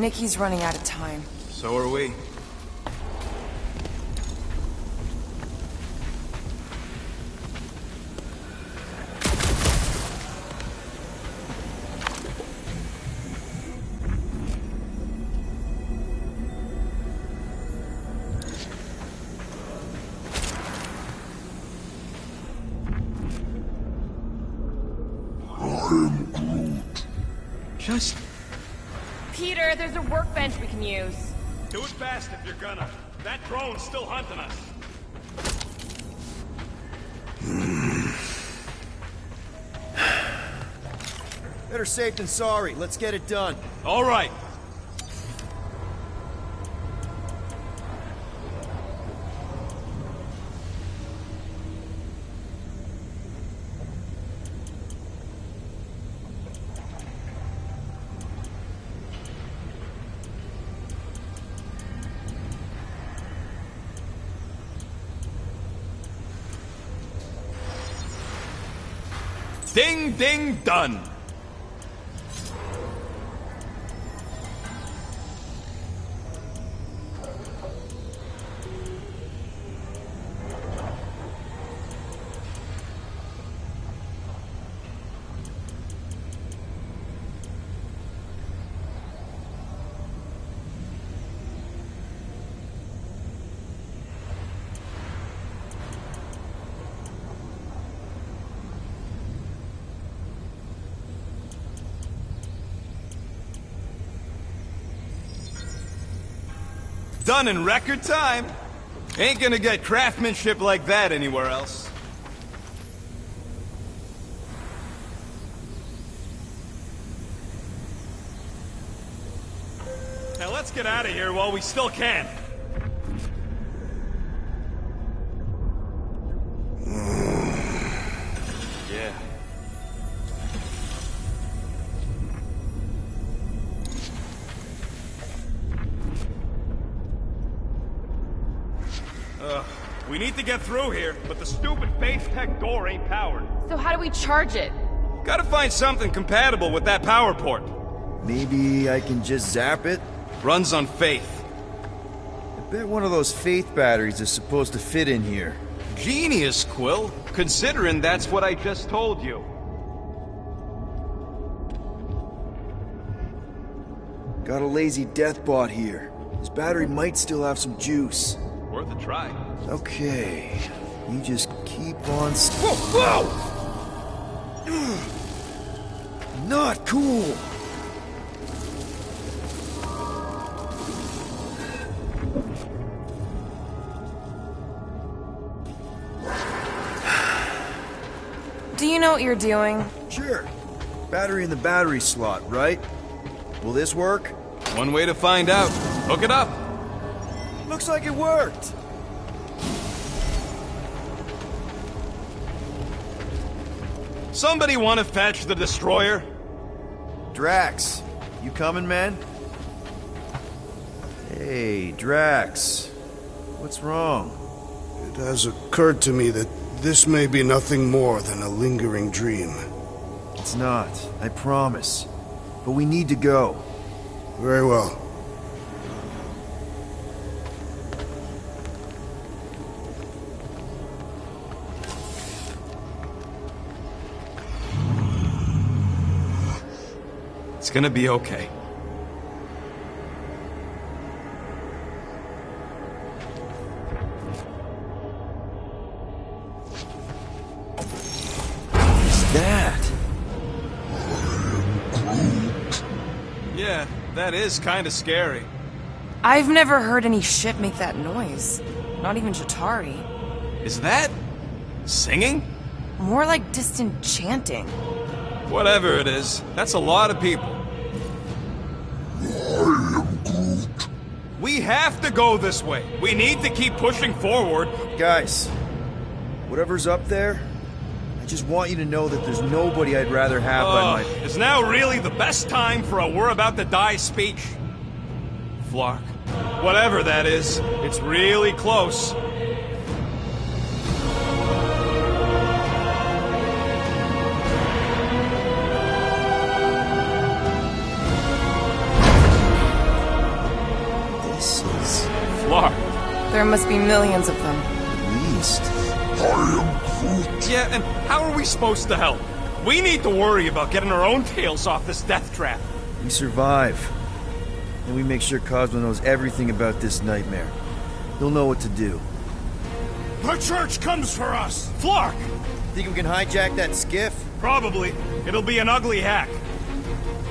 Nikki's running out of time. So are we. Just... Peter, there's a workbench we can use. Do it fast if you're gonna. That drone's still hunting us. Better safe than sorry. Let's get it done. All right. Ding, ding, done. Done in record time. Ain't gonna get craftsmanship like that anywhere else. Now let's get out of here while we still can. Yeah. We need to get through here, but the stupid base tech door ain't powered. So how do we charge it? Gotta find something compatible with that power port. Maybe I can just zap it? Runs on faith. I bet one of those faith batteries is supposed to fit in here. Genius, Quill, considering that's what I just told you. Got a lazy death bot here. This battery might still have some juice. Worth a try. Okay, you just keep on. Whoa! Not cool. Do you know what you're doing? Sure. Battery in the battery slot, right? Will this work? One way to find out. Hook it up. Looks like it worked. Somebody want to fetch the destroyer? Drax, you coming, man? Hey, Drax. What's wrong? It has occurred to me that this may be nothing more than a lingering dream. It's not, I promise. But we need to go. Very well. It's gonna be okay. What's that? Yeah, that is kinda scary. I've never heard any ship make that noise. Not even Chitauri. Is that... singing? More like distant chanting. Whatever it is, that's a lot of people. We have to go this way. We need to keep pushing forward. Guys, whatever's up there, I just want you to know that there's nobody I'd rather have by my... Is now really the best time for a we're about to die speech? Flark. Whatever that is, it's really close. Flark. There must be millions of them. At least. Yeah, and how are we supposed to help? We need to worry about getting our own tails off this death trap. We survive. And we make sure Cosmo knows everything about this nightmare. He'll know what to do. The church comes for us! Flark! Think we can hijack that skiff? Probably. It'll be an ugly hack.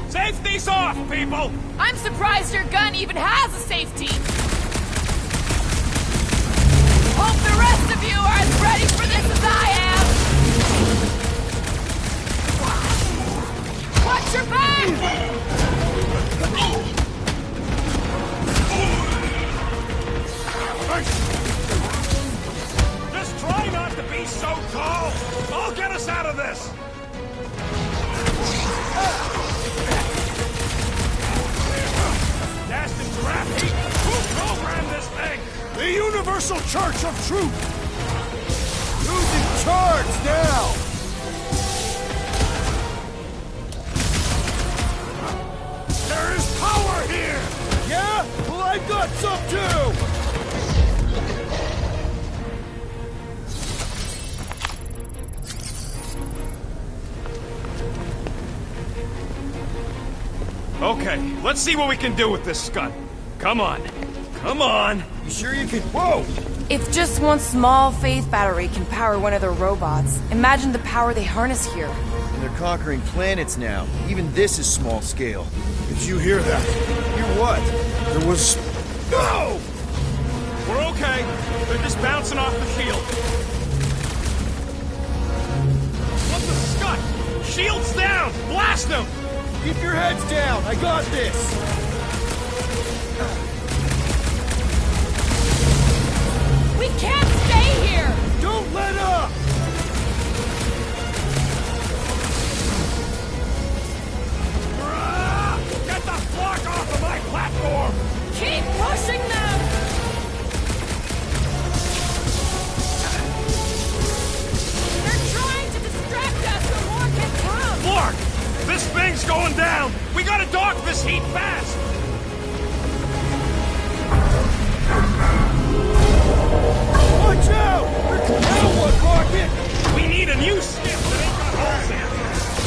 Safety's off, people! I'm surprised your gun even has a safety. Hope the rest of you are as ready for this as I am. Watch your back! Just try not to be so tall! I'll get us out of this! Dashed crap heat! Who programmed this thing? The Universal Church of Truth! Who's in charge now? There is power here! Yeah? Well, I've got some too! Okay, let's see what we can do with this scud. Come on. Come on! You sure you can? Whoa! If just one small faith battery can power one of their robots, imagine the power they harness here. And they're conquering planets now. Even this is small scale. Did you hear that? Hear what? There was... No! We're okay. They're just bouncing off the shield. What's the scud? Shield's down! Blast them! Keep your heads down! I got this! We can't stay here! Don't let up! Get the flock off of my platform! Keep pushing them! They're trying to distract us so more can come! Flark! This thing's going down! We gotta dock this heat fast! Watch out! Now what, Rocket? We need a new skiff that ain't got holes in it!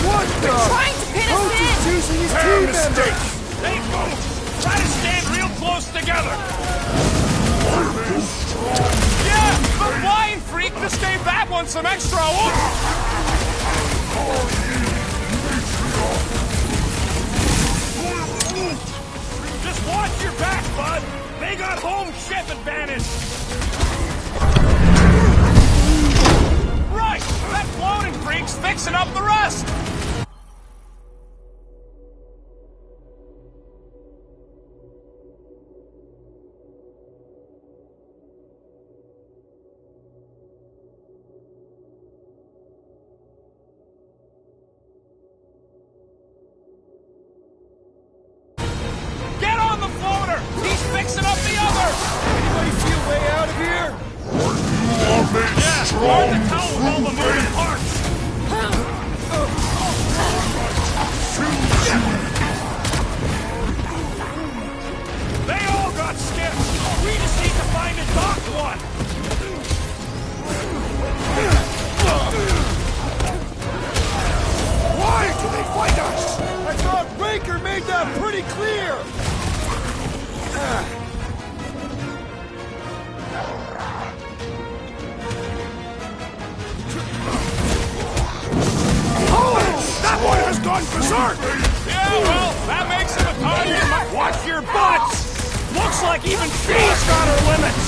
What the? Trying to pin us Coach in! is using his Fair team mistake! members! They move! Try to stand real close together! Yeah! The flying freak just gave that one some extra oomph! Just watch your back, bud! They got home ship advantage! Right! That floating freak's fixing up the rest! Get on the floater! He's fixing up the other! Anybody see a way out of here? Yeah, hard to tell with all the moving parts! They all got skipped! We just need to find a docked one! Why do they fight us? I thought Raker made that pretty clear! That one has gone berserk! Yeah, well, that makes him a target. Watch your butts! Looks like even she's got her limits!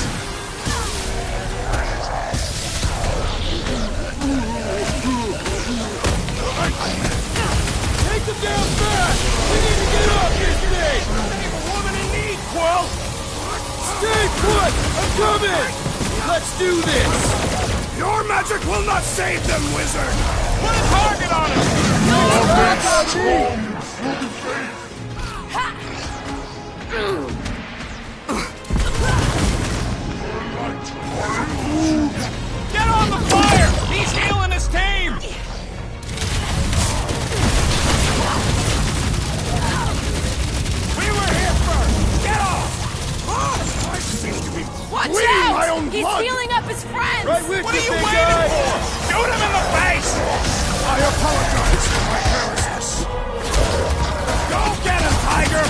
Take them down fast! We need to get off this thing! Save a woman in need, Quill! Stay put! I'm coming! Let's do this! Your magic will not save them, wizard! Put a target on him! Get on the fire! He's healing his team! We were here first! Get off! I seem to be Watch bleeding out! my own He's blood! healing up his friends! Right with What you, are you big waiting guy! for? Shoot him in the face! I apologize for my carelessness. Go get him, Tiger!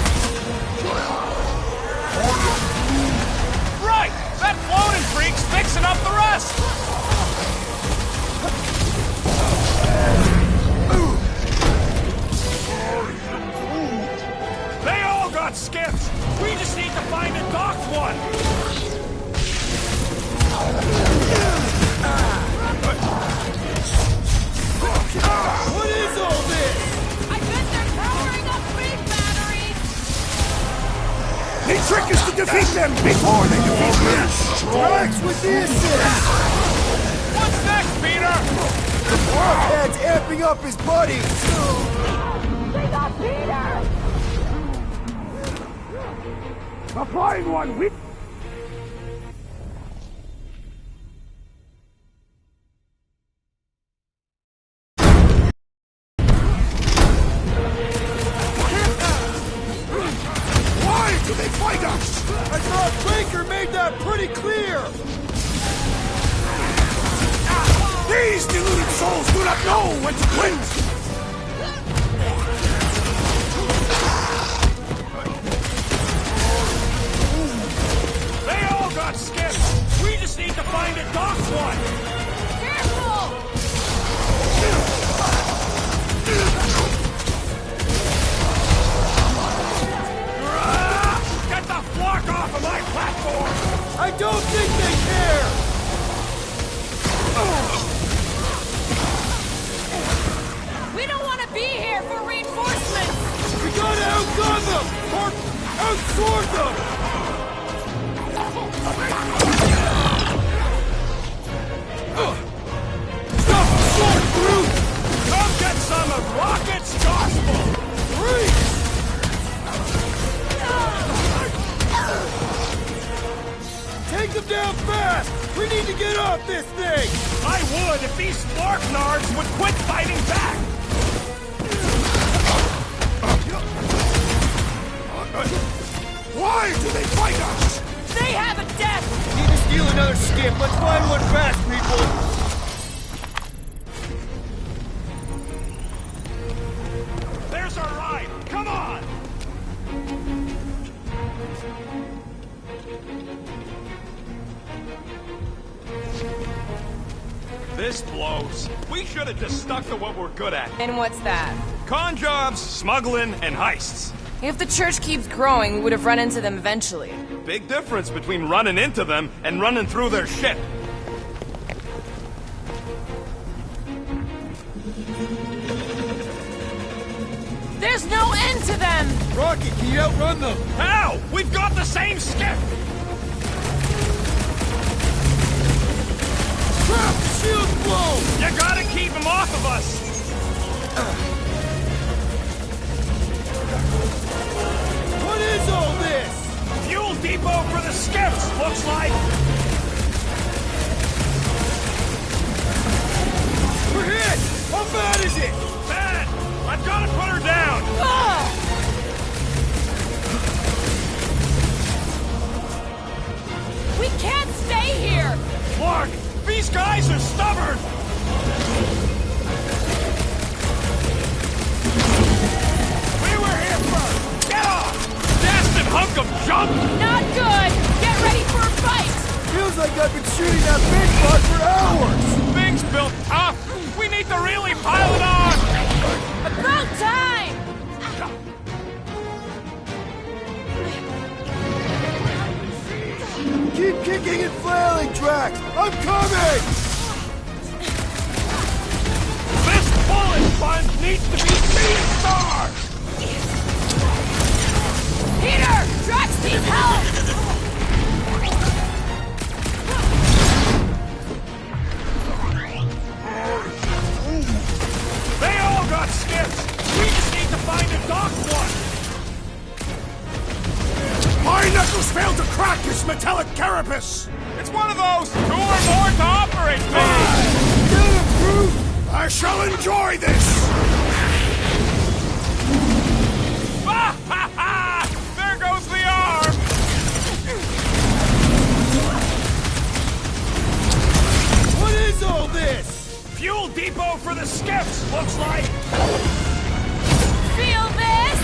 Right! That floating freak's fixing up the rest! They all got skips! We just need to find a docked one! What is all this? I bet they're powering up big batteries! The trick is to defeat them before they defeat me. Drax with the assist! What's next, Peter? Warhead's amping up his buddies! They got Peter! The flying one, we... Why do they fight us? I thought Baker made that pretty clear! These deluded souls do not know when to quit! They all got skips! We just need to find a docked one! Careful! Get the flock off of my platform! I don't think they care! We don't want to be here for reinforcements! We gotta outgun them! Or outsword them! Stop the sword through! Come get some of Rocket's gospel! Freeze! Take them down fast! We need to get off this thing! I would if these Spark Nards would quit fighting back! Why do they fight us? They have a death! Need to steal another skip. Let's find one fast, people! There's our ride! Come on! This blows. We should have just stuck to what we're good at. And what's that? Con jobs, smuggling, and heists. If the church keeps growing, we would have run into them eventually. Big difference between running into them and running through their shit. There's no end to them! Rocket, can you outrun them? How? We've got the same skip! Crap! The shield's blown! You gotta keep him off of us! What is all this? Fuel depot for the skips, looks like! We're hit! How bad is it? Bad! I've gotta put her down! We can't stay here! Clark, these guys are stubborn! We were here first! Get off! Bastard hunk of junk! Not good! Get ready for a fight! Feels like I've been shooting that big bug for hours! Things built tough! We need to really pile it on! About time! Keep kicking and flailing, Drax! I'm coming! This bullet sponge needs to be speed-starved! Peter! Drax needs help! They all got skips! We just need to find a docked one! My knuckles failed to crack his metallic carapace! It's one of those 2 or more to operate things! Get him, Groot! I shall enjoy this! Ha ha ha! There goes the arm! for the skips, looks like! Feel this?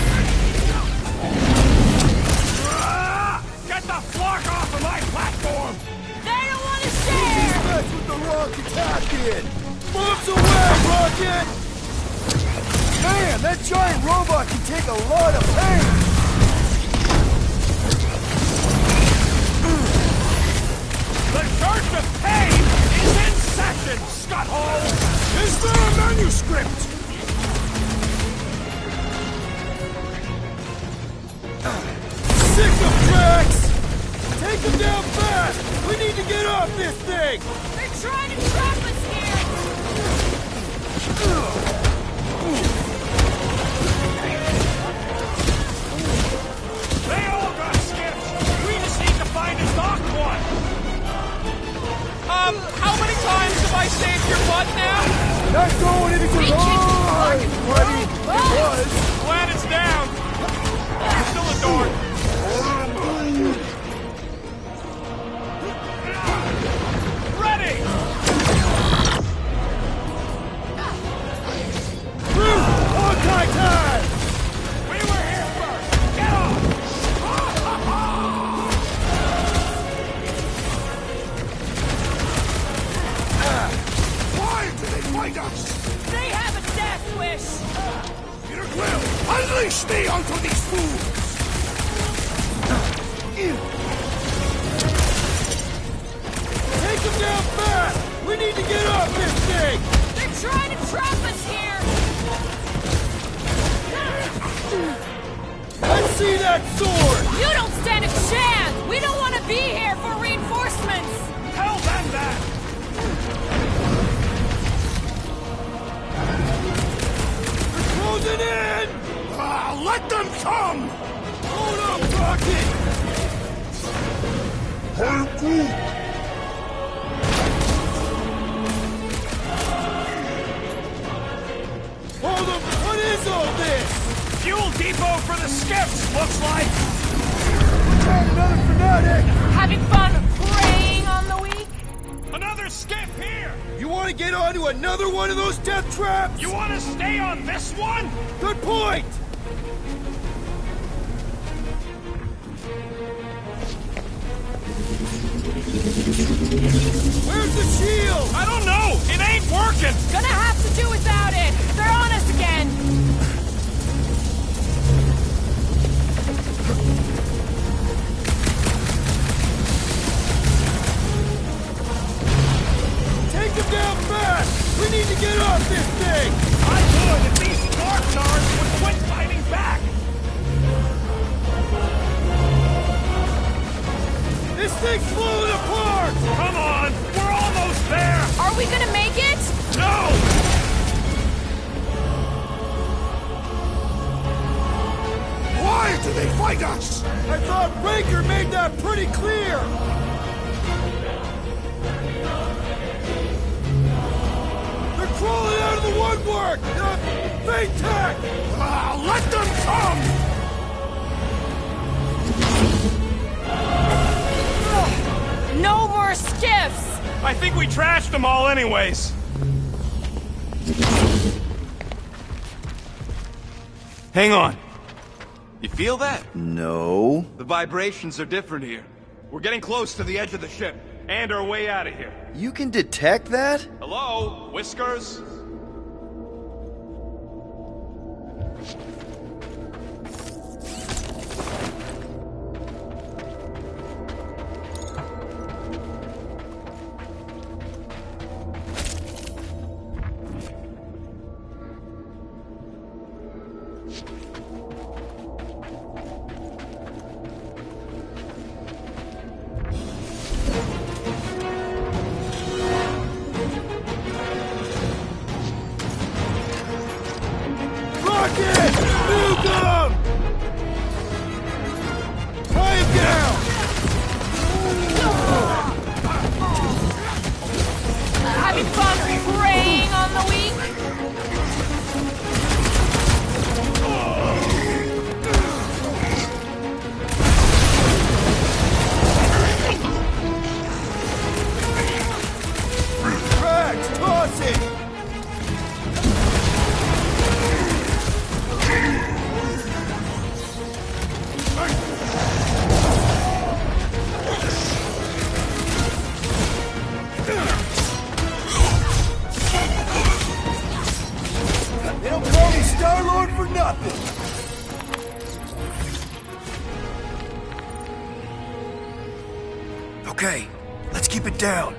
Get the flock off of my platform! They don't want to share! That's what the rocket attacking! Bombs away, Rocket! Man, that giant robot can take a lot of pain! The Church of Pain is in session, Scutthole! Is there a manuscript? Sick of tracks! Take them down fast! We need to get off this thing! They're trying to trap us here! They all got skips! We just need to find a docked one! How many times have I saved your butt now? Not going anything We wrong! kicked Buddy, it was! Glad it's down. There's still a door. Ready! On time! We were here first! Get off! Why do they fight us? They have a death wish! Peter Quill, unleash me onto these fools! Take them down fast! We need to get off this thing! They're trying to trap us here! Let's see that sword! You don't stand a chance! We don't want to be here for reinforcements! Tell them that! We're closing in! Let them come! Hold up, Rocket! Hold up! What is all this? Fuel depot for the skips, looks like! Found another fanatic! Having fun preying on the weak? Another skip here! You want to get onto another one of those death traps? You want to stay on this one? Good point! Where's the shield? I don't know! It ain't working! Gonna have to do without it! They're on us again! Take him down fast! We need to get off this thing! I would if these Spartans would quit fighting back! This thing's falling apart! Come on! We're almost there! Are we gonna make it? No! Why do they fight us? I thought Raker made that pretty clear! They're crawling out of the woodwork! Fate tech! Let them come! No more skiffs! I think we trashed them all anyways. Hang on. You feel that? No. The vibrations are different here. We're getting close to the edge of the ship, and our way out of here. You can detect that? Hello, Whiskers? Let's keep it down.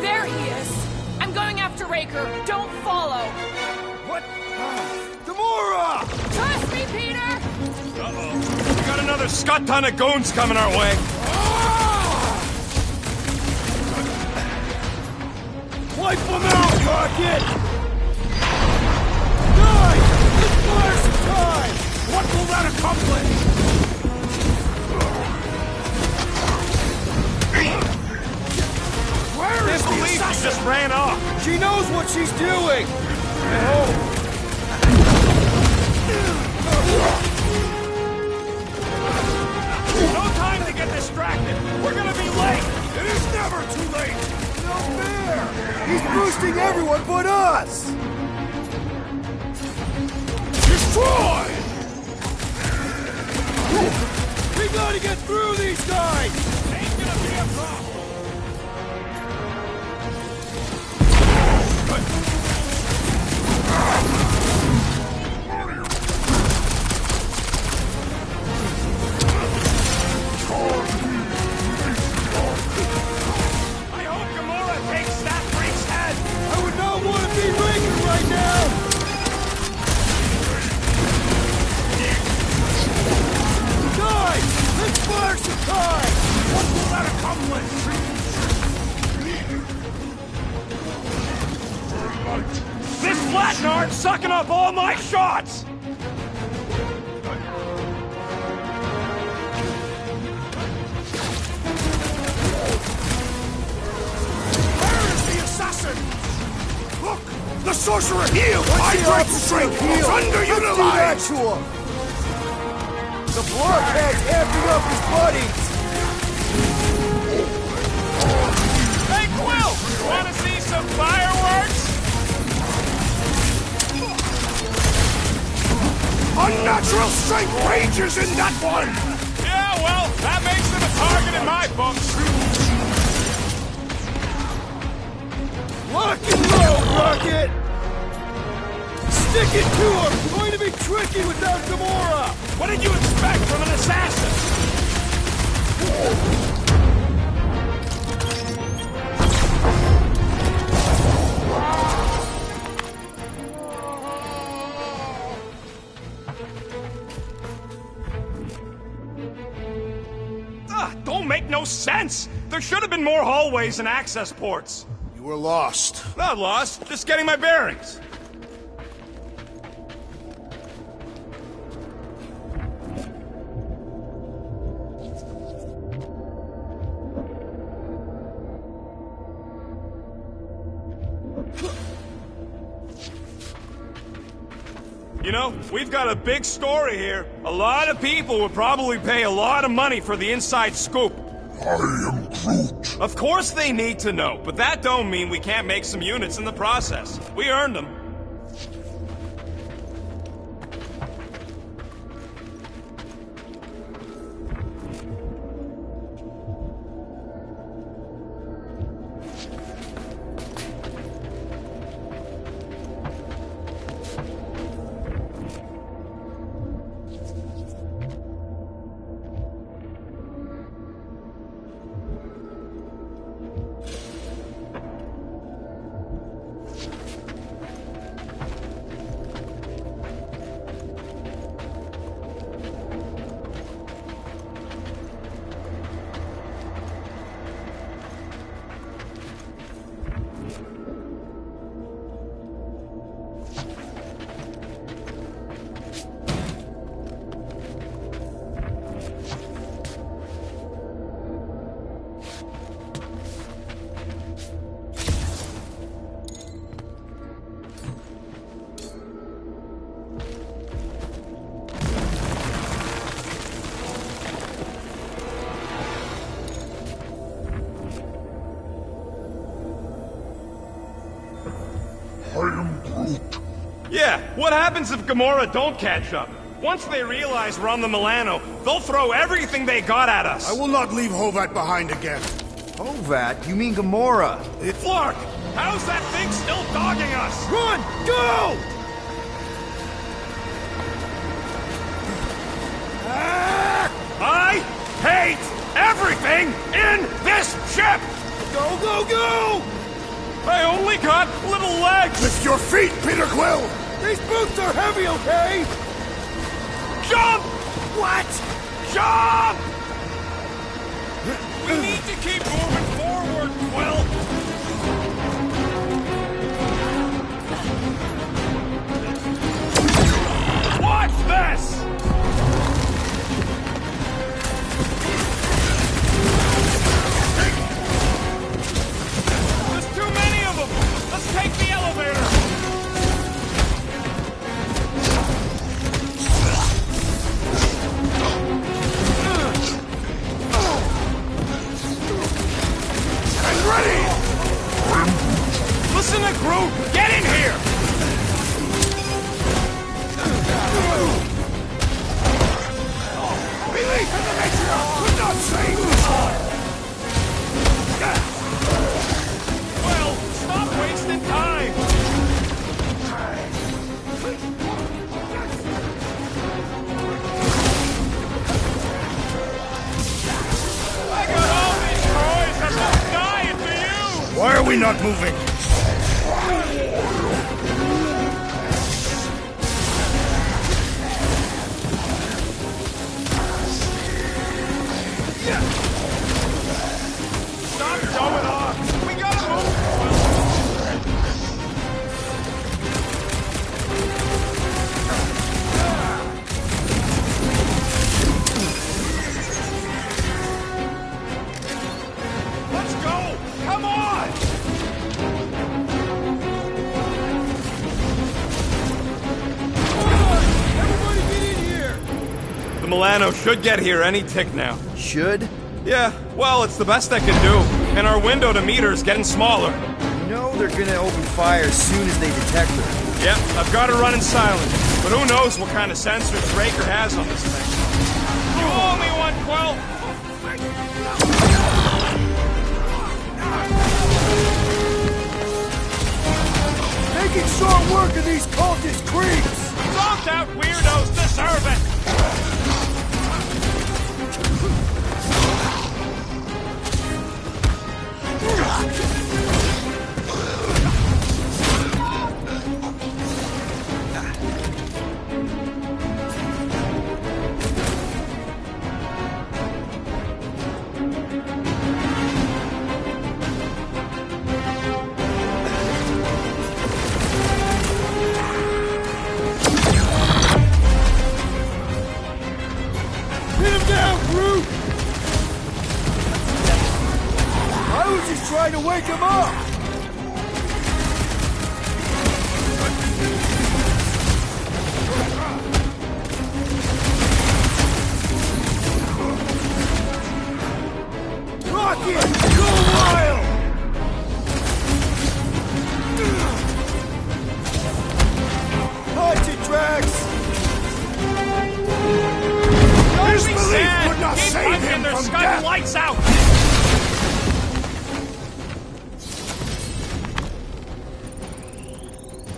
There he is! I'm going after Raker. Don't follow! What? Gamora! Trust me, Peter! Uh-oh. We got another scut ton of goons coming our way. Wipe them out, Rocket! Die! Let's fire some time! What will that accomplish? Where is the She assassin? just ran off. She knows what she's doing! Oh. No time to get distracted. We're gonna be late. It is never too late! No fair! He's boosting everyone but us! Destroy! We gotta get through these guys! Ain't gonna be a problem. I hope Gamora takes that freak's head. I would not want to be Raker right now! Guys! Let's fire some time! What will that accomplish? This flatnard's sucking up all my shots. Where is the assassin? Look! The sorcerer healed! Hydrate strength! Underutilized! The blockhead's amping up his buddies! Hey, Quill! Want to see some fireworks? Unnatural strength rages in that one! Yeah, well, that makes him a target in my books. Lock and load, Rocket! Stick it to him! Going to be tricky without Gamora! What did you expect from an assassin? Don't make no sense! There should have been more hallways and access ports. You were lost. Not lost, just getting my bearings. You know, we've got a big story here. A lot of people would probably pay a lot of money for the inside scoop. I am Groot. Of course they need to know, but that don't mean we can't make some units in the process. We earned them. I am Groot. Yeah, what happens if Gamora don't catch up? Once they realize we're on the Milano, they'll throw everything they got at us. I will not leave Hovat behind again. Hovat? You mean Gamora? Flark, how's that thing still dogging us? Run! Go! Go, go! I only got little legs! Lift your feet, Peter Quill! These boots are heavy, okay? Jump! What? Jump! We need to keep moving forward, Quill! Watch this! There's too many of them! Let's take the elevator! I'm ready! Listen to Groot! Get in here! Belief in the matriarch could not save this one! Well, stop wasting time! I got all these toys! I'm just dying for you! Why are we not moving? Stop showing off! We gotta move! Let's go! Come on! Everybody get in here! The Milano should get here any tick now. Should? Yeah, well, it's the best I can do. And our window to meet her is getting smaller. You know they're gonna open fire as soon as they detect her. Yep, I've got her running silent. But who knows what kind of sensors Raker has on this thing. You owe me one, Quill! Making short work of these cultist creeps! Zonked out weirdos deserve it! Hit him down, Groot! I was just trying to wake him up! Rocket! Go wild! Punch it, Drax! His Be belief sad. would not Keep save punching him their from sky death! lights out!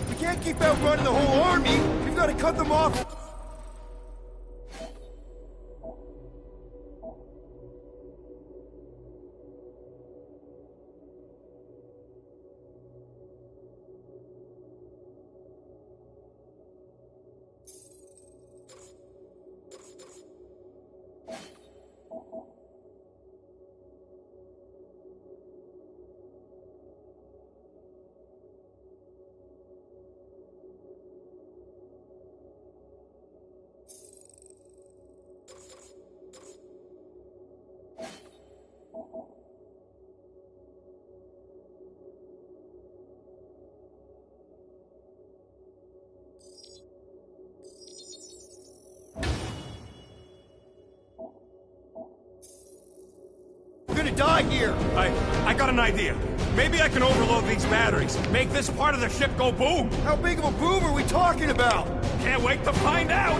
We can't keep outrunning the whole army! We've got to cut them off! We're gonna die here! I got an idea. Maybe I can overload these batteries. Make this part of the ship go boom. How big of a boom are we talking about? Can't wait to find out.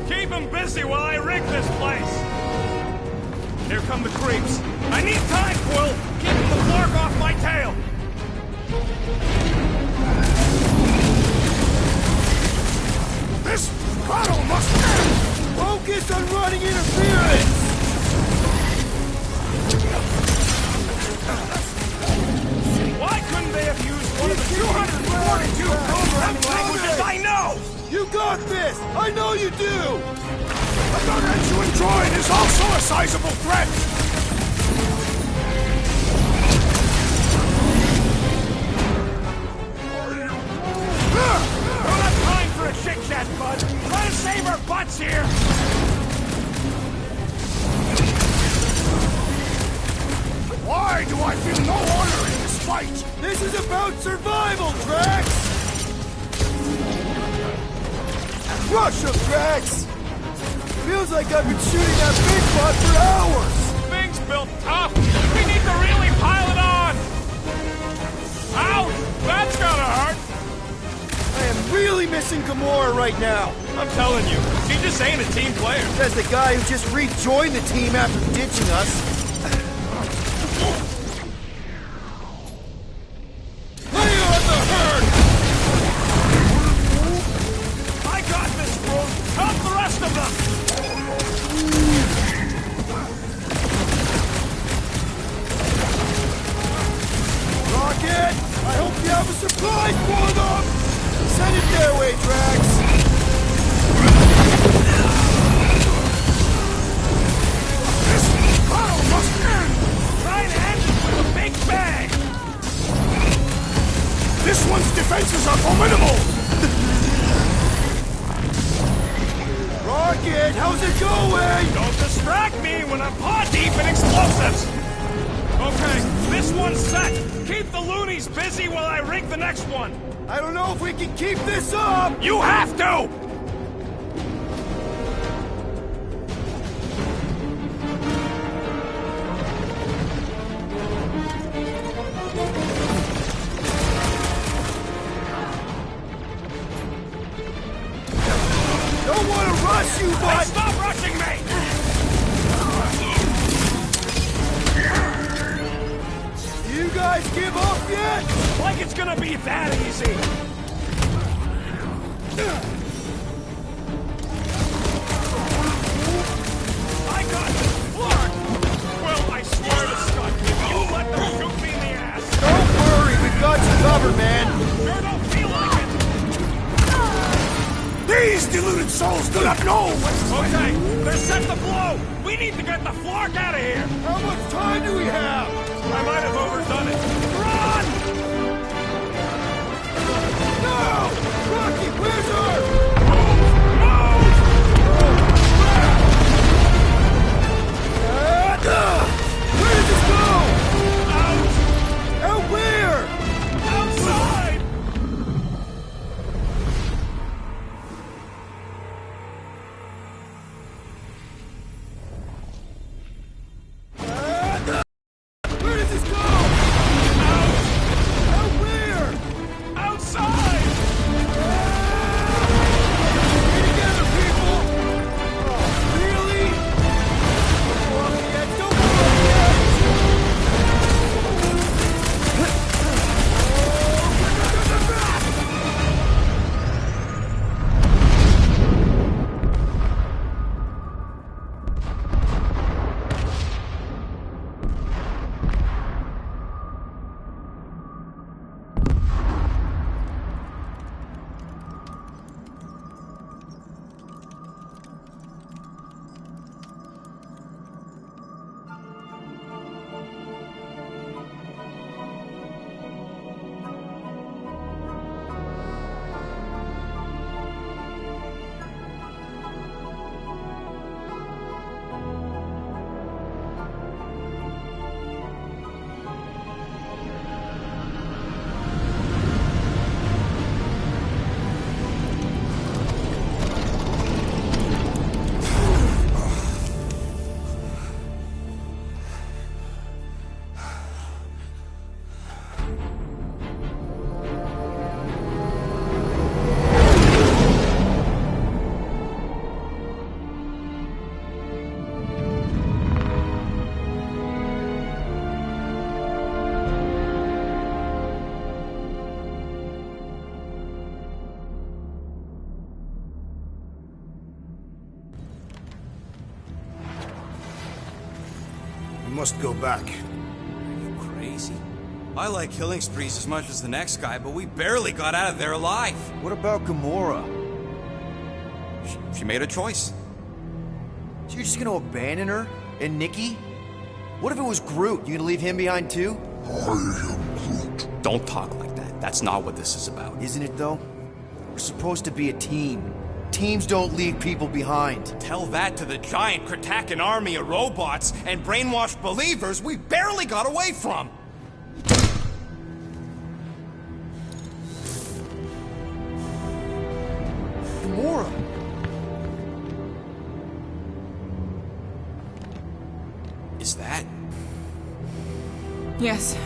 Keep them busy while I rig this place. Here come the creeps. I need time, Quill. Keep the flark off my tail. This battle must end! Focus on running interference! got this! I know you do! The gargantuan droid is also a sizable threat! Don't have time for a chit-chat, bud. Let us save our butts here. Why do I feel no honor in this fight? This is about survival, Drax! Rush him, Drax! Feels like I've been shooting that big bot for hours! Things built tough. We need to really pile it on. Ouch! That's gotta hurt. I am really missing Gamora right now! I'm telling you, she just ain't a team player. Says the guy who just rejoined the team after ditching us. Lay on the herd! I got this, Groot. Help the rest of them! Rocket! I hope you have a surprise for them! Send it their way, Drax! This battle must end! Try to end it with a big bang! This one's defenses are formidable! Rocket, how's it going? Don't distract me when I'm paw deep in explosives! Okay, this one's set. Keep the loonies busy while I rig the next one. I don't know if we can keep this up! You have to! Don't want to rush you, Hey, but... stop rushing me! You guys give up yet? Like it's gonna be that easy! I got this! Clark! Well, I swear to Scott, if you let them shoot me in the ass! Don't worry, we've got you covered, man. Sure don't feel like it! These deluded souls do not know what's Okay, they're set to blow! We need to get the Flark out of here! How much time do we have? I might have overdone it. Run! No! Rocky, where's our... Where did this go? Out! Out where? Outside! Where does this go? Out where? Outside! Get together, people! Oh, really? Don't go up yet, don't go up yet! We must go back. You crazy? I like killing sprees as much as the next guy, but we barely got out of there alive. What about Gamora? she made a choice. So you're just gonna abandon her? And Nikki? What if it was Groot? You gonna leave him behind too? I am Groot. Don't talk like that. That's not what this is about. Isn't it though? We're supposed to be a team. Teams don't leave people behind. Tell that to the giant Kratakan army of robots and brainwashed believers we barely got away from! Gamora! Is that... Yes.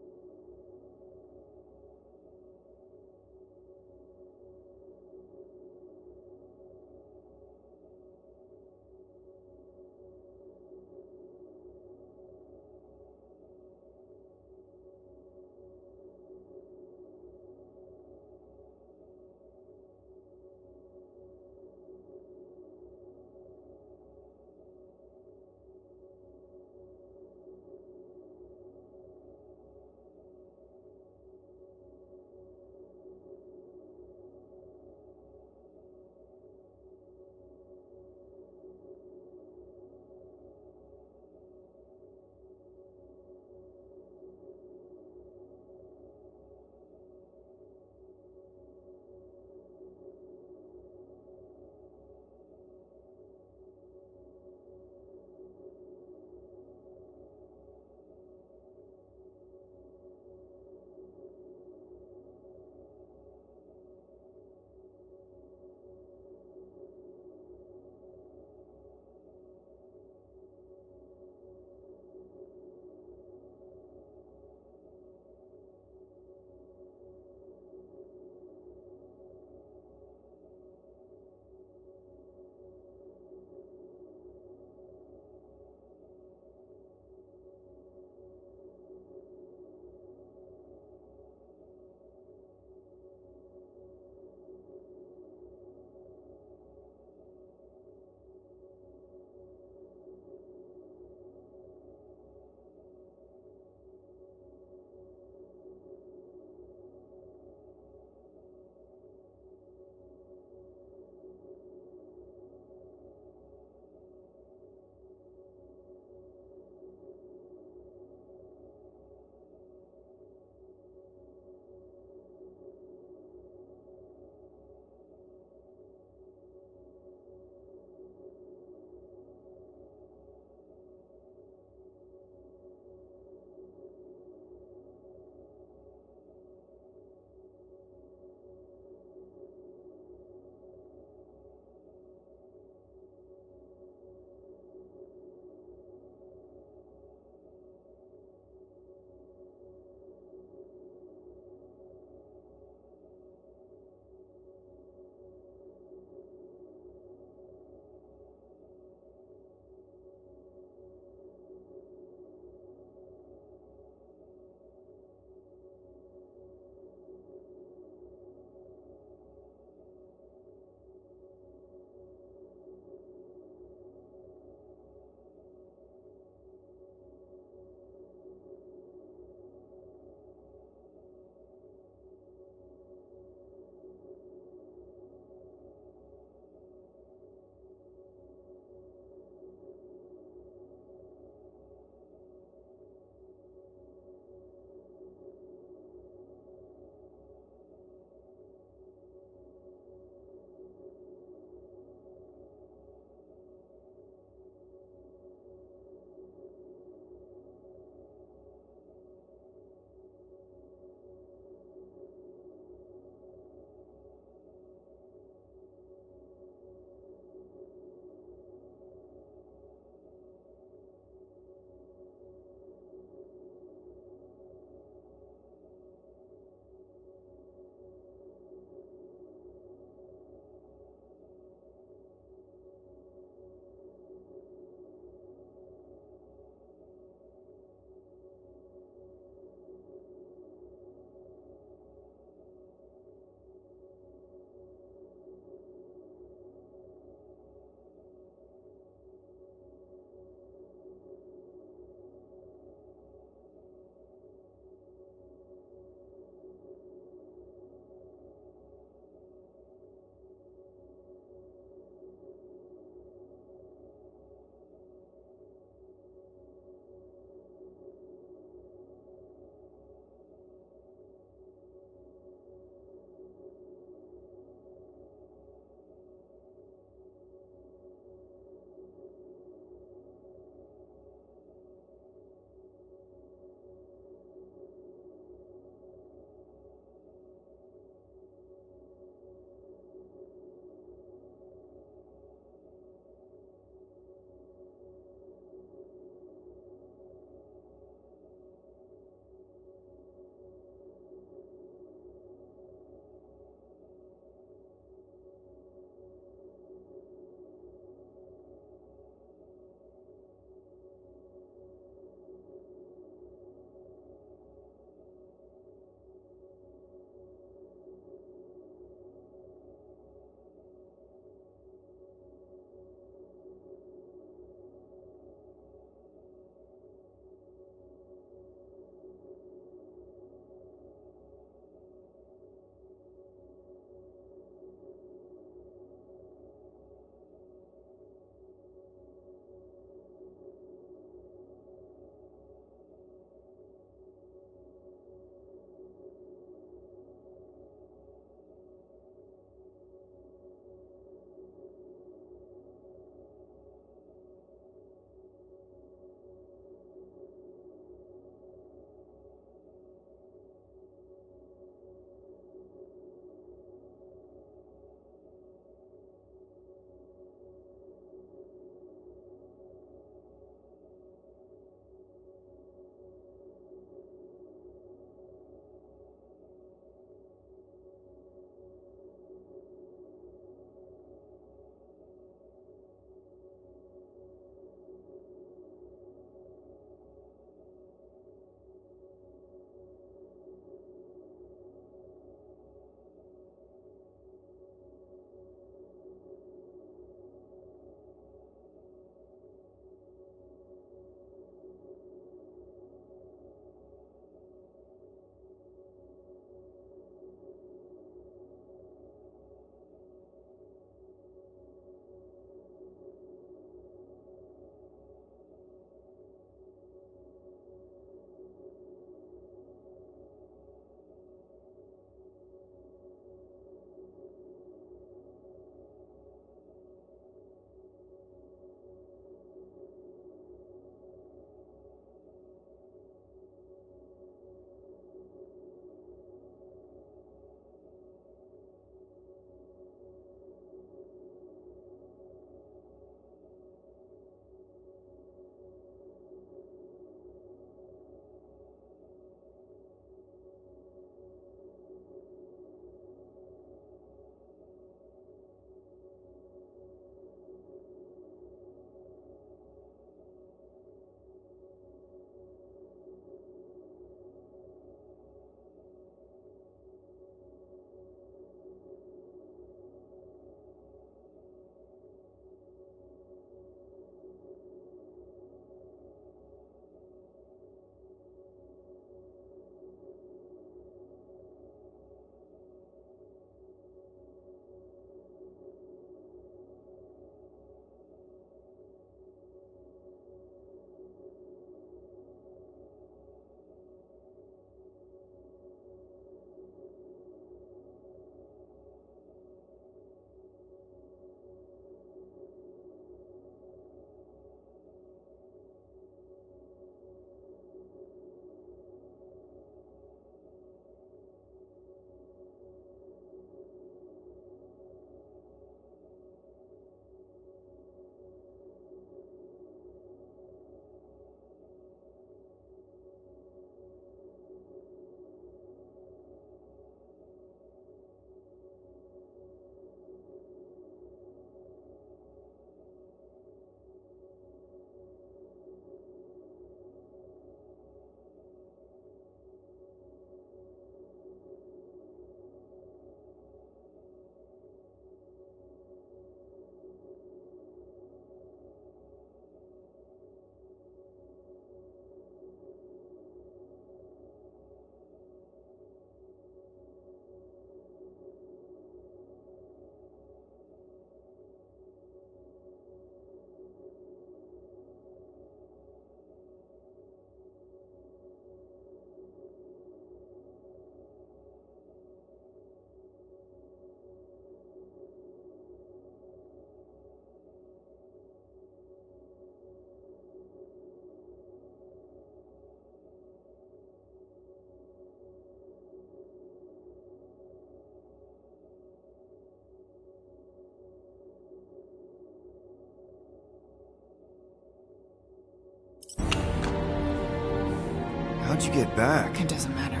How'd you get back? It doesn't matter.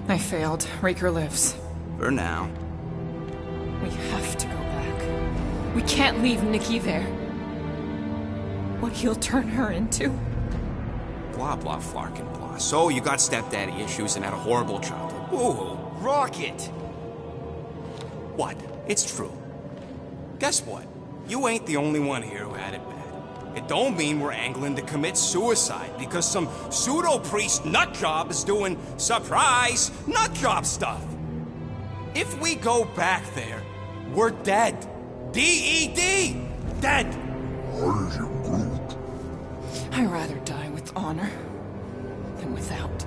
I failed. Raker lives. For now. We have to go back. We can't leave Nikki there. What he'll turn her into. Blah, blah, flarkin' blah. So you got stepdaddy issues and had a horrible childhood. Ooh, Rocket! What? It's true. Guess what? You ain't the only one here who had it bad. It don't mean we're angling to commit suicide because some pseudo-priest nutjob is doing surprise nutjob stuff. If we go back there, we're dead. D-E-D! Dead! I am Groot. I'd rather die with honor than without.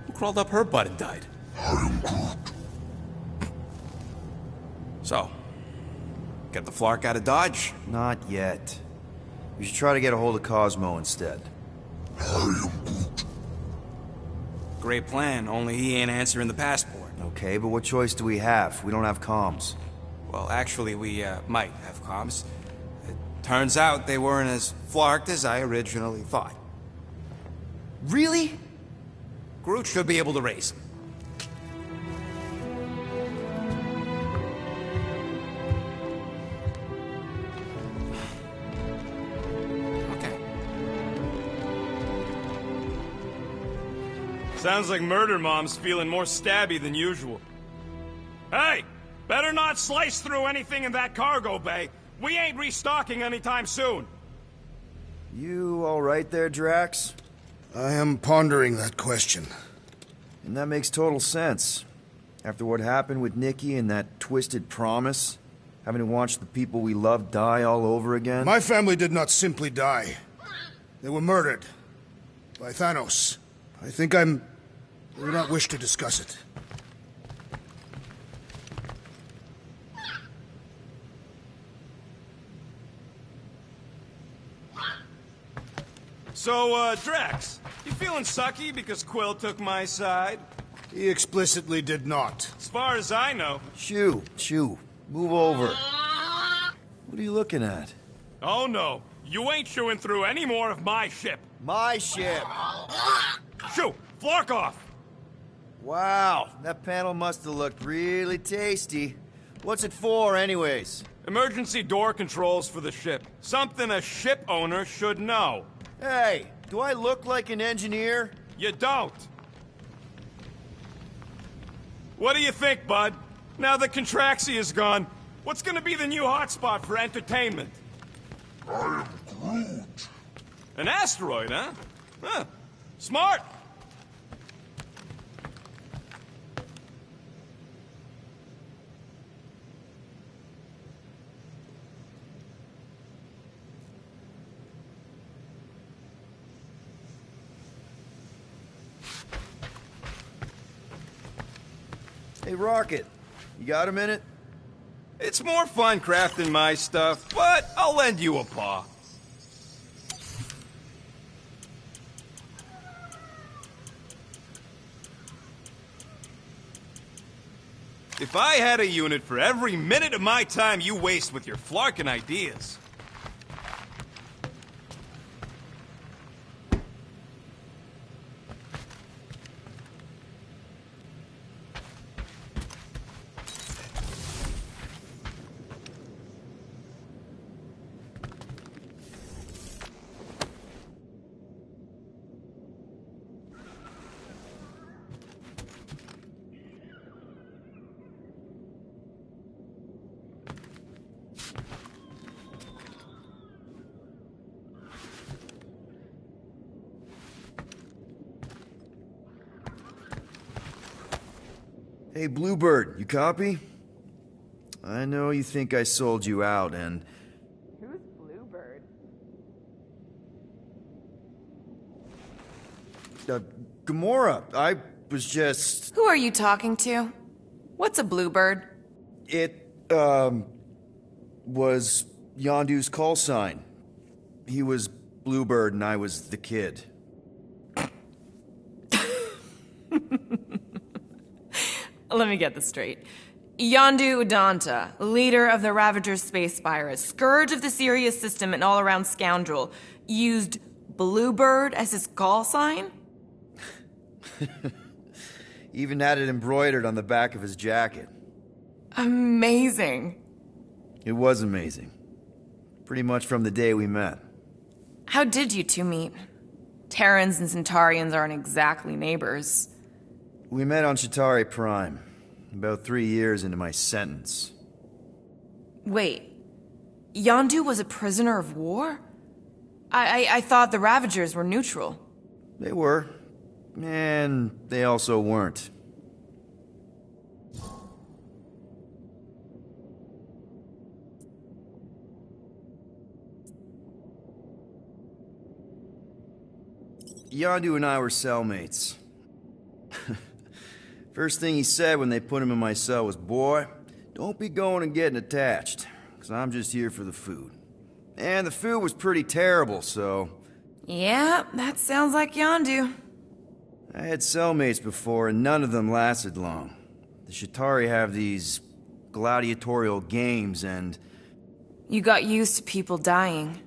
Who crawled up her butt and died? I am Groot. So, get the Flark out of Dodge? Not yet. We should try to get a hold of Cosmo instead. I am Groot. Great plan, only he ain't answering the passport. Okay, but what choice do we have? We don't have comms. Well, actually, we might have comms. It turns out they weren't as flarked as I originally thought. Really? Groot should be able to raise them. Okay. Sounds like Murder Mom's feeling more stabby than usual. Hey! Better not slice through anything in that cargo bay. We ain't restocking anytime soon. You alright there, Drax? I am pondering that question. And that makes total sense. After what happened with Nikki and that twisted promise, having to watch the people we love die all over again. My family did not simply die. They were murdered. By Thanos. I do not wish to discuss it. So, Drax, you feeling sucky because Quill took my side? He explicitly did not. As far as I know. Shoo, move over. What are you looking at? Oh no, you ain't chewing through any more of my ship. My ship! Shoo, Flark off! Wow, that panel must have looked really tasty. What's it for, anyways? Emergency door controls for the ship. Something a ship owner should know. Hey, do I look like an engineer? You don't. What do you think, bud? Now that Contraxi is gone, what's gonna be the new hotspot for entertainment? I am Groot. An asteroid, huh? Huh. Smart! Hey, Rocket, you got a minute? It's more fun crafting my stuff, but I'll lend you a paw. If I had a unit for every minute of my time you waste with your flarkin' ideas. Hey, Bluebird, you copy? I know you think I sold you out, and... Who's Bluebird? Gamora, I was just... Who are you talking to? What's a Bluebird? It, was Yondu's call sign. He was Bluebird and I was the kid. Let me get this straight. Yondu Udanta, leader of the Ravager space virus, scourge of the Sirius system and all-around scoundrel, used Bluebird as his call sign? Even had it embroidered on the back of his jacket. Amazing. It was amazing. Pretty much from the day we met. How did you two meet? Terrans and Centaurians aren't exactly neighbors. We met on Chitauri Prime, about 3 years into my sentence. Wait, Yondu was a prisoner of war? I thought the Ravagers were neutral. They were, and they also weren't. Yondu and I were cellmates. First thing he said when they put him in my cell was, "Boy, don't be going and getting attached, because I'm just here for the food." And the food was pretty terrible, so... Yeah, that sounds like Yondu. I had cellmates before, and none of them lasted long. The Chitauri have these gladiatorial games, and... You got used to people dying.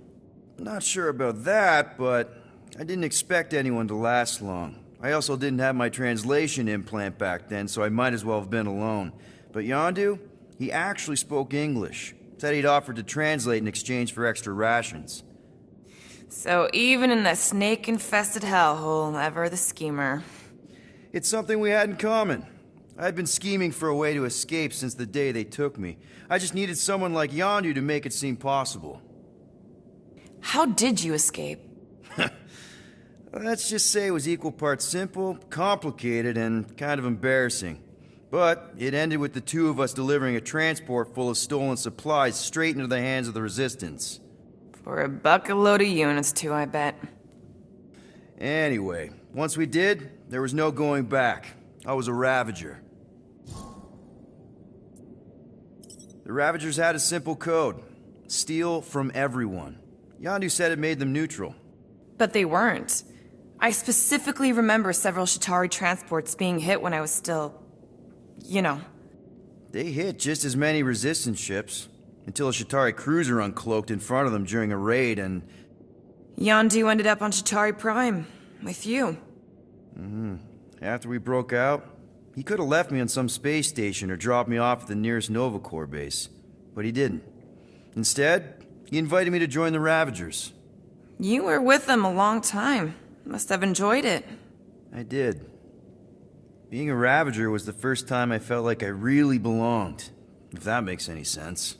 Not sure about that, but I didn't expect anyone to last long. I also didn't have my translation implant back then, so I might as well have been alone. But Yondu, he actually spoke English. Said he'd offered to translate in exchange for extra rations. So even in that snake-infested hellhole, ever the schemer. It's something we had in common. I'd been scheming for a way to escape since the day they took me. I just needed someone like Yondu to make it seem possible. How did you escape? Let's just say it was equal parts simple, complicated, and kind of embarrassing. But it ended with the two of us delivering a transport full of stolen supplies straight into the hands of the Resistance. For a bucket load of units, too, I bet. Anyway, once we did, there was no going back. I was a Ravager. The Ravagers had a simple code. Steal from everyone. Yondu said it made them neutral. But they weren't. I specifically remember several Chitauri transports being hit when I was still... you know. They hit just as many Resistance ships, until a Chitauri cruiser uncloaked in front of them during a raid and... Yondu ended up on Chitauri Prime, with you. After we broke out, he could have left me on some space station or dropped me off at the nearest Nova Corps base. But he didn't. Instead, he invited me to join the Ravagers. You were with them a long time. Must have enjoyed it. I did. Being a Ravager was the first time I felt like I really belonged, if that makes any sense.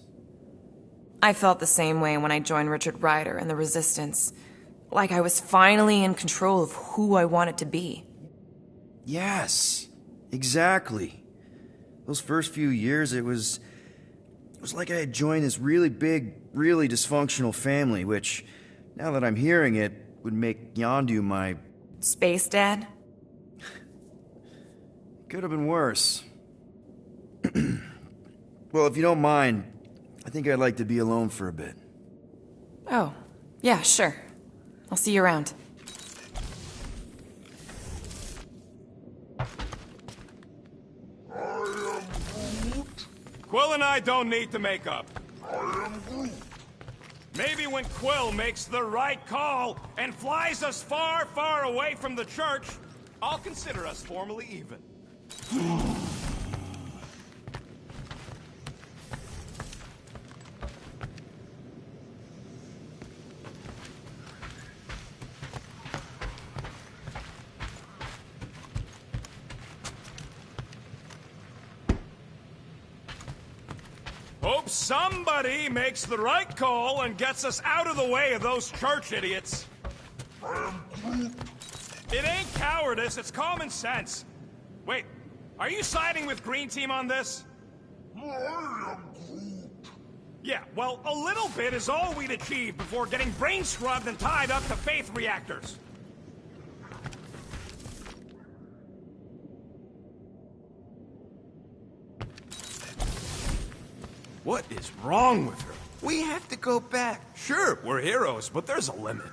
I felt the same way when I joined Richard Ryder and the Resistance. Like I was finally in control of who I wanted to be. Yes, exactly. Those first few years, it was like I had joined this really big, really dysfunctional family, which, now that I'm hearing it, would make Yondu my... Space Dad? Could have been worse. Well, if you don't mind, I think I'd like to be alone for a bit. Oh, yeah, sure. I'll see you around. Quill and I don't need to make up. Maybe when Quill makes the right call and flies us far, far away from the church, I'll consider us formally even. Hope somebody makes the right call and gets us out of the way of those church idiots. It ain't cowardice, it's common sense. Wait, are you siding with Green Team on this? Yeah, well, a little bit is all we'd achieve before getting brain scrubbed and tied up to faith reactors. What is wrong with her? We have to go back. Sure, we're heroes, but there's a limit.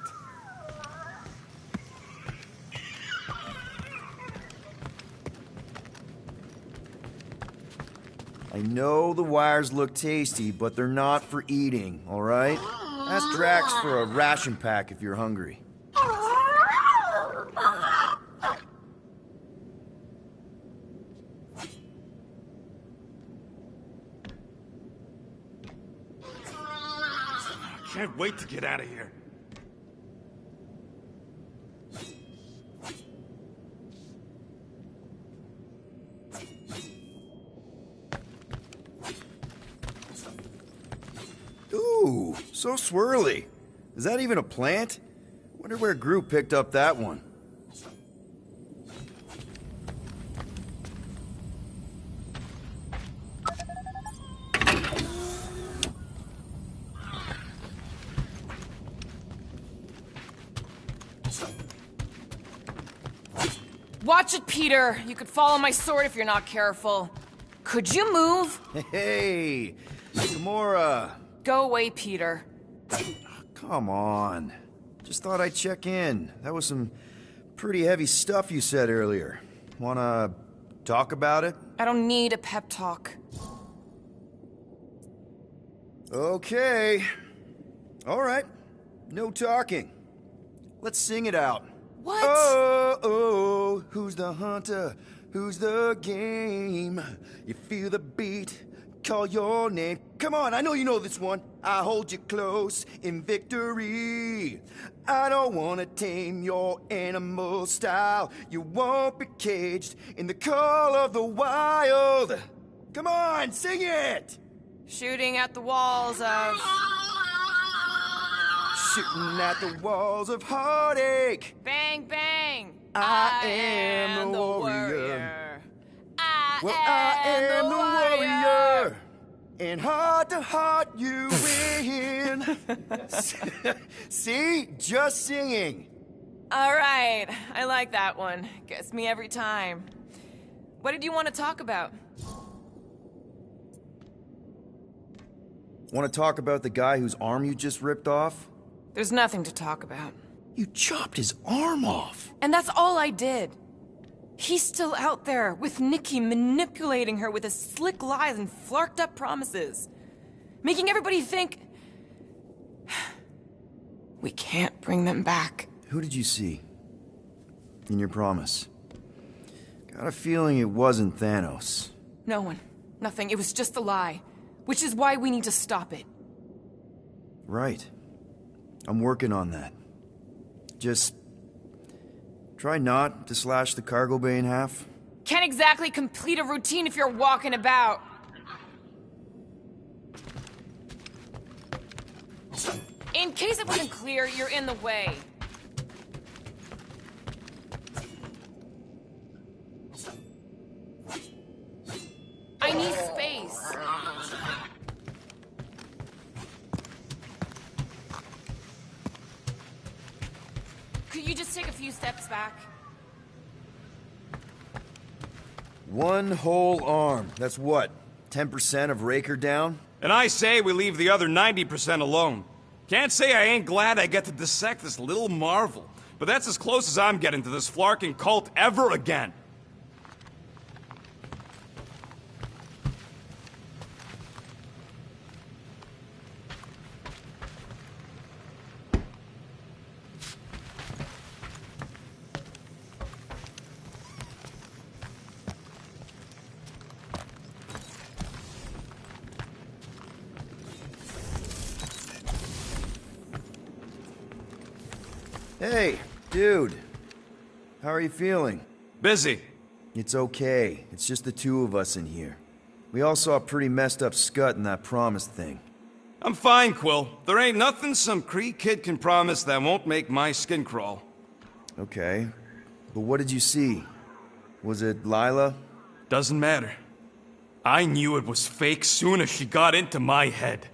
I know the wires look tasty, but they're not for eating, alright? Ask Drax for a ration pack if you're hungry. Can't wait to get out of here. Ooh, so swirly. Is that even a plant? Wonder where Groot picked up that one. Watch it, Peter. You could fall on my sword if you're not careful. Could you move? Hey, Gamora. Go away, Peter. Come on. Just thought I'd check in. That was some pretty heavy stuff you said earlier. Wanna talk about it? I don't need a pep talk. Okay. All right. No talking. Let's sing it out. What? Oh, who's the hunter? Who's the game? You feel the beat, call your name. Come on, I know you know this one. I hold you close in victory. I don't wanna tame your animal style. You won't be caged in the call of the wild. Come on, sing it! Shooting at the walls of... Shooting at the walls of heartache. Bang, bang! I am the warrior. I am the warrior. And heart to heart you win. See? Just singing. All right, I like that one. Gets me every time. What did you want to talk about? Want to talk about the guy whose arm you just ripped off? There's nothing to talk about. You chopped his arm off. And that's all I did. He's still out there with Nikki manipulating her with his slick lies and flarked up promises. Making everybody think... we can't bring them back. Who did you see? In your promise? Got a feeling it wasn't Thanos. No one. Nothing. It was just a lie. Which is why we need to stop it. Right. I'm working on that. Just... try not to slash the cargo bay in half. Can't exactly complete a routine if you're walking about. In case it wasn't clear, you're in the way. I need space. Could you just take a few steps back? One whole arm. That's what? 10% of Raker down? And I say we leave the other 90% alone. Can't say I ain't glad I get to dissect this little marvel, but that's as close as I'm getting to this flarking cult ever again. Hey, dude. How are you feeling? Busy. It's okay. It's just the two of us in here. We all saw a pretty messed up scut in that promise thing. I'm fine, Quill. There ain't nothing some Kree kid can promise that won't make my skin crawl. Okay. But what did you see? Was it Lila? Doesn't matter. I knew it was fake soon as she got into my head.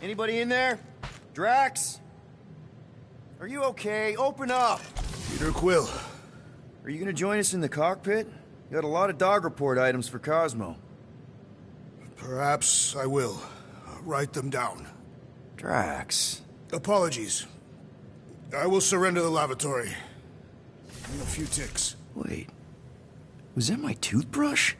Anybody in there? Drax? Are you okay? Open up! Peter Quill. Are you gonna join us in the cockpit? You got a lot of dog report items for Cosmo. Perhaps I will. Write them down. Drax. Apologies. I will surrender the lavatory. In a few ticks. Wait. Was that my toothbrush?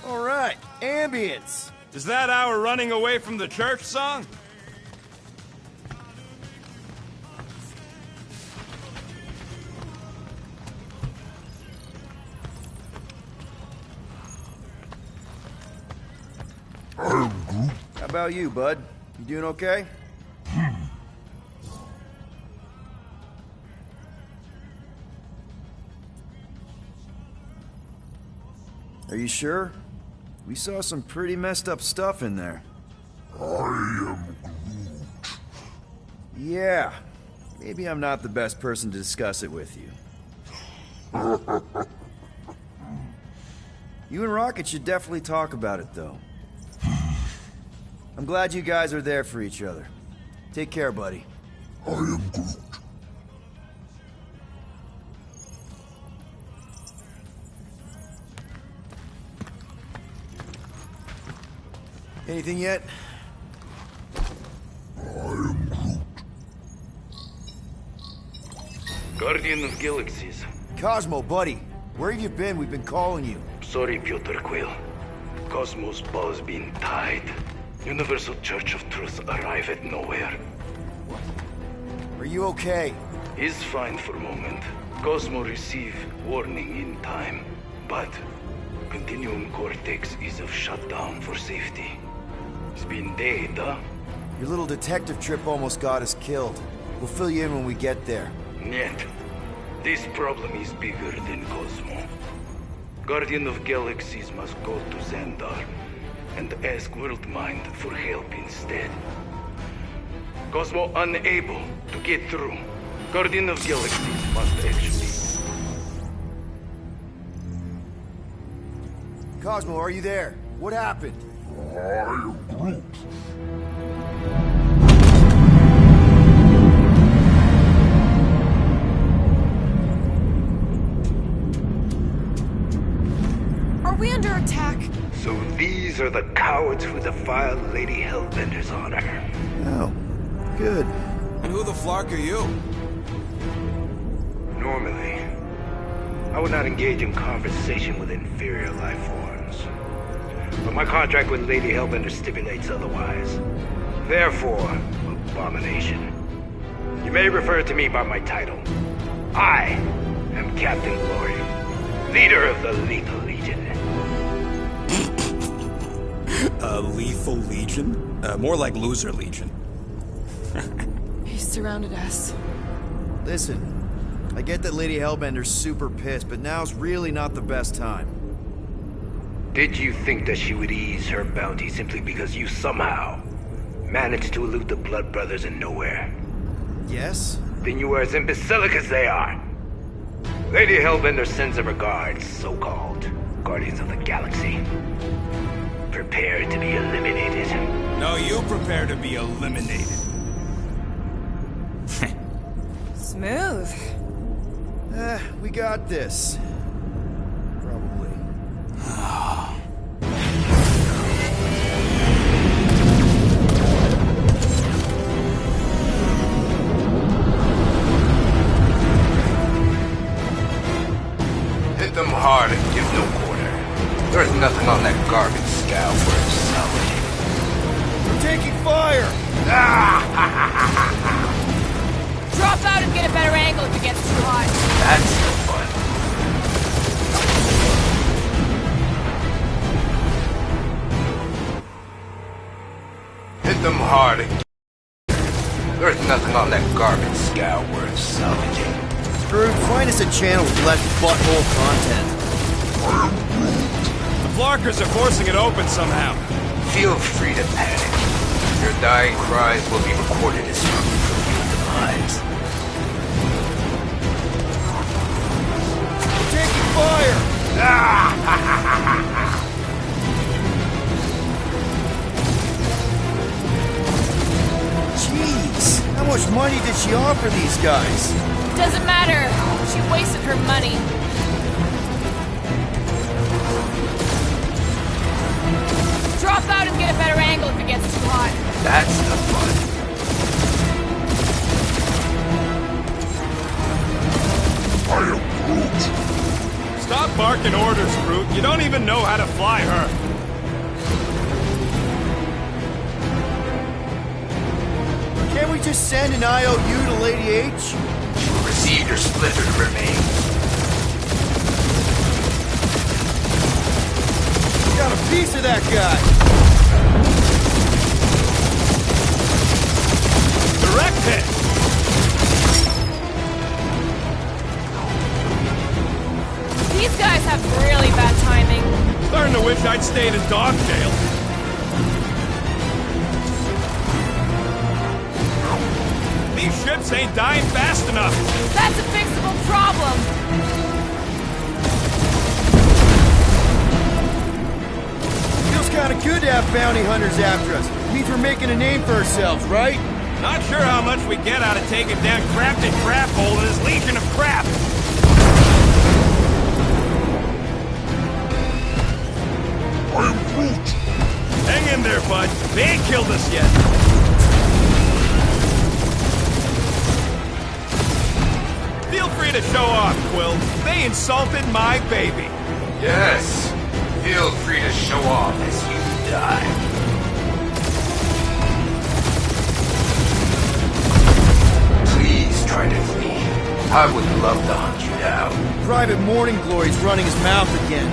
All right, ambience. Is that our running away from the church song? I am Groot. How about you, bud? You doing okay? Are you sure? We saw some pretty messed up stuff in there. I am Groot. Yeah. Maybe I'm not the best person to discuss it with you. You and Rocket should definitely talk about it, though. I'm glad you guys are there for each other. Take care, buddy. I am Groot. Anything yet? I am Groot. Guardian of Galaxies. Cosmo, buddy. Where have you been? We've been calling you. Sorry, Peter Quill. Cosmos ball's been tied. Universal Church of Truth arrive at nowhere. Are you okay? He's fine for a moment. Cosmo receive warning in time. But Continuum Cortex is of shutdown for safety. It's been dead, huh? Your little detective trip almost got us killed. We'll fill you in when we get there. Yet, this problem is bigger than Cosmo. Guardian of Galaxies must go to Xandar and ask Worldmind for help instead. Cosmo unable to get through. Guardian of Galaxies must actually... Cosmo, are you there? What happened? I am Groot. Are we under attack? So these are the cowards who defiled Lady Hellbender's honor. Oh, good. And who the flark are you? Normally, I would not engage in conversation with inferior life forms. But my contract with Lady Hellbender stipulates otherwise. Therefore, abomination. You may refer to me by my title. I am Captain Glory, leader of the Lethal Legion. Lethal Legion? More like Loser Legion. He surrounded us. Listen, I get that Lady Hellbender's super pissed, but now's really not the best time. Did you think that she would ease her bounty simply because you somehow managed to elude the Blood Brothers in nowhere? Yes? Then you are as imbecilic as they are. Lady Hellbender sends her regards, so-called Guardians of the Galaxy. Prepare to be eliminated. No, you prepare to be eliminated. Smooth. We got this. Probably. Hit them hard and give no quarter. There's nothing on that garbage scow worth salvaging. We're taking fire! Drop out and get a better angle if it gets too hot. That's the fun. Hit them hard and there's nothing on that garbage scow worth salvaging. Scrooge, find us a channel with less butthole content. The Flarkers are forcing it open somehow. Feel free to panic. Your dying cries will be recorded as food for your demise. We're taking fire! Jeez, how much money did she offer these guys? Doesn't matter. She wasted her money. Drop out and get a better angle if it gets too hot. That's the fun. I am Groot. Stop barking orders, Groot. You don't even know how to fly her. Can't we just send an IOU to Lady H? Receive your splintered remains. Got a piece of that guy! Direct hit! These guys have really bad timing. Starting to wish I'd stayed in dog jail. These ships ain't dying fast enough. That's a fixable problem. Feels kinda good to have bounty hunters after us. Means we're making a name for ourselves, right? Not sure how much we get out of taking down Crafted Crap Hole and his legion of crap. I am Groot. Hang in there, bud. They ain't killed us yet. Feel free to show off, Quill. They insulted my baby. Yes. Feel free to show off as you die. Please try to flee. I would love to hunt you down. Private Morning Glory's running his mouth again.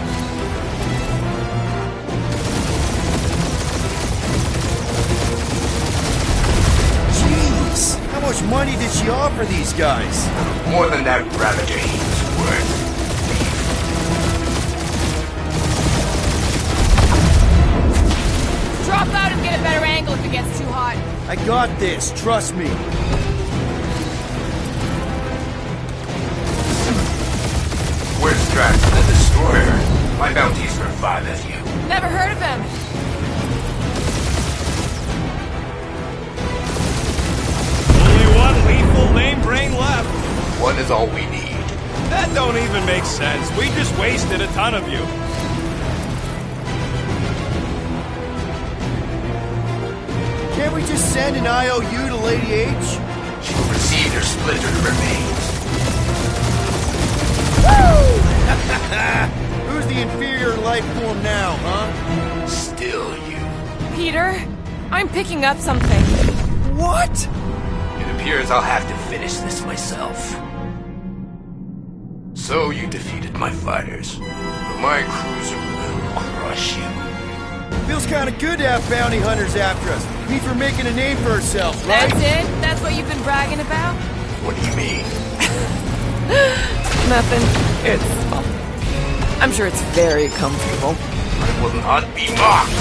Jeez, how much money did she offer these guys? More than that Ravager he's worth. Drop out and get a better angle if it gets too hot. I got this, trust me. Where's Drax the Destroyer? My bounty's for 5 of you. Never heard of him. Only one lethal name brain left. One is all we need. That don't even make sense. We just wasted a ton of you. Can't we just send an IOU to Lady H? She'll receive your splintered remains. Who's the inferior life form now, huh? Still you. Peter, I'm picking up something. What? It appears I'll have to finish this myself. So you defeated my fighters, but my cruiser will crush you. Feels kind of good to have bounty hunters after us. Means we're making a name for ourselves, right? That's it? That's what you've been bragging about? What do you mean? Nothing. It's... I'm sure it's very comfortable. I will not be mocked.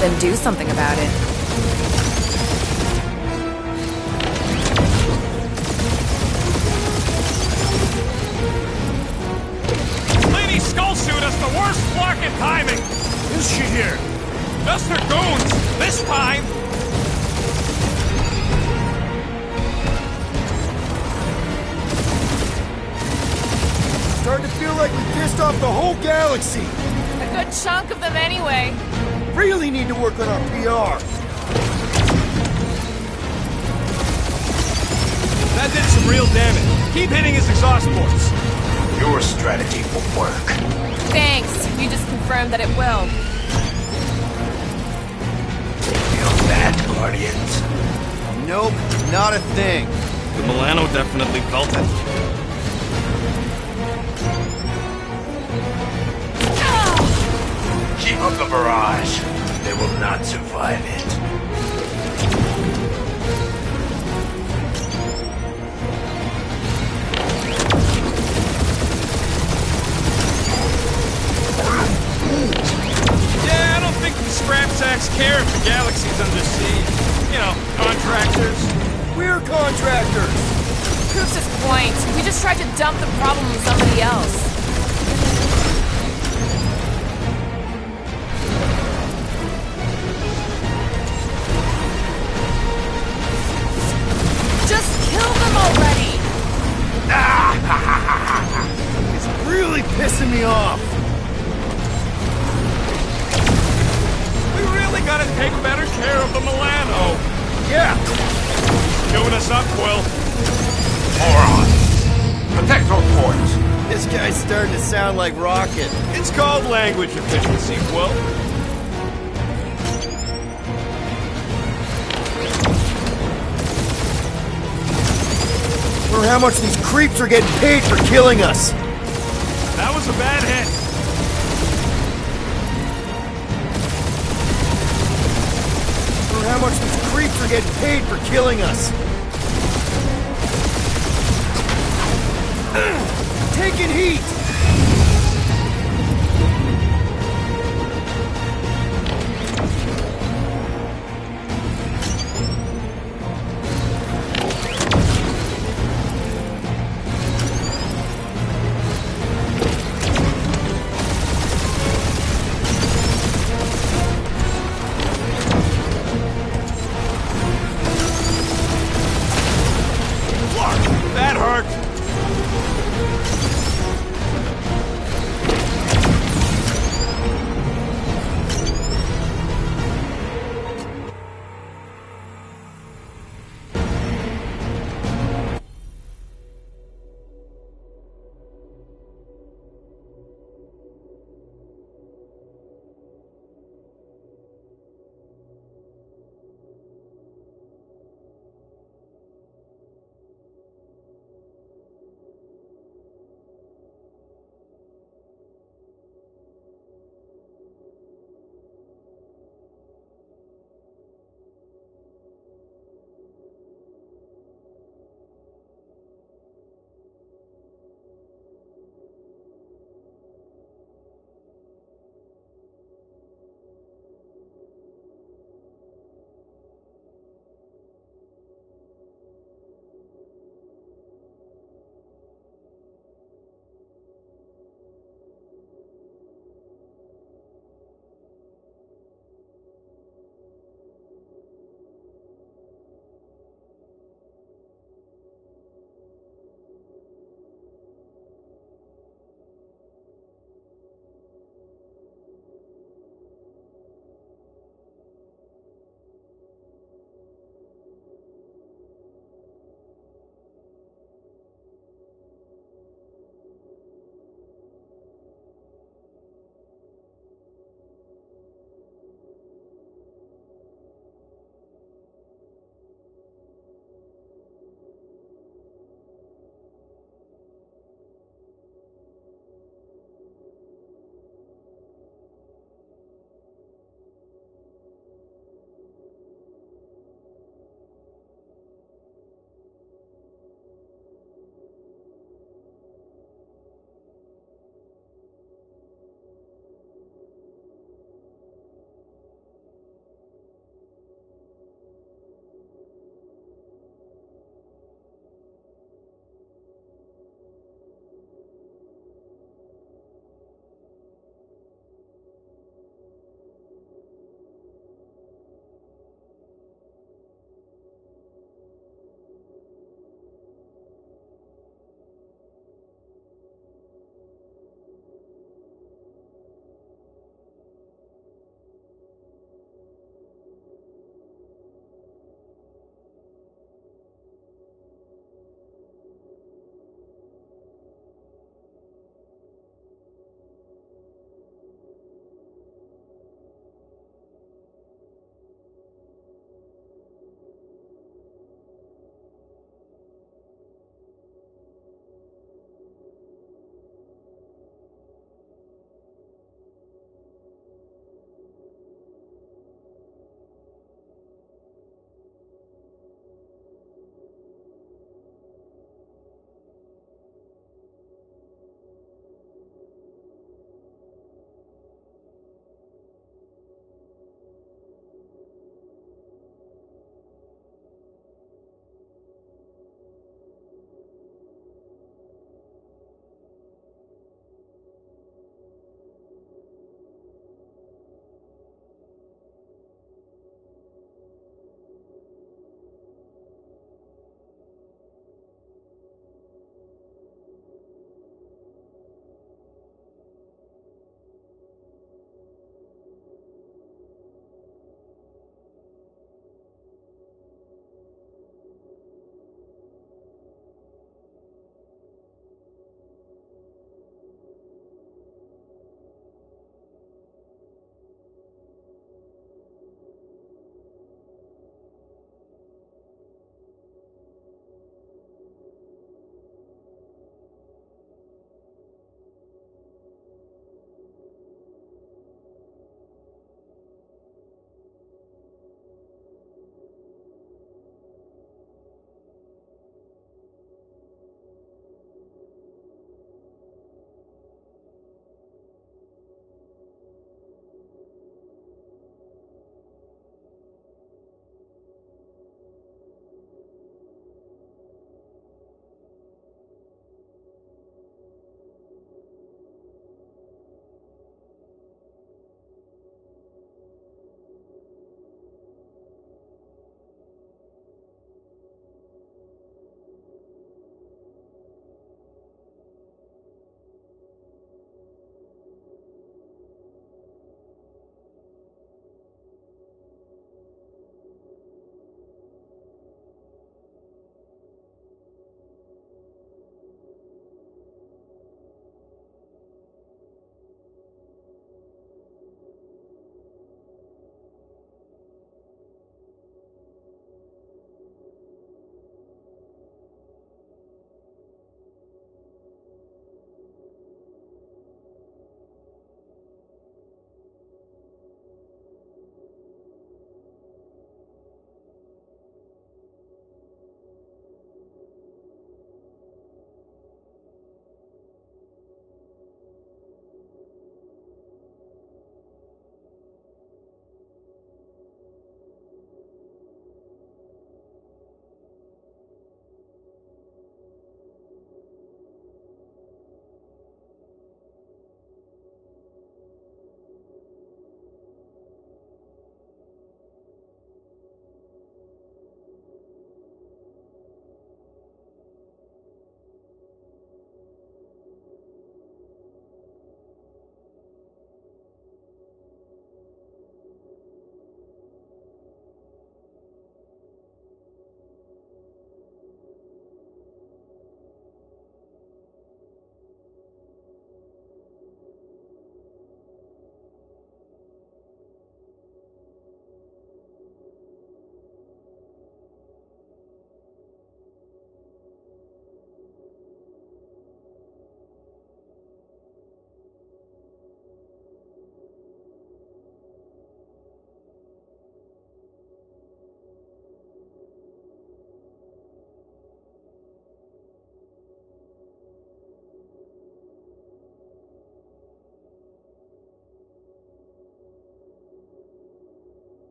Then do something about it. Lady Skullsuit has the worst flarkin' timing! Is she here? Just her goons! This time! Starting to feel like we pissed off the whole galaxy. A good chunk of them anyway. Really need to work on our PR. That did some real damage. Keep hitting his exhaust ports. Your strategy will work. Thanks. You just confirmed that it will. Feel that, Guardians? Nope, not a thing. The Milano definitely felt it. Keep up the barrage. They will not survive it. Yeah, I don't think the scrap sacks care if the galaxy's under siege. You know, contractors. We're contractors. Proves his point. We just tried to dump the problem on somebody else. Just kill them already! It's really pissing me off. We really gotta take better care of the Milano. Yeah. Doing us up, Quill. Moron. Protect our ports. This guy's starting to sound like Rocket. It's called language efficiency, Quill. Or how much these creeps are getting paid for killing us. That was a bad hit. Or how much these creeps are getting paid for killing us. Taking heat. That hurt.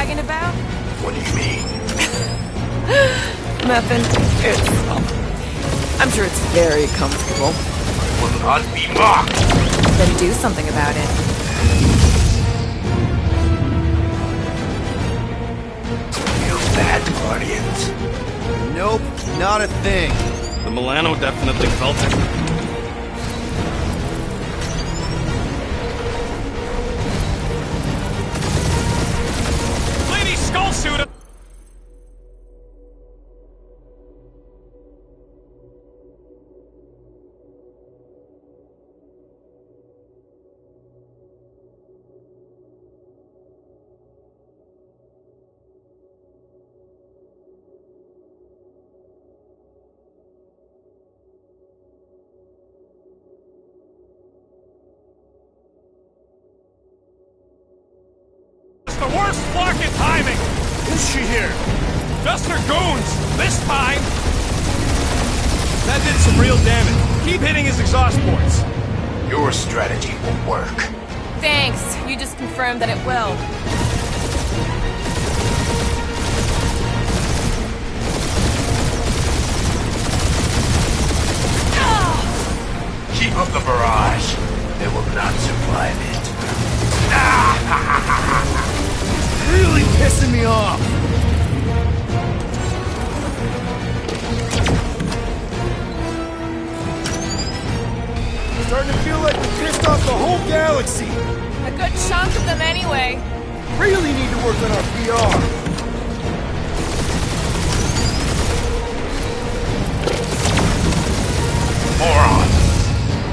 bragging about? What do you mean? Nothing. I'm sure it's very comfortable. Will not be mocked. Then do something about it. Feel that, Guardians? Nope, not a thing. The Milano definitely felt it. Lady Skullsuit! The worst fucking timing! Is she here? Just her goons! This time! That did some real damage. Keep hitting his exhaust ports. Your strategy will work. Thanks. You just confirmed that it will. Keep up the barrage. They will not survive it. Really pissing me off. Starting to feel like we pissed off the whole galaxy. A good chunk of them anyway. Really need to work on our PR. Morons!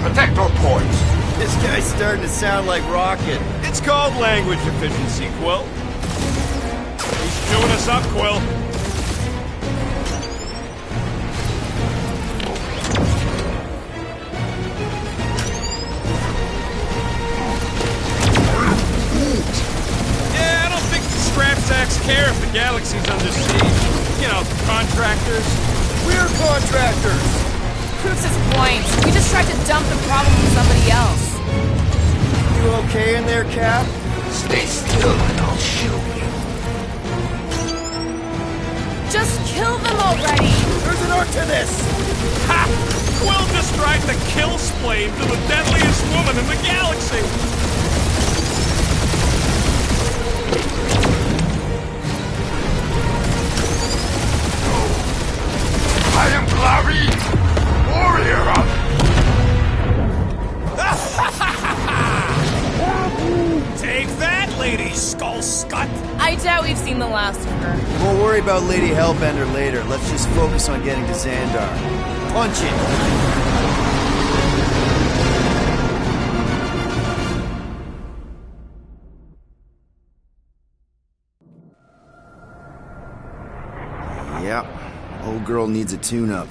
Protect our ports. This guy's starting to sound like Rocket. It's called language efficiency, Quill. He's chewing us up, Quill. Yeah, I don't think the scrap sacks care if the galaxy's under siege. You know, contractors. We're contractors. Proves his point. We just tried to dump the problem on somebody else. You okay in there, Cap? Stay still and I'll show you. Just kill them already! There's an art to this! Ha! Quill just tried to kill Splade to the deadliest woman in the galaxy! I am Clary, warrior! Take that, Lady Skullscut! I doubt we've seen the last of her. We'll worry about Lady Hellbender later. Let's just focus on getting to Xandar. Punch it! Yep. Old girl needs a tune-up.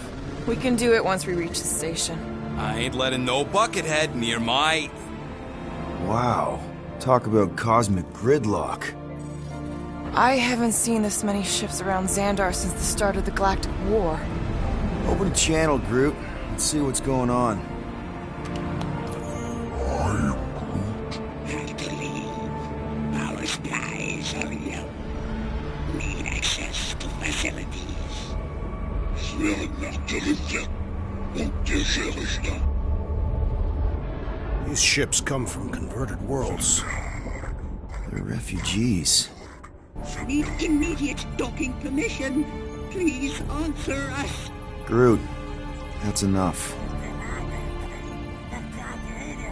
We can do it once we reach the station. I ain't letting no buckethead near my... Wow. Talk about cosmic gridlock. I haven't seen this many ships around Xandar since the start of the Galactic War. Open a channel, Groot. Let's see what's going on. Hard to leave. Our skies are yellow. Need access to facilities. These ships come from converted worlds. They're refugees. Need immediate docking permission. Please answer us. Groot, that's enough.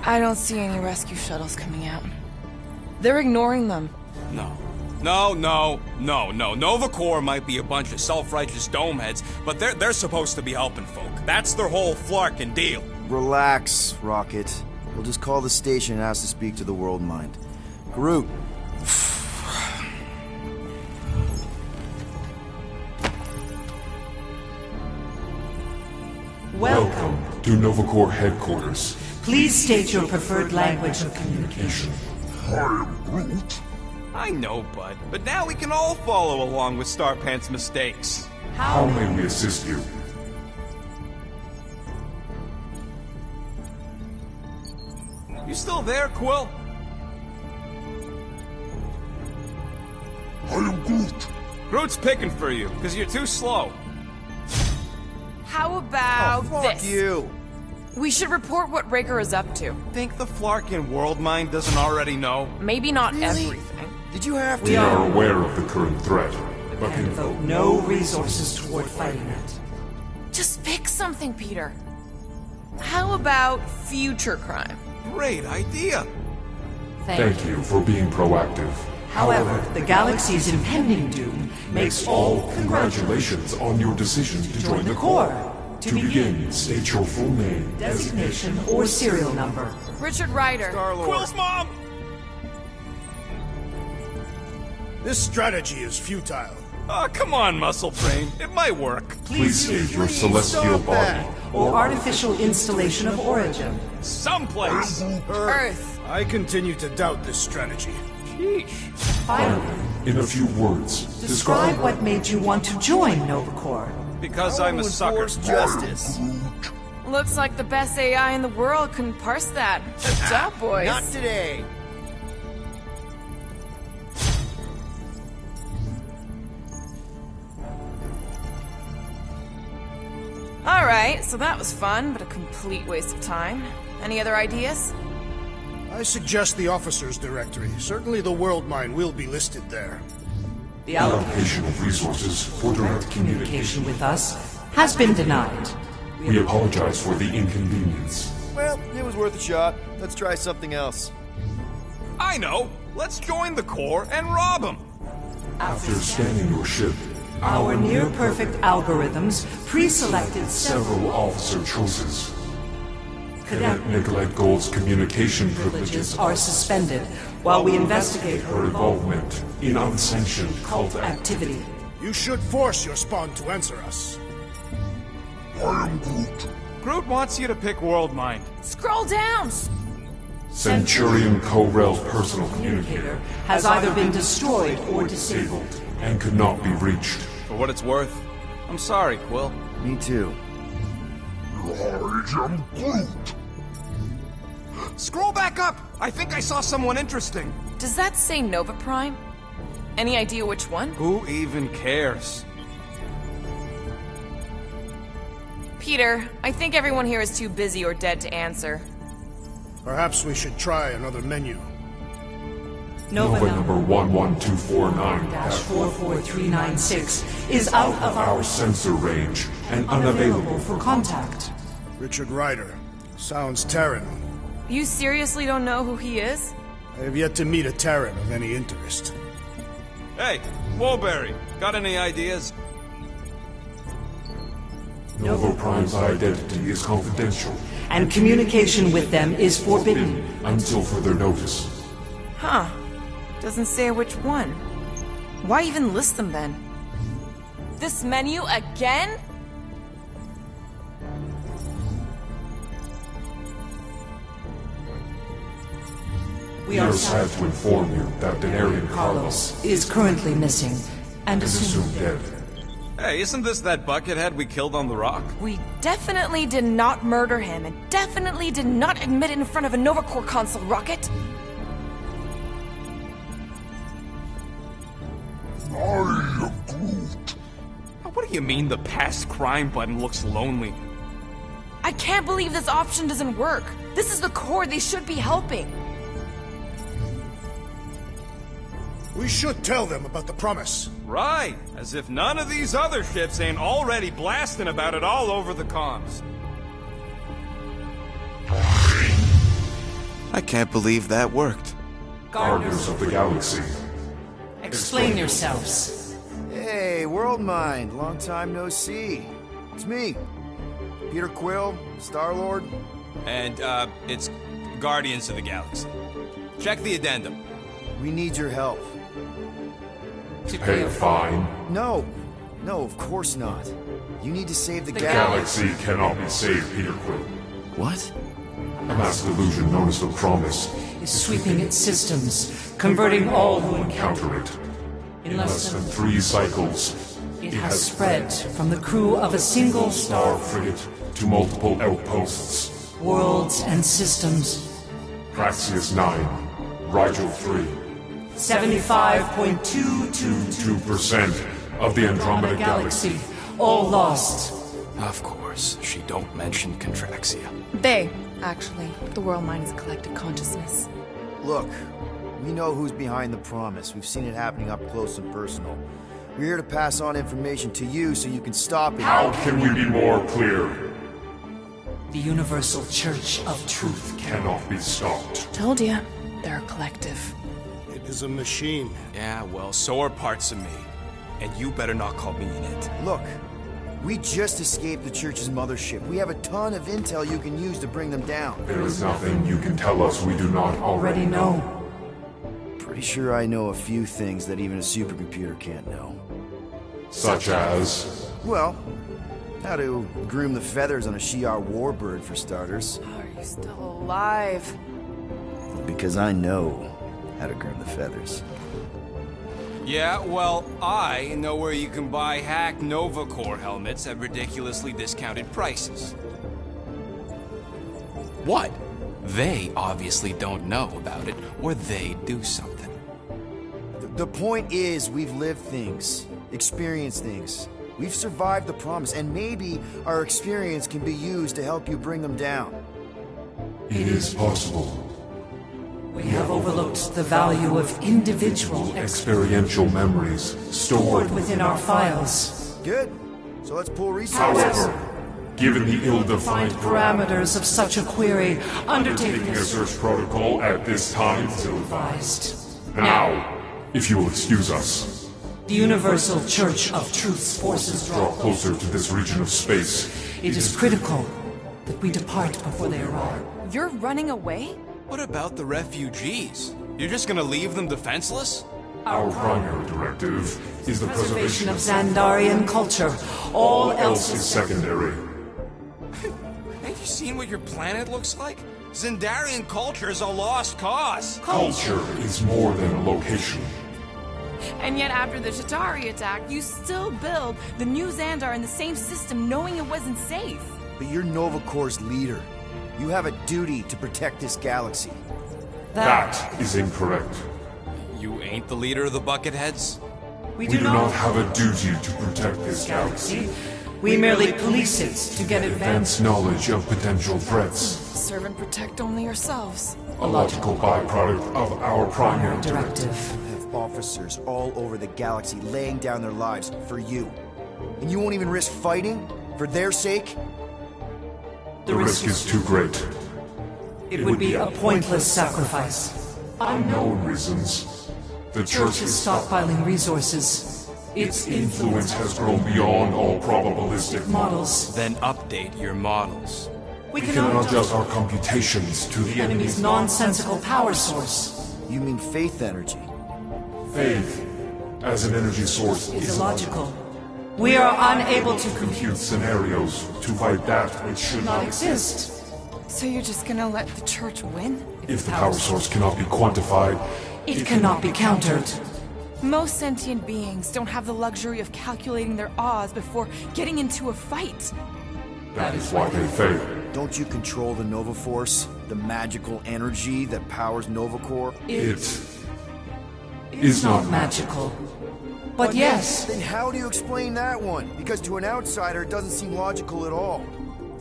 I don't see any rescue shuttles coming out. They're ignoring them. No. Nova Corps might be a bunch of self-righteous domeheads, but they're supposed to be helping folk. That's their whole flarkin' deal. Relax, Rocket. We'll just call the station and ask to speak to the World Mind. Groot. Welcome to Nova Corps headquarters. Please state your preferred language of communication. I am Groot. I know, Bud, but now we can all follow along with Starpant's mistakes. How may we assist you? You still there, Quill? I am Groot. Groot's picking for you, because you're too slow. How about Fuck this? you. We should report what Raker is up to. Think the Flarkin world mind doesn't already know? Maybe not Really? everything. Did you have to? We are aware of the current threat, but And can devote no resources toward fighting it. Just pick something, Peter. How about future crime? Great idea. thank you for being proactive. However, the galaxy's impending doom makes all Congratulations on your decision to join the Corps. To begin, state your full name, designation or serial number. Richard Ryder. Quill's mom! This strategy is futile. Oh, come on, Muscle Brain. It might work. Please state your celestial stop body. that. Or artificial installation of origin. Someplace. Earth. I continue to doubt this strategy. Finally, In a few words, describe what made you want to join Novacore. Because I I'm a want to sucker. enforce justice. Looks like the best AI in the world couldn't parse that. Good job, boys. Not today. Alright, so that was fun, but a complete waste of time. Any other ideas? I suggest the officers' directory. Certainly the world mine will be listed there. The allocation allocation of resources for direct communication with us has been denied. We apologize for the inconvenience. Well, it was worth a shot. Let's try something else. I know. Let's join the Corps and rob them. After scanning your ship, Our near-perfect algorithms pre-selected several officer choices. cadet Nicolette Gold's communication privileges privileges are suspended while we investigate her involvement in unsanctioned cult activity. You should force your spawn to answer us. I am Groot. Groot wants you to pick World Mind. Scroll down! Centurion Co-Rel's personal Communicator has either been destroyed or disabled. and could not be reached. For what it's worth, I'm sorry, Quill. Me too. I am Groot. Scroll back up! I think I saw someone interesting. Does that say Nova Prime? Any idea which one? Who even cares? Peter, I think everyone here is too busy or dead to answer. Perhaps we should try another menu. Nova number 11249 44396 is out of our sensor range and unavailable for contact. Richard Ryder. Sounds Terran. You seriously don't know who he is? I have yet to meet a Terran of any interest. Hey, Woolberry, got any ideas? Nova Prime's identity is confidential And communication with them is forbidden. until further notice. Huh. Doesn't say which one. Why even list them then? This menu again? We We are are sad to inform you that Denarian Carlos is currently missing and is assumed assumed dead. Hey, isn't this that buckethead we killed on the rock? We definitely did not murder him and definitely did not admit it in front of a Novacore console rocket. What do you mean the past crime button looks lonely? I can't believe this option doesn't work. This is the Corps, they should be helping. We should tell them about the promise. Right, as if none of these other ships ain't already blasting about it all over the comms. I can't believe that worked. Guardians of the Galaxy. Explain yourselves. Hey, World Mind. Long time no see. It's me. Peter Quill, Star-Lord. And, it's Guardians of the Galaxy. Check the addendum. We need your help. Pay a fine. No. No, of course not. You need to save the The galaxy. galaxy cannot be saved, Peter Quill. What? A mass delusion known as the Promise Is sweeping its systems, converting all who encounter counter it. in In less than 3 cycles, it has spread from the crew of a single star frigate to multiple outposts. worlds and systems. Praxius 9, Rigel 3, 75.222% 2% of the Andromeda Galaxy. all lost. Of course, she don't mention Contraxia. They, actually. The world mind is a collective consciousness. Look, we know who's behind the promise. We've seen it happening up close and personal. We're here to pass on information to you so you can stop it. How can we be more clear? The Universal Church of Truth Cannot be stopped. Told ya. They're a collective. It is a machine. Yeah, well, so are parts of me. And you better not call me in it. Look, we just escaped the Church's mothership. We have a ton of intel you can use to bring them down. There is nothing you can tell us we do not already know. Pretty sure I know a few things that even a supercomputer can't know. Such as... Well, how to groom the feathers on a Shi'ar warbird, for starters. Are you still alive? Because I know how to groom the feathers. Yeah, well, I know where you can buy hacked Nova Corps helmets at ridiculously discounted prices. What? They obviously don't know about it, or they do something. The point is, we've lived things, experienced things. We've survived the promise, and maybe our experience can be used to help you bring them down. It is possible. We have overlooked the value of individual Experiential memories stored within our files. Good. So let's pull resources. However, given the ill-defined Parameters of such a query, undertaking a search protocol at this time is advised. Now, if you will excuse us, The Universal Church of Truth's forces draw closer to this region of space. It is critical that we depart before they arrive. You're running away? What about the refugees? You're just gonna leave them defenseless? Our primary directive is the preservation Of Xandarian culture. All else is is secondary. Have you seen what your planet looks like? Xandarian culture is a lost cause. Culture is more than a location. And yet after the Shatari attack, you still build the new Xandar in the same system knowing it wasn't safe. But you're Nova Corps' leader. You have a duty to protect this galaxy. That is incorrect. You ain't the leader of the Bucketheads? We We do not have a duty to protect this galaxy. We merely police it to get advanced. Advanced knowledge of potential threats. Serve and protect only yourselves. A logical byproduct of our primary directive. Directive. I have officers all over the galaxy laying down their lives for you. And you won't even risk fighting? For their sake? The risk is too great. It would be a pointless sacrifice. Unknown reasons. The Church Is is stockpiling resources. its influence has grown beyond all probabilistic Models. Then update your models. We We can adjust our computations to the enemy's nonsensical power source. You mean faith energy? faith as an energy source Is illogical. We are unable to compute scenarios to fight that which should not not exist. So you're just gonna let the church win? If the power source cannot be quantified, It cannot be countered. Most sentient beings don't have the luxury of calculating their odds before getting into a fight. that is why they fail. Don't you control the Nova Force? The magical energy that powers Nova Corps? It is not magical. But yes, Then how do you explain that one? Because to an outsider, it doesn't seem logical at all.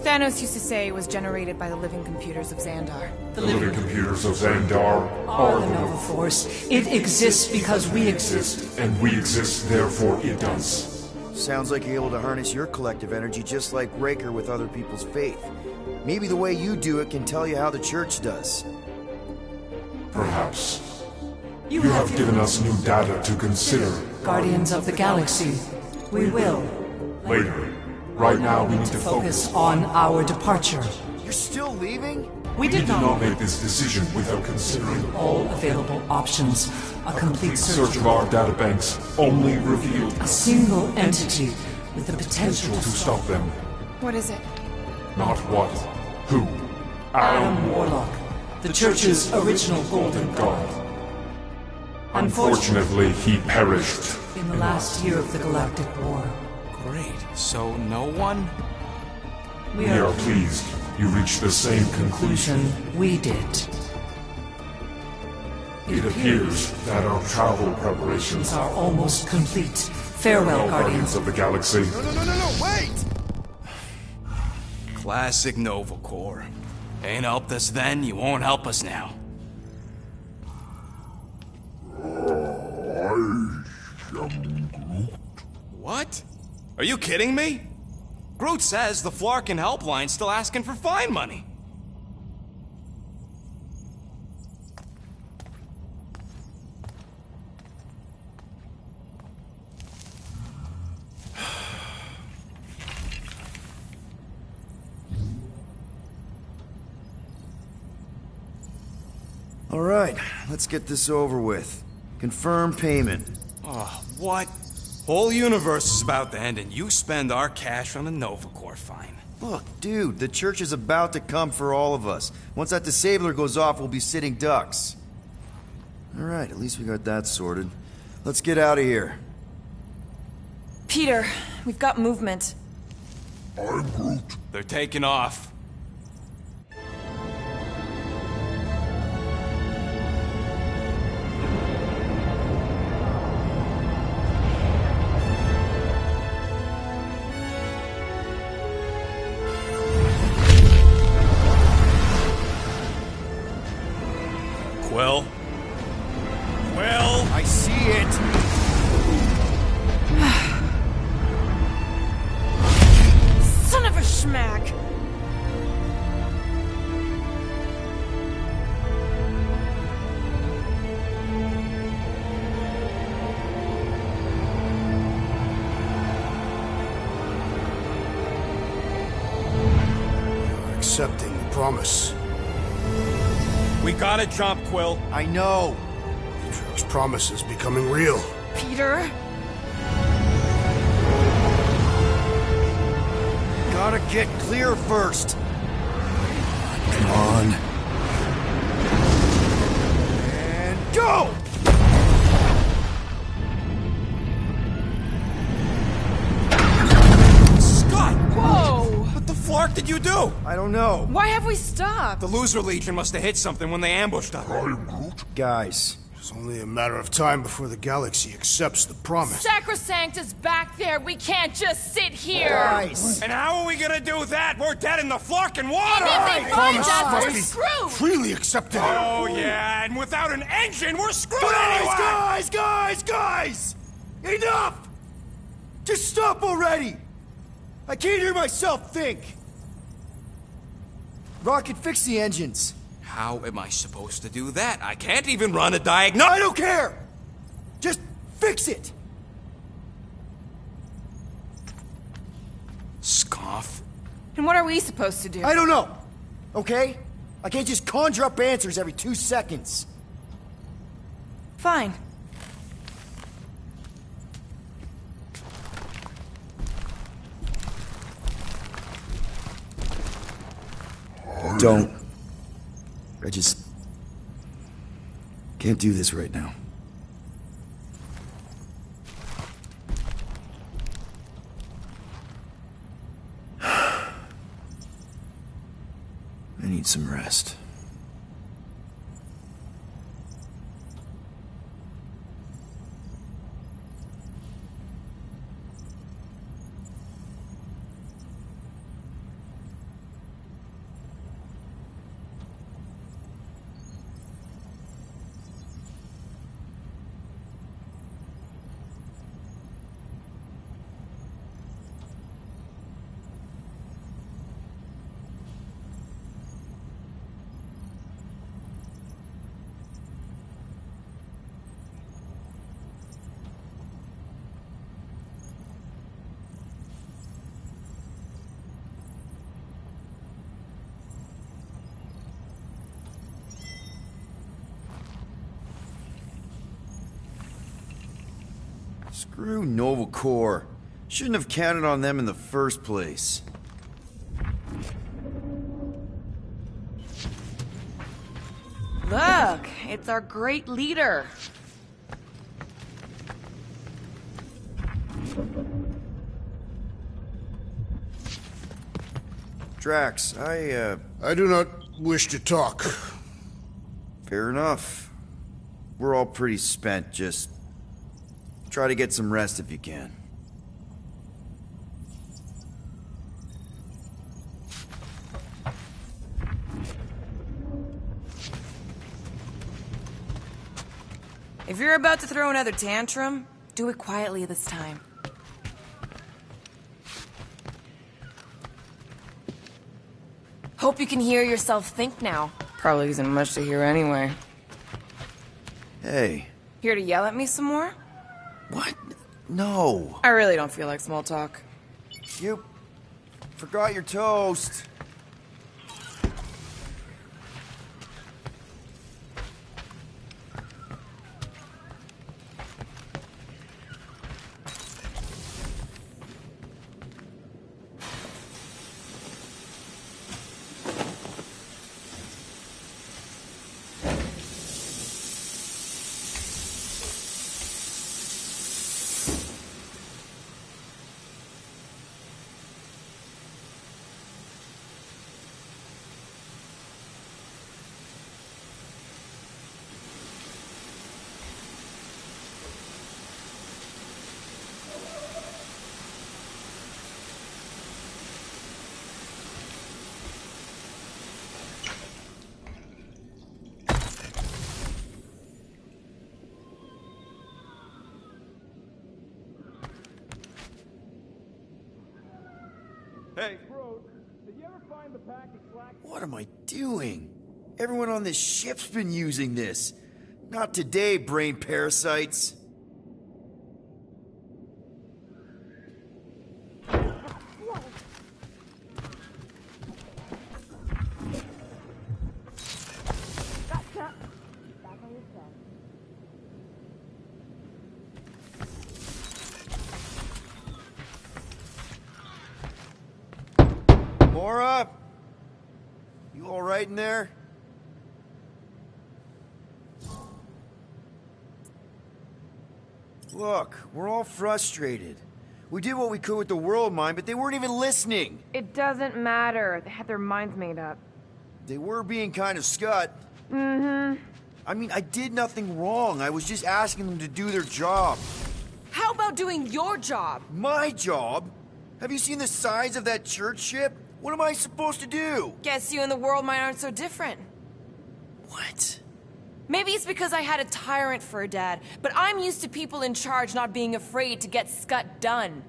Thanos used to say it was generated by the living computers of Xandar. The living computers of Xandar are the Nova Force. It exists because we exist. and we exist, therefore it does. Sounds like you're able to harness your collective energy just like Raker with other people's faith. Maybe the way you do it can tell you how the church does. Perhaps. You have given us new data to consider. Guardians of the Galaxy. We will Later. Right now we need to focus. focus on our departure. You're still leaving? We We did did not not make this decision without considering all available options. A complete search of our databanks only revealed A single entity with the potential to stop them. What is it? Not what, who. Adam Warlock, the Church's original Golden God. Unfortunately, he perished. In the last year of the Galactic War, Great. So no one? we We are pleased you reached the same conclusion. we did. It appears that our travel preparations Are almost complete. Farewell, Guardians. of the Galaxy. No, wait! Classic Nova Corps. Ain't helped us then, you won't help us now. What? Are you kidding me? Groot says the Flarkin helpline's still asking for fine money. All right, let's get this over with. Confirm payment. Oh, what? Whole universe is about to end and you spend our cash on a Nova Corps fine. Look, dude, the church is about to come for all of us. Once that disabler goes off, we'll be sitting ducks. All right, at least we got that sorted. Let's get out of here. Peter, we've got movement. I'm Groot. They're taking off. Quill? Quill? I see it! Son of a schmack! You're accepting the promise. We gotta jump, Quill. I know! Atrio's promise is becoming real. Peter? Gotta get clear first! Come on. And go! Scott! Whoa! What the flark did you do? I don't know. Why have we stopped? The Loser Legion must have hit something when they ambushed us. I'm Groot. Guys, It's only a matter of time before the galaxy accepts the promise. Sacrosanct is back there. We can't just sit here. guys! And how are we gonna do that? We're dead in the flarkin' water! And if they find Promise us, must we're be screwed. freely accepted. Oh, yeah, and without an engine, we're screwed anyway! Guys! Enough! Just stop already! I can't hear myself think! Rocket, fix the engines. How am I supposed to do that? I can't even run a diagnose. I don't care! Just fix it! Scoff. And what are we supposed to do? I don't know, okay? I can't just conjure up answers every 2 seconds. Fine. Don't. I just can't do this right now. I need some rest. Screw Nova Corps. Shouldn't have counted on them in the first place. Look, it's our great leader. Drax, I do not wish to talk. Fair enough. we're all pretty spent. Just try to get some rest if you can. If you're about to throw another tantrum, do it quietly this time. Hope you can hear yourself think now. Probably isn't much to hear anyway. Hey. Here to yell at me some more? What? No. I really don't feel like small talk. You forgot your toast. Hey, bro, did you ever find the pack of slack? What am I doing? Everyone on this ship's been using this. Not today, brain parasites. Mora? You all right in there? Look, we're all frustrated. We did what we could with the world mine, but they weren't even listening. It doesn't matter. They had their minds made up. They were being kind of scut. Mm-hmm. I mean, I did nothing wrong. I was just asking them to do their job. How about doing your job? My job? Have you seen the size of that church ship? What am I supposed to do? Guess you and the world mine aren't so different. What? Maybe it's because I had a tyrant for a dad, but I'm used to people in charge not being afraid to get scut done.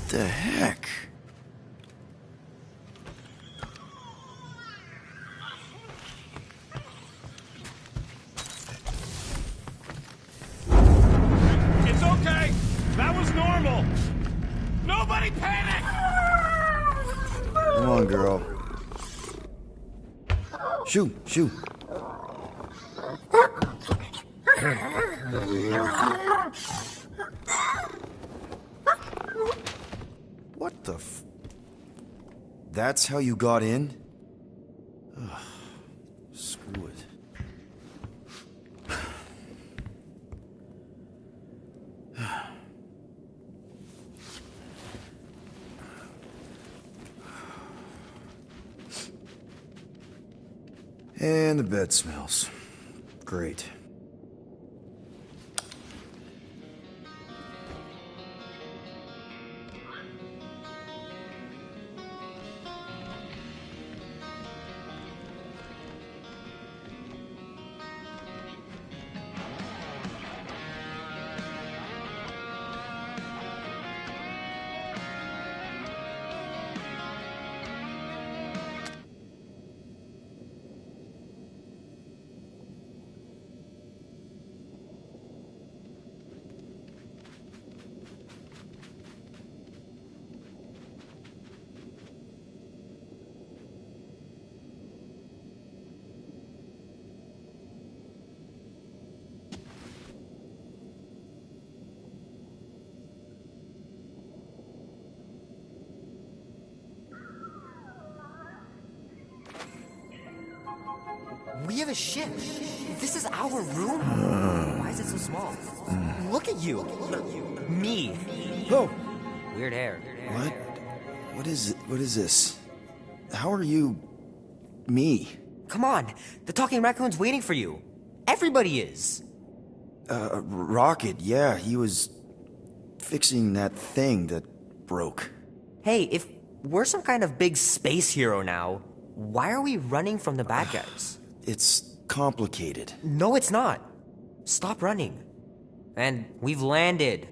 The heck? It's okay. That was normal. Nobody panic! Come on, girl. Shoo, shoo. What the f... That's how you got in? Ugh. Screw it. And the bed smells. Great. We have a ship. This is our room? Why is it so small? Look at you. Me. Oh! Weird hair. What? What is it? What is this? How are you... me? Come on. The talking raccoon's waiting for you. Everybody is. Rocket, yeah, he was fixing that thing that broke. Hey, if we're some kind of big space hero now, why are we running from the bad guys? It's complicated. No, it's not. Stop running. And we've landed.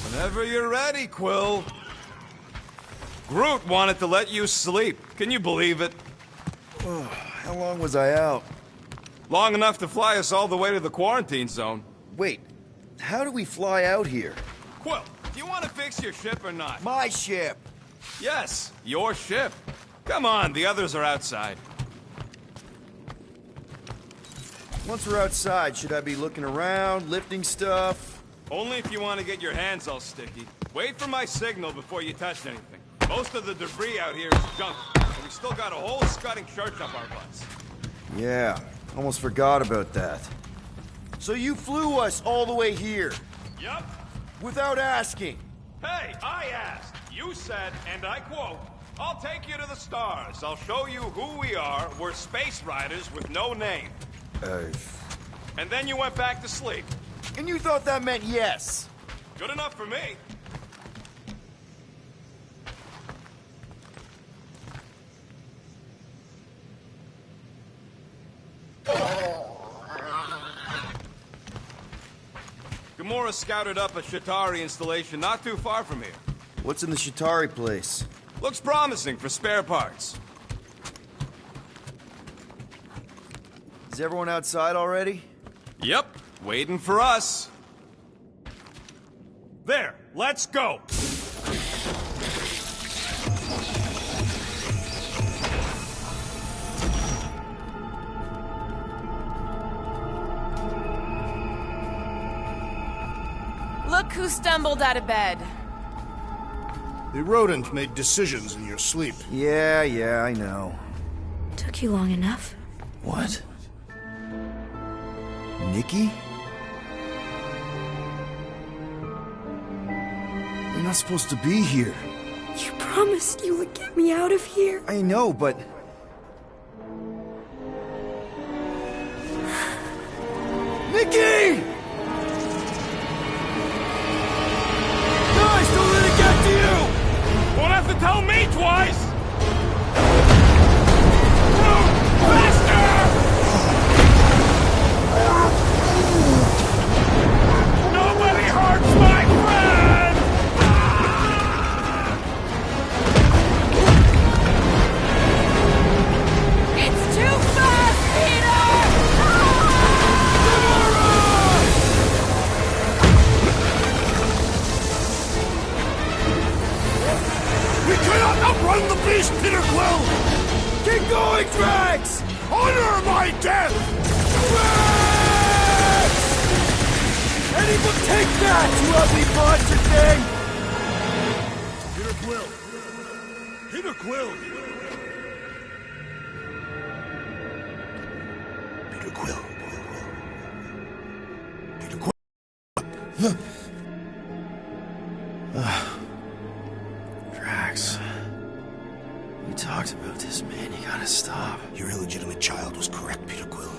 Whenever you're ready, Quill. Groot wanted to let you sleep. Can you believe it? How long was I out? Long enough to fly us all the way to the quarantine zone. Wait, how do we fly out here? Quill, do you want to fix your ship or not? My ship! Yes, your ship. Come on, the others are outside. Once we're outside, should I be looking around, lifting stuff? Only if you want to get your hands all sticky. Wait for my signal before you touch anything. Most of the debris out here is junk, and we still got a whole scudding church up our butts. Yeah, almost forgot about that. So you flew us all the way here? Yup. Without asking? Hey, I asked. You said, and I quote, "I'll take you to the stars. I'll show you who we are. We're space riders with no name." And then you went back to sleep. And you thought that meant yes? Good enough for me. Gamora scouted up a Shatari installation not too far from here. What's in the Shatari place? Looks promising for spare parts. Is everyone outside already? Yep, waiting for us. There, let's go! Look who stumbled out of bed. The rodent made decisions in your sleep. Yeah, I know. Took you long enough. What? Nikki? You're not supposed to be here. You promised you would get me out of here. I know, but... Nikki! Guys, don't let it get to you! Won't have to tell me twice! Faster! Nobody hurts my friend! It's too fast, Peter! We cannot outrun the beast, Peter Quill! Keep going, Drax! Honor my death! Drax! Anyone take that, you ugly monster thing! Peter Quill! Peter Quill! Peter Quill. Peter Quill. Drax. We talked about this, man. You gotta stop. Your illegitimate child was correct, Peter Quill.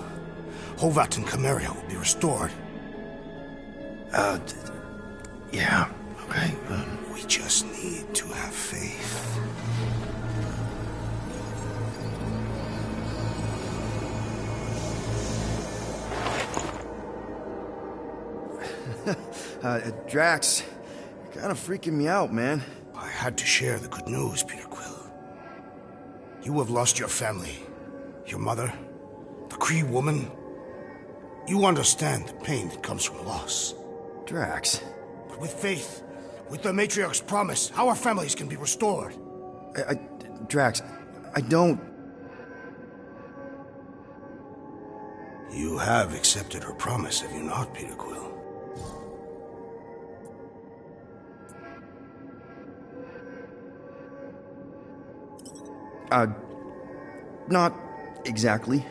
Hovat and Cameria will be restored. Yeah, okay. We just need to have faith. Drax, you're kind of freaking me out, man. I had to share the good news, Peter Quill. You have lost your family. Your mother, the Kree woman. You understand the pain that comes from loss. Drax. But with faith, with the Matriarch's promise, our families can be restored. Drax, I don't... You have accepted her promise, have you not, Peter Quill? Not exactly.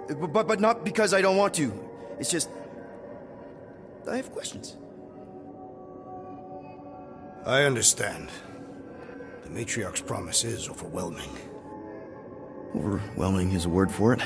But not because I don't want to. It's just... I have questions. I understand. The Matriarch's promise is overwhelming. Overwhelming is a word for it.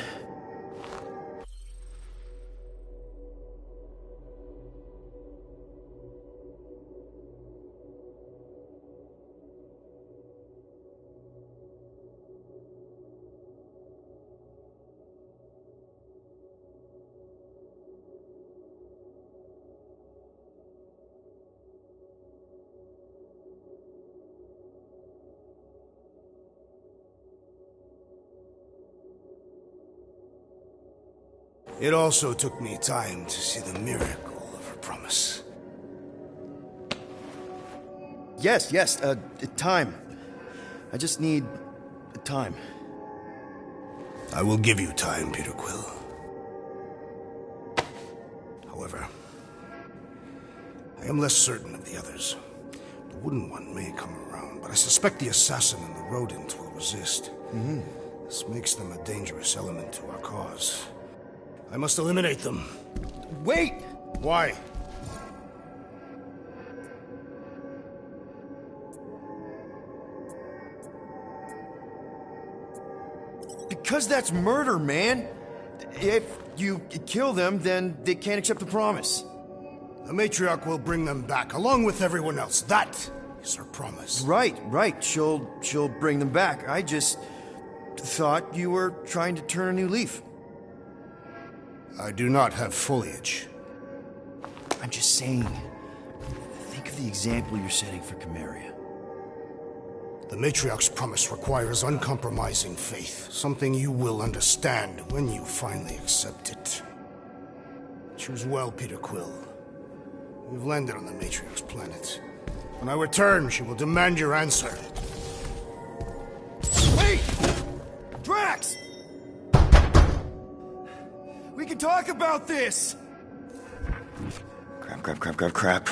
It also took me time to see the miracle of her promise. Yes, time. I just need... time. I will give you time, Peter Quill. However, I am less certain of the others. The wooden one may come around, but I suspect the assassin and the rodent will resist. This makes them a dangerous element to our cause. I must eliminate them. Wait! Why? Because that's murder, man. If you kill them, then they can't accept the promise. The Matriarch will bring them back, along with everyone else. That is her promise. Right. She'll bring them back. I just thought you were trying to turn a new leaf. I do not have foliage. I'm just saying. Think of the example you're setting for Chimeria. The Matriarch's promise requires uncompromising faith, something you will understand when you finally accept it. Choose well, Peter Quill. We've landed on the Matriarch's planet. When I return, she will demand your answer. Wait! Drax! We can talk about this! Crap.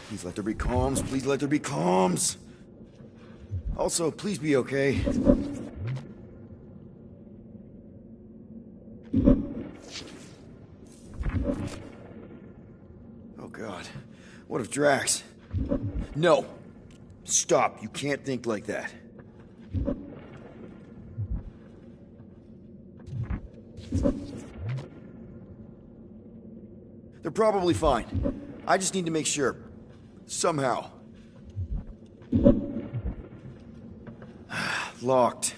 Please let there be calms. Please let there be calms. Also, please be okay. Oh God. What if Drax... No. Stop. You can't think like that. They're probably fine. I just need to make sure. Somehow. Locked.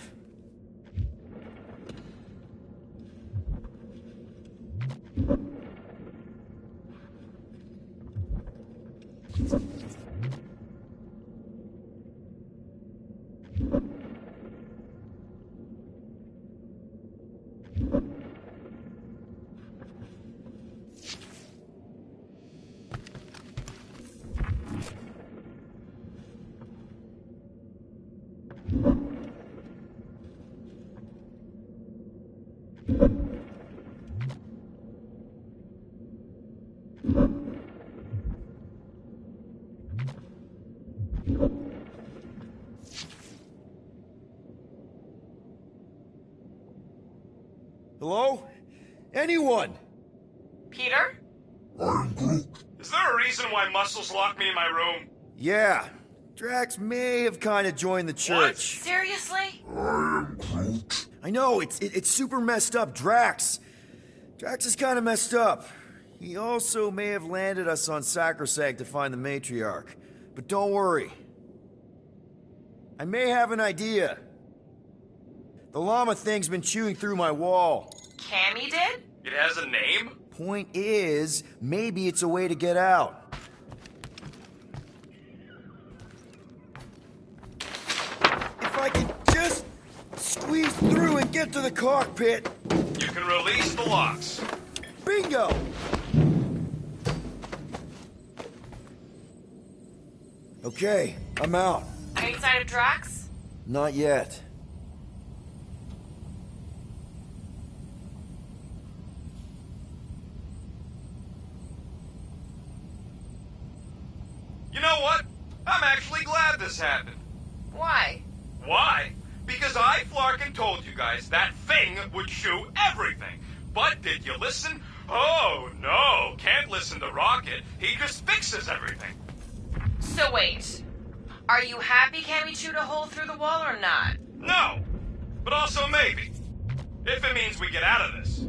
Hello? Anyone? Peter? Is there a reason why Muscles locked me in my room? Yeah. Drax may have kind of joined the church. Seriously? I know, it's super messed up, Drax. Drax is kind of messed up. He also may have landed us on Sacrosanct to find the Matriarch. But don't worry. I may have an idea. The llama thing's been chewing through my wall. Cammy did? It has a name? Point is, maybe it's a way to get out. If I can just squeeze through and get to the cockpit. You can release the locks. Bingo! Okay, I'm out. Are you inside of Drax? Not yet. You know what? I'm actually glad this happened. Why? Why? Because I, Flarkin, told you guys that thing would chew everything. But did you listen? Oh, no. Can't listen to Rocket. He just fixes everything. So wait. Are you happy Cammy chewed a hole through the wall or not? No. But also maybe. If it means we get out of this.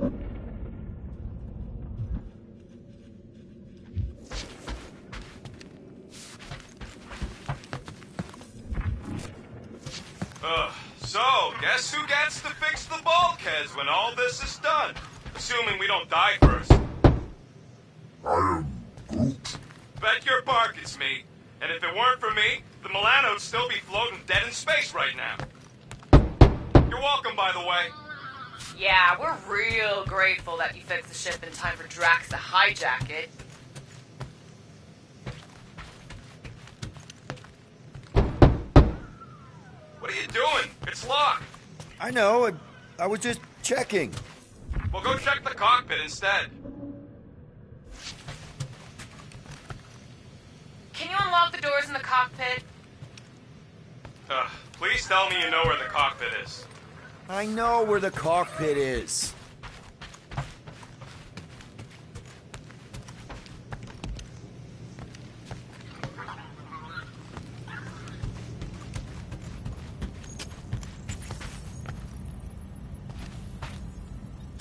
So, guess who gets to fix the bulkheads when all this is done? Assuming we don't die first. I am Groot. Bet your bark it's me. And if it weren't for me, the Milano would still be floating dead in space right now. You're welcome, by the way. Yeah, we're real grateful that you fixed the ship in time for Drax to hijack it. What are you doing? It's locked. I know. I was just checking. Well, go check the cockpit instead. Can you unlock the doors in the cockpit? Please tell me you know where the cockpit is. I know where the cockpit is.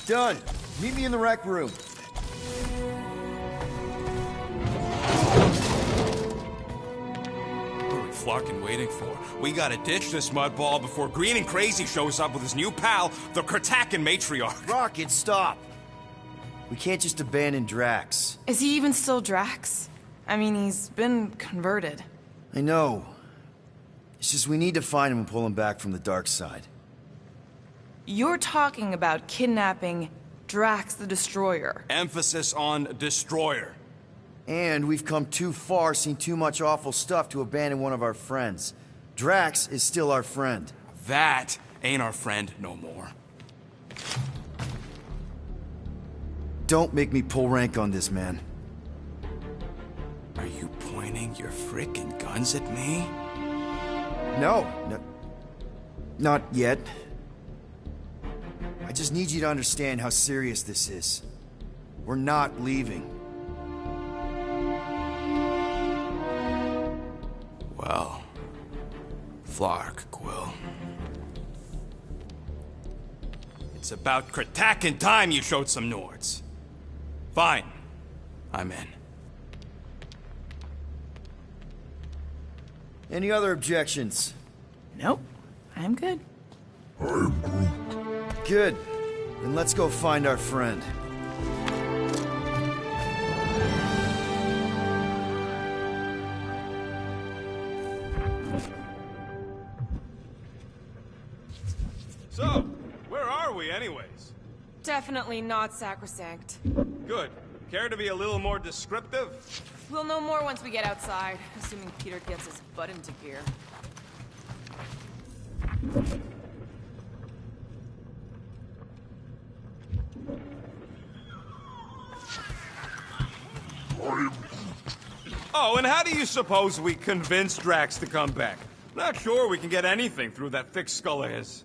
Done. Meet me in the rec room. What are we fucking waiting for? We gotta ditch this mudball before Green and Crazy shows up with his new pal, the Kratakan matriarch. Rocket, stop! We can't just abandon Drax. Is he even still Drax? I mean, he's been converted. I know. It's just we need to find him and pull him back from the dark side. You're talking about kidnapping Drax the Destroyer. Emphasis on destroyer. And we've come too far, seen too much awful stuff to abandon one of our friends. Drax is still our friend. That ain't our friend no more. Don't make me pull rank on this, man. Are you pointing your frickin' guns at me? No, not yet. I just need you to understand how serious this is. We're not leaving. Well, Flark, Quill. It's about Kratakan time you showed some Nords. Fine. I'm in. Any other objections? Nope. I'm good. I am Groot. Good. Then let's go find our friend. So, where are we anyways? Definitely not sacrosanct. Good. Care to be a little more descriptive? We'll know more once we get outside, assuming Peter gets his butt into gear. Oh, and how do you suppose we convince Drax to come back? Not sure we can get anything through that thick skull of his.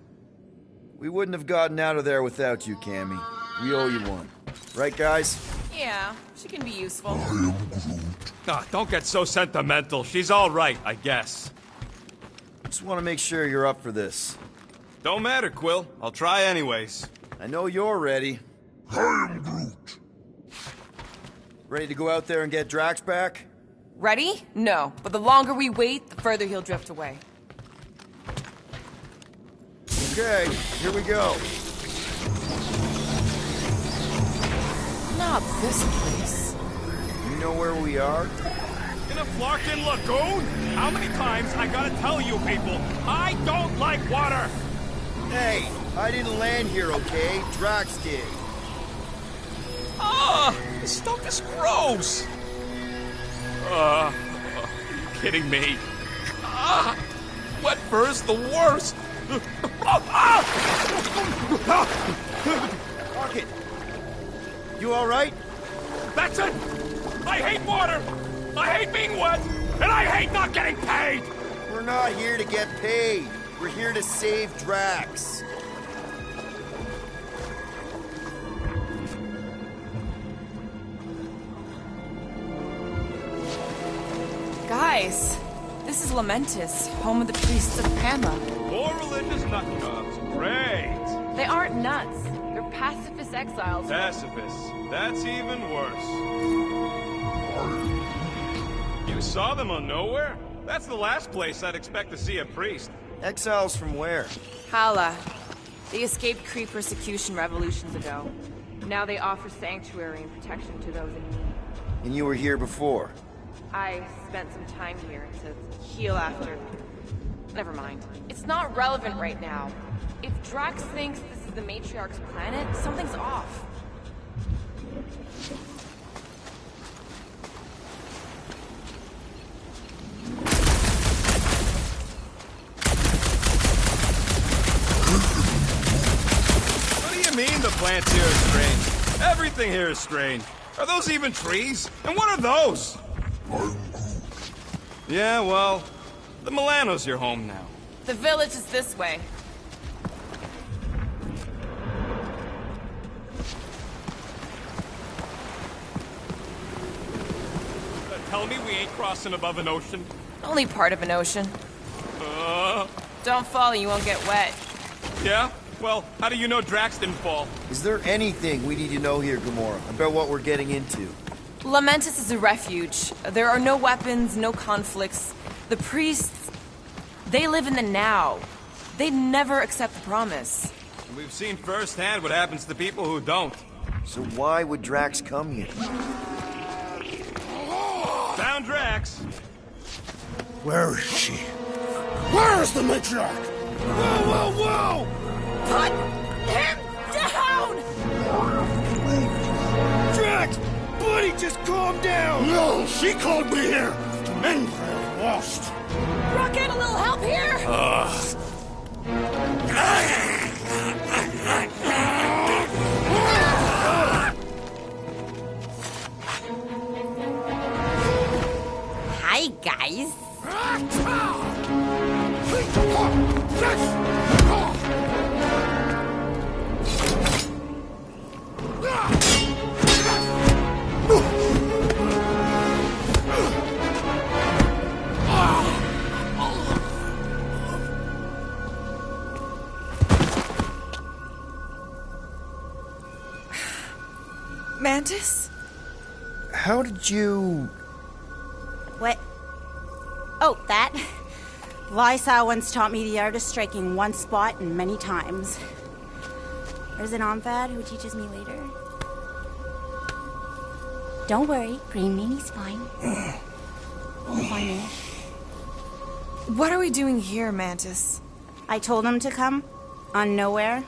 We wouldn't have gotten out of there without you, Cammy. We owe you one. Right, guys? Yeah, she can be useful. I am Groot. Don't get so sentimental. She's all right, I guess. Just want to make sure you're up for this. Don't matter, Quill. I'll try anyways. I know you're ready. I am Groot. Ready to go out there and get Drax back? Ready? No, but the longer we wait, the further he'll drift away. Okay, here we go. Not this place. You know where we are? In a Flarkin lagoon? How many times I gotta tell you people, I don't like water! Hey, I didn't land here, okay? Drax did. Ah! This stuff is gross! Are you kidding me? Wet fur's the worst! Rocket! You alright? That's it! I hate water! I hate being wet! And I hate not getting paid! We're not here to get paid. We're here to save Drax. Guys, this is Lamentis, home of the priests of Pama. More religious nutjobs. Great. They aren't nuts. They're pacifist exiles. Pacifists. That's even worse. You saw them on Nowhere? That's the last place I'd expect to see a priest. Exiles from where? Hala. They escaped Kree persecution revolutions ago. Now they offer sanctuary and protection to those in need. And you were here before? I spent some time here to heal after... Never mind. It's not relevant right now. If Drax thinks this is the Matriarch's planet, something's off. What do you mean the plants here are strange? Everything here is strange. Are those even trees? And what are those? Yeah, well, the Milano's your home now. The village is this way. Tell me we ain't crossing above an ocean? Only part of an ocean. Don't fall, you won't get wet. Yeah? Well, how do you know Drax didn't fall? Is there anything we need to know here, Gamora, about what we're getting into? Lamentis is a refuge. There are no weapons, no conflicts. The priests, they live in the now. They never accept the promise. We've seen firsthand what happens to people who don't. So why would Drax come here? Found Drax. Where is she? Where is the matriarch? Whoa, whoa, whoa! Put him down! Drax! Buddy, just calm down! No, she called me here! Men are lost! Rocket, a little help here? Hi, guys. Mantis? How did you... What? Oh, that? Lysa once taught me the art of striking one spot and many times. There's an Omphad who teaches me later. Don't worry, Green Meanie's fine. Fine-ish. What are we doing here, Mantis? I told him to come, on Nowhere.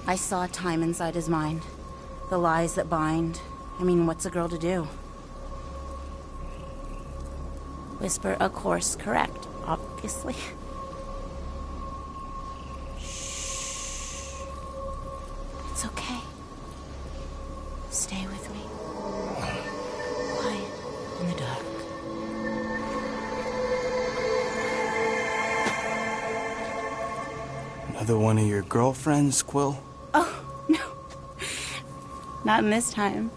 I saw time inside his mind. The lies that bind. I mean, what's a girl to do? Whisper a course correct, obviously. Shh. It's okay. Stay with me. Quiet in the dark. Another one of your girlfriends, Quill? Oh, no. Not in this time.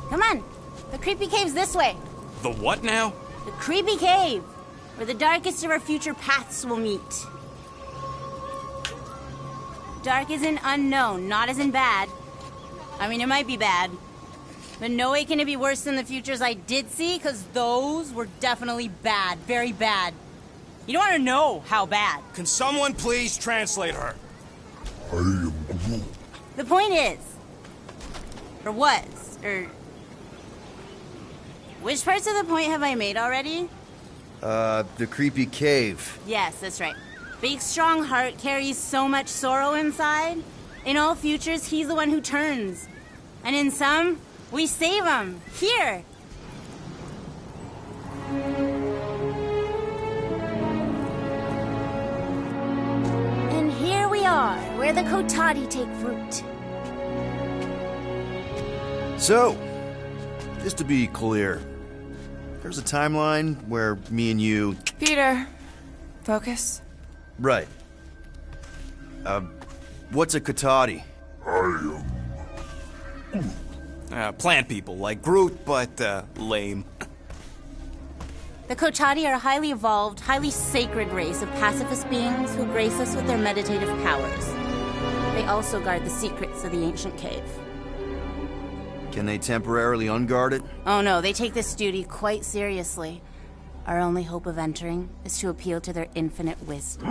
Come on. The creepy cave's this way. The what now? The creepy cave, where the darkest of our future paths will meet. Dark is in unknown, not as in bad. I mean, it might be bad. But no way can it be worse than the futures I did see, because those were definitely bad. Very bad. You don't want to know how bad. Can someone please translate her? I am Groot. The point is, or was, or... Which parts of the point have I made already? The creepy cave. Yes, that's right. Big, strong heart carries so much sorrow inside. In all futures, he's the one who turns. And in some, we save him. Here. And here we are, where the Kotati take fruit. So, just to be clear, there's a timeline where me and you... Peter, focus. Right. What's a Kotati? Plant people, like Groot, but, lame. The Kochati are a highly evolved, highly sacred race of pacifist beings who grace us with their meditative powers. They also guard the secrets of the ancient cave. Can they temporarily unguard it? Oh no, they take this duty quite seriously. Our only hope of entering is to appeal to their infinite wisdom.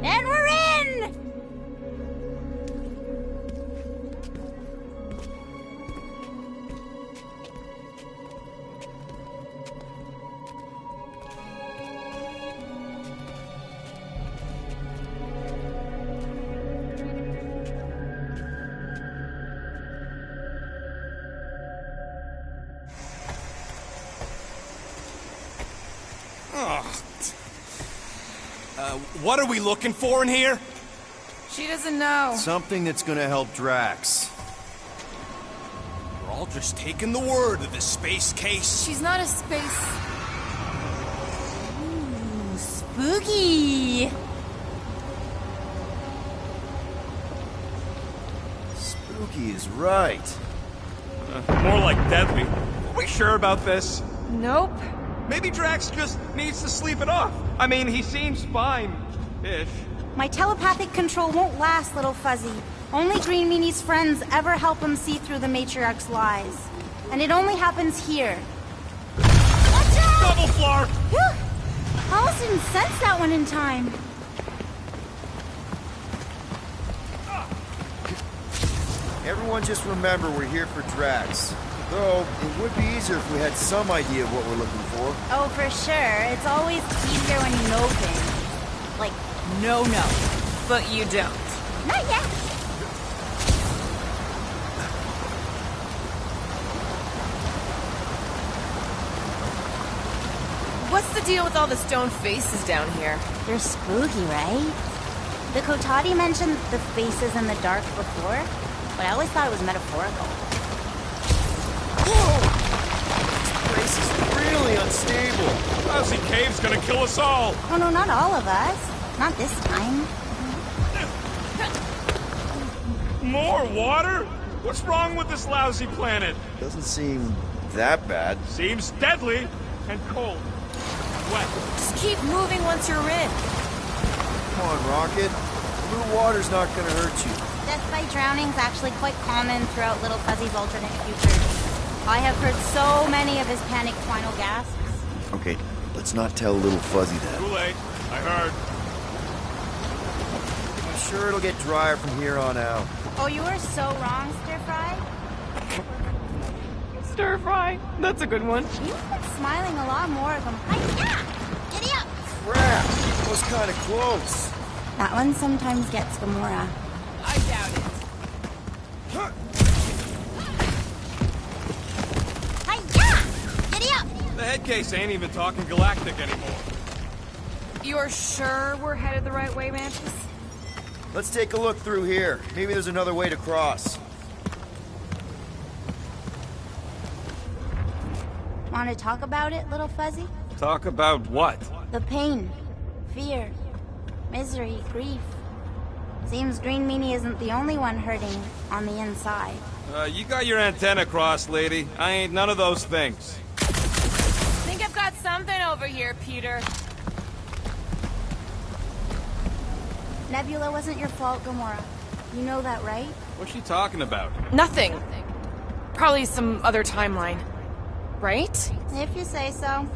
And we're in! What are we looking for in here? She doesn't know. Something that's gonna help Drax. We're all just taking the word of the space case. She's not a space... Ooh, spooky! Spooky is right. More like deadly. Are we sure about this? Nope. Maybe Drax just needs to sleep it off. I mean, he seems fine-ish. My telepathic control won't last, little Fuzzy. Only Green Meanie's friends ever help him see through the Matriarch's lies. And it only happens here. Watch out! Double floor! Whew! I almost didn't sense that one in time. Everyone just remember we're here for Drax. Though, it would be easier if we had some idea of what we're looking for. Oh, for sure. It's always easier when you know things. Like, no. But you don't. Not yet. What's the deal with all the stone faces down here? They're spooky, right? The Kotati mentioned the faces in the dark before, but I always thought it was metaphorical. Whoa! This place is really unstable. Lousy cave's gonna kill us all. Oh no, not all of us. Not this time. More water? What's wrong with this lousy planet? Doesn't seem that bad. Seems deadly and cold. Wet. Just keep moving once you're in. Come on, Rocket. Blue water's not gonna hurt you. Death by drowning's actually quite common throughout Little Fuzzy's alternate futures. I have heard so many of his panicked final gasps. Okay, let's not tell Little Fuzzy that. Too late. I heard. I'm sure it'll get drier from here on out. Oh, you were so wrong, Stir Fry. Stir Fry? That's a good one. You've been smiling a lot more of them. Hi-ya! Giddy up! Crap! That was kind of close. That one sometimes gets Gamora. I doubt it. Hi-ya! Giddy up! The head case ain't even talking galactic anymore. You're sure we're headed the right way, Mantis? Let's take a look through here. Maybe there's another way to cross. Want to talk about it, Little Fuzzy? Talk about what? The pain, fear, misery, grief. Seems Green Meanie isn't the only one hurting on the inside. You got your antenna crossed, lady. I ain't none of those things. Think I've got something over here, Peter. Nebula wasn't your fault, Gamora. You know that, right? What's she talking about? Nothing. Probably some other timeline. Right? If you say so.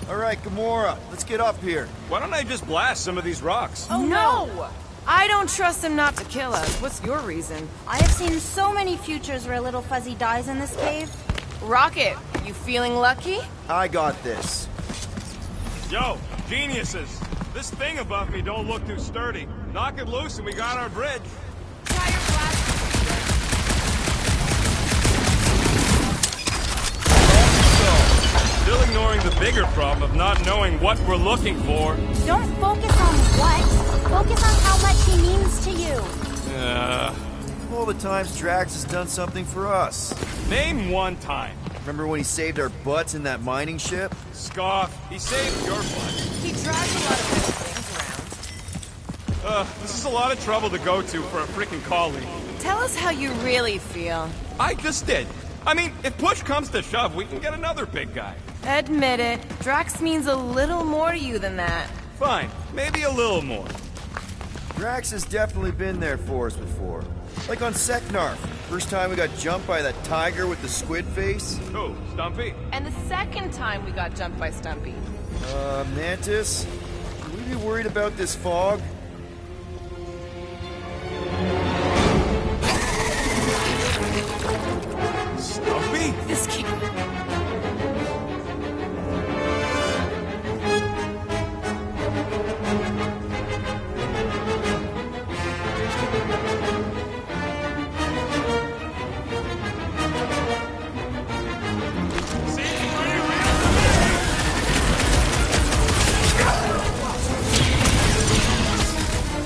All right, Gamora, let's get up here. Why don't I just blast some of these rocks? Oh, no! I don't trust him not to kill us. What's your reason? I have seen so many futures where Little Fuzzy dies in this cave. Rocket, you feeling lucky? I got this. Yo, geniuses! This thing above me don't look too sturdy. Knock it loose and we got our bridge. Try your blast. Still ignoring the bigger problem of not knowing what we're looking for. Don't focus on what. Focus on how much he means to you. All the times Drax has done something for us. Name one time. Remember when he saved our butts in that mining ship? Scoff. He saved your butt. He drags a lot of heavy things This is a lot of trouble to go to for a freaking colleague. Tell us how you really feel. I just did. I mean, if push comes to shove, we can get another big guy. Admit it, Drax means a little more to you than that. Fine, maybe a little more. Drax has definitely been there for us before. Like on Seknarf. First time we got jumped by that tiger with the squid face. Who, Stumpy? And the second time we got jumped by Stumpy. Mantis? Should we be worried about this fog? Stumpy? This can't...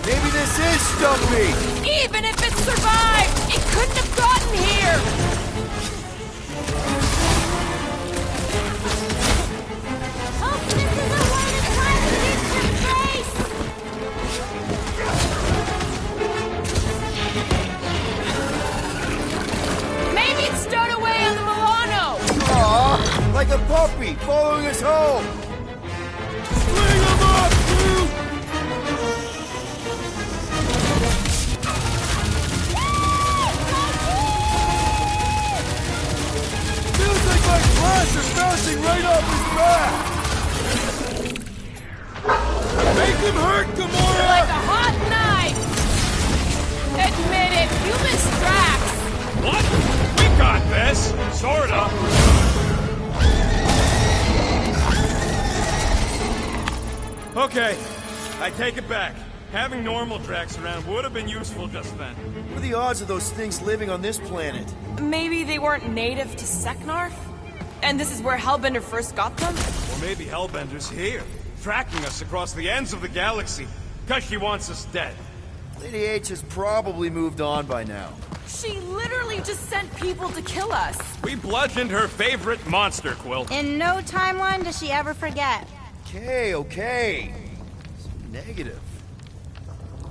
Maybe this is Stumpy! Even if it survived, it couldn't have gotten here! Hope this is a way to try to reach your face! Maybe it's stowed away on the Milano! Aww, like a puppy following us home! Swing him up, dude! Feels like my glass is bouncing right off his back! Make him hurt, Gamora! Like a hot knife! Admit it, you miss Drax! What? We got this! Sorta. Okay, I take it back. Having normal Drax around would have been useful just then. What are the odds of those things living on this planet? Maybe they weren't native to Seknarf? And this is where Hellbender first got them? Or maybe Hellbender's here, tracking us across the ends of the galaxy, because she wants us dead. Lady H has probably moved on by now. She literally just sent people to kill us. We bludgeoned her favorite monster, Quill. In no timeline does she ever forget. Okay. Negative.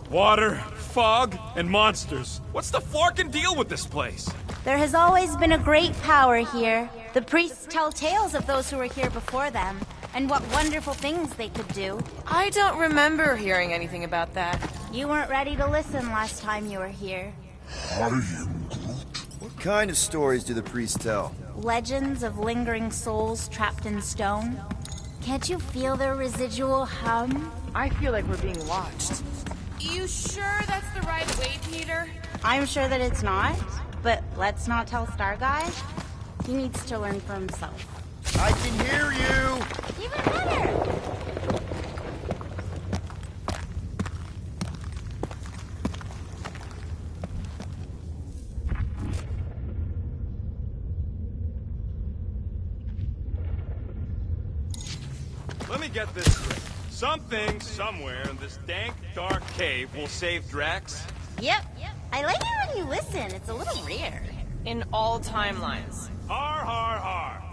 Water, fog, and monsters. What's the flarkin' deal with this place? There has always been a great power here. The priests tell tales of those who were here before them, and what wonderful things they could do. I don't remember hearing anything about that. You weren't ready to listen last time you were here. What kind of stories do the priests tell? Legends of lingering souls trapped in stone. Can't you feel their residual hum? I feel like we're being watched. You sure that's the right way, Peter? I'm sure that it's not, but let's not tell Star Guy. He needs to learn for himself. I can hear you! Even better! Let me get this straight. Something, somewhere in this dank, dark cave will save Drax? Yep. I like it when you listen. It's a little rare. In all timelines. Har, har, har.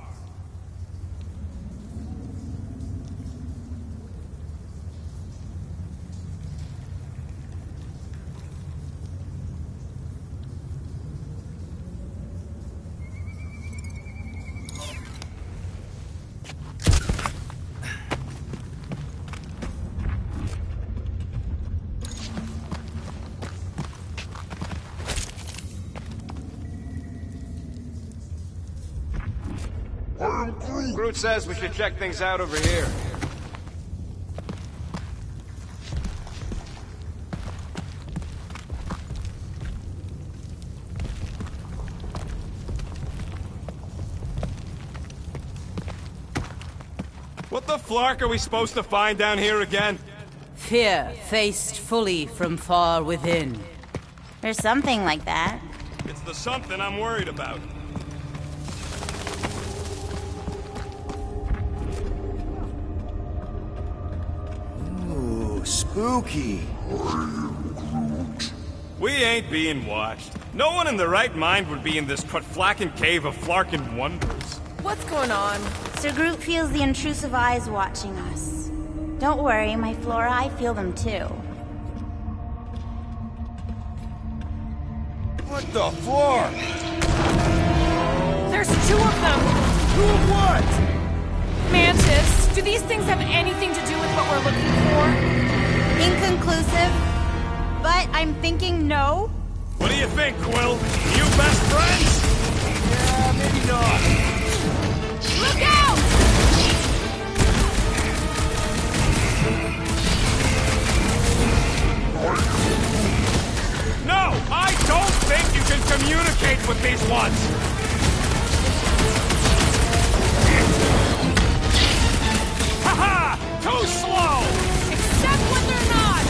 Groot says we should check things out over here. What the flark are we supposed to find down here again? Fear faced fully from far within. There's something like that. It's the something I'm worried about. Ooh, spooky. We ain't being watched. No one in their right mind would be in this Crutflacken cave of Flarkin wonders. What's going on? Sir Groot feels the intrusive eyes watching us. Don't worry, my Flora, I feel them too. What the fuck? There's 2 of them! 2 of what? Mantis, do these things have anything to do with what we're looking for? Inconclusive, but I'm thinking no. What do you think, Quill? You best friends? Yeah, maybe not. Look out! No, I don't think you can communicate with these ones. Haha! Too slow! Except when they're not!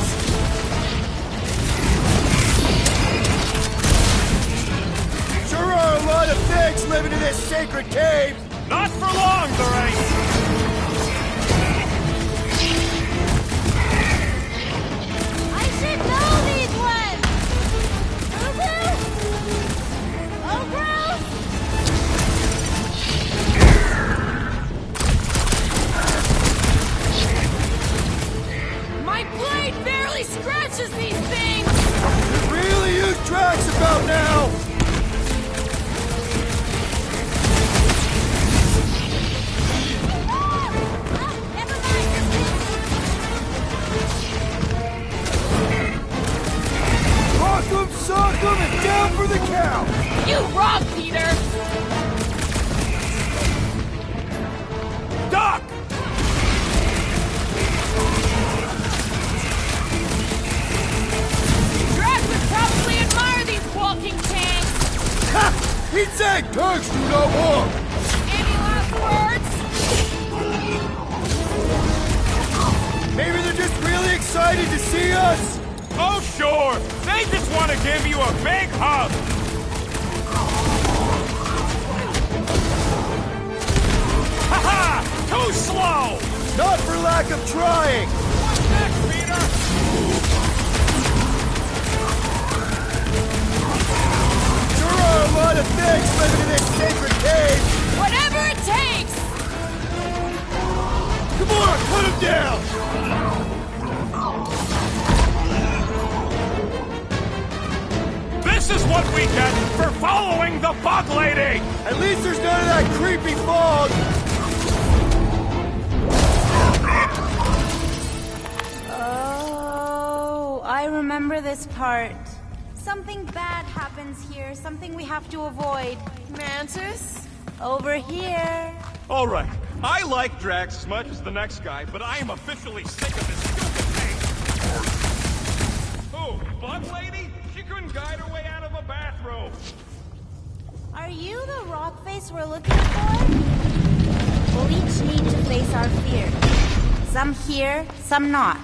Sure are a lot of things living in this sacred cave. Not for long, there ain't. I should know these ones! Oh, gross! My blade barely scratches these things! Really use Drax about now! Sock 'em and down for the count! You rock, Peter! Doc! Drax would probably admire these walking tanks! Ha! He'd say tanks do not walk! Any last words? Maybe they're just really excited to see us! Oh, sure! They just want to give you a big hug! Ha-ha! Too slow! Not for lack of trying! What's next, Peter? Sure are a lot of things living in this sacred cave! Whatever it takes! Come on, put him down! This is what we get for following the bug lady! At least there's none of that creepy fog! Oh, I remember this part. Something bad happens here, something we have to avoid. Mantis? Over here. All right, I like Drax as much as the next guy, but I am officially sick of this stupid thing. Who, bug lady? She couldn't guide her way out of a bathroom. Are you the rock face we're looking for? We'll each need to face our fears. Some here, some not.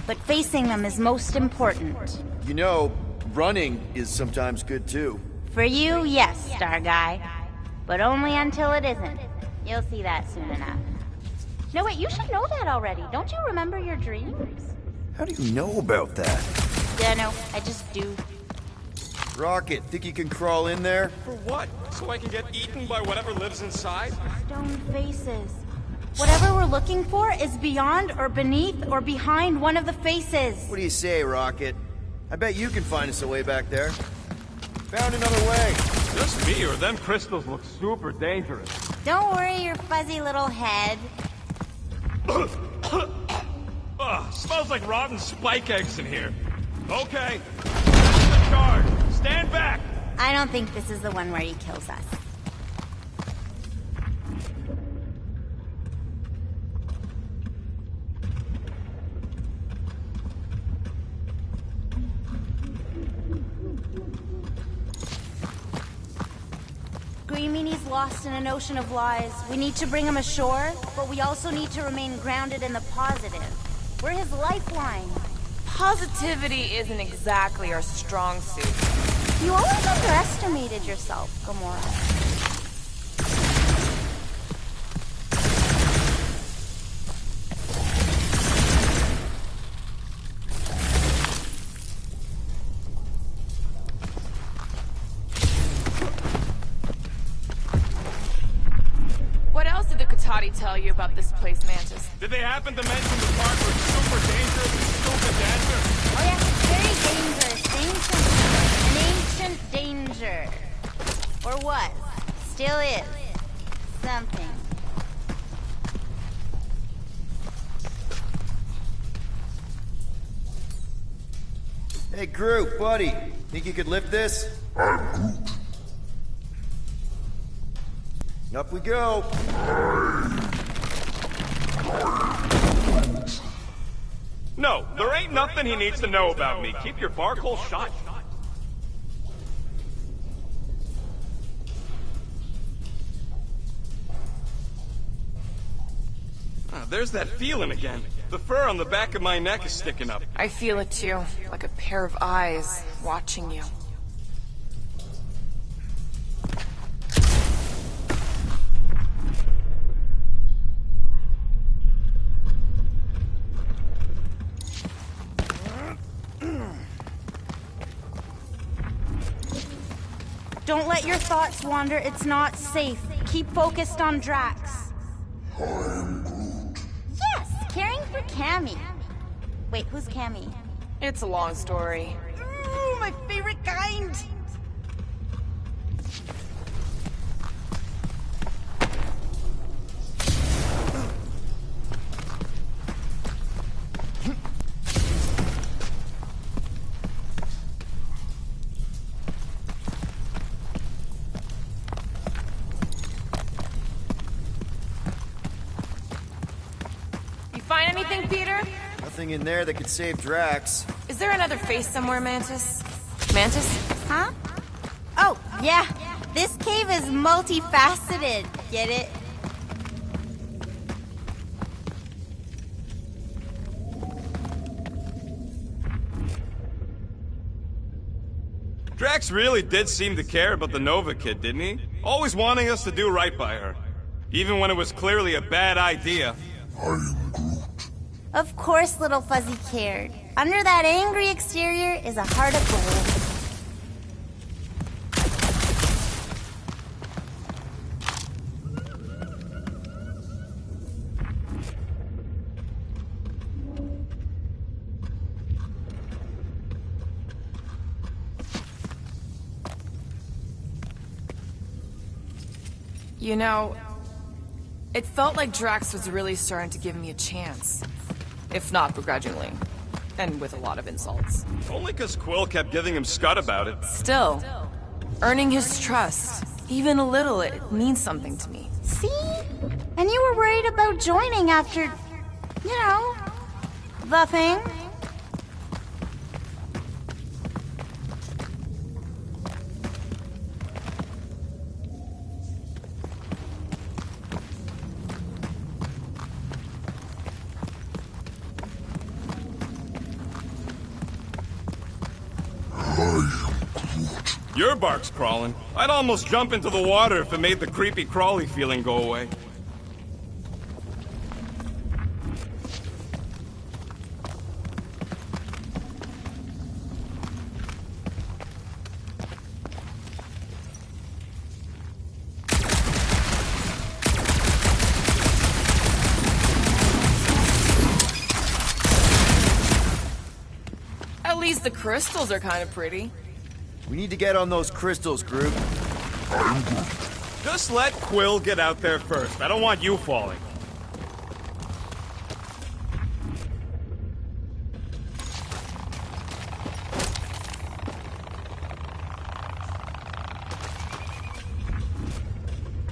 But facing them is most important. You know, running is sometimes good too. For you, yes, Star Guy. But only until it isn't. You'll see that soon enough. No, wait, you should know that already. Don't you remember your dreams? How do you know about that? Dunno, I just do. Rocket, think you can crawl in there? For what? So I can get eaten by whatever lives inside? Stone faces. Whatever we're looking for is beyond or beneath or behind one of the faces. What do you say, Rocket? I bet you can find us a way back there. Found another way. Just me, or them crystals look super dangerous. Don't worry your fuzzy little head. Ugh, smells like rotten spike eggs in here. Okay, that's the charge. Stand back! I don't think this is the one where he kills us. Green Meanie's lost in an ocean of lies. We need to bring him ashore, but we also need to remain grounded in the positive. We're his lifeline. Positivity isn't exactly our strong suit. You always underestimated yourself, Gamora. What else did the Katati tell you about this place, Mantis? Did they happen to mention the part where it's super dangerous and stupid dancer? Oh yeah, very dangerous. Ancient. An ancient, is. Something. Hey, Groot, buddy. Think you could lift this? I'm Groot. Up we go. No, there ain't nothing he needs to know about me. Keep your bark hole shut. There's that feeling again. The fur on the back of my neck is sticking up. I feel it too, like a pair of eyes watching you. Don't let your thoughts wander. It's not safe. Keep focused on Drax. I'm Groot. Yes, caring for Cammy. Wait, who's Cammy? It's a long story. Ooh, my favorite kind. Find anything, Peter? Nothing in there that could save Drax. Is there another face somewhere, Mantis? Mantis? Huh? Oh, yeah. This cave is multifaceted. Get it? Drax really did seem to care about the Nova kid, didn't he? Always wanting us to do right by her. Even when it was clearly a bad idea. I'm Groot. Of course Little Fuzzy cared. Under that angry exterior is a heart of gold. You know, it felt like Drax was really starting to give me a chance. If not begrudgingly. And with a lot of insults. Only because Quill kept giving him scud about it. Still, earning his trust, even a little, it means something to me. See? And you were worried about joining after, you know, the thing. Your bark's crawling. I'd almost jump into the water if it made the creepy crawly feeling go away. At least the crystals are kind of pretty. We need to get on those crystals, Groot. I'm Groot. Just let Quill get out there first. I don't want you falling.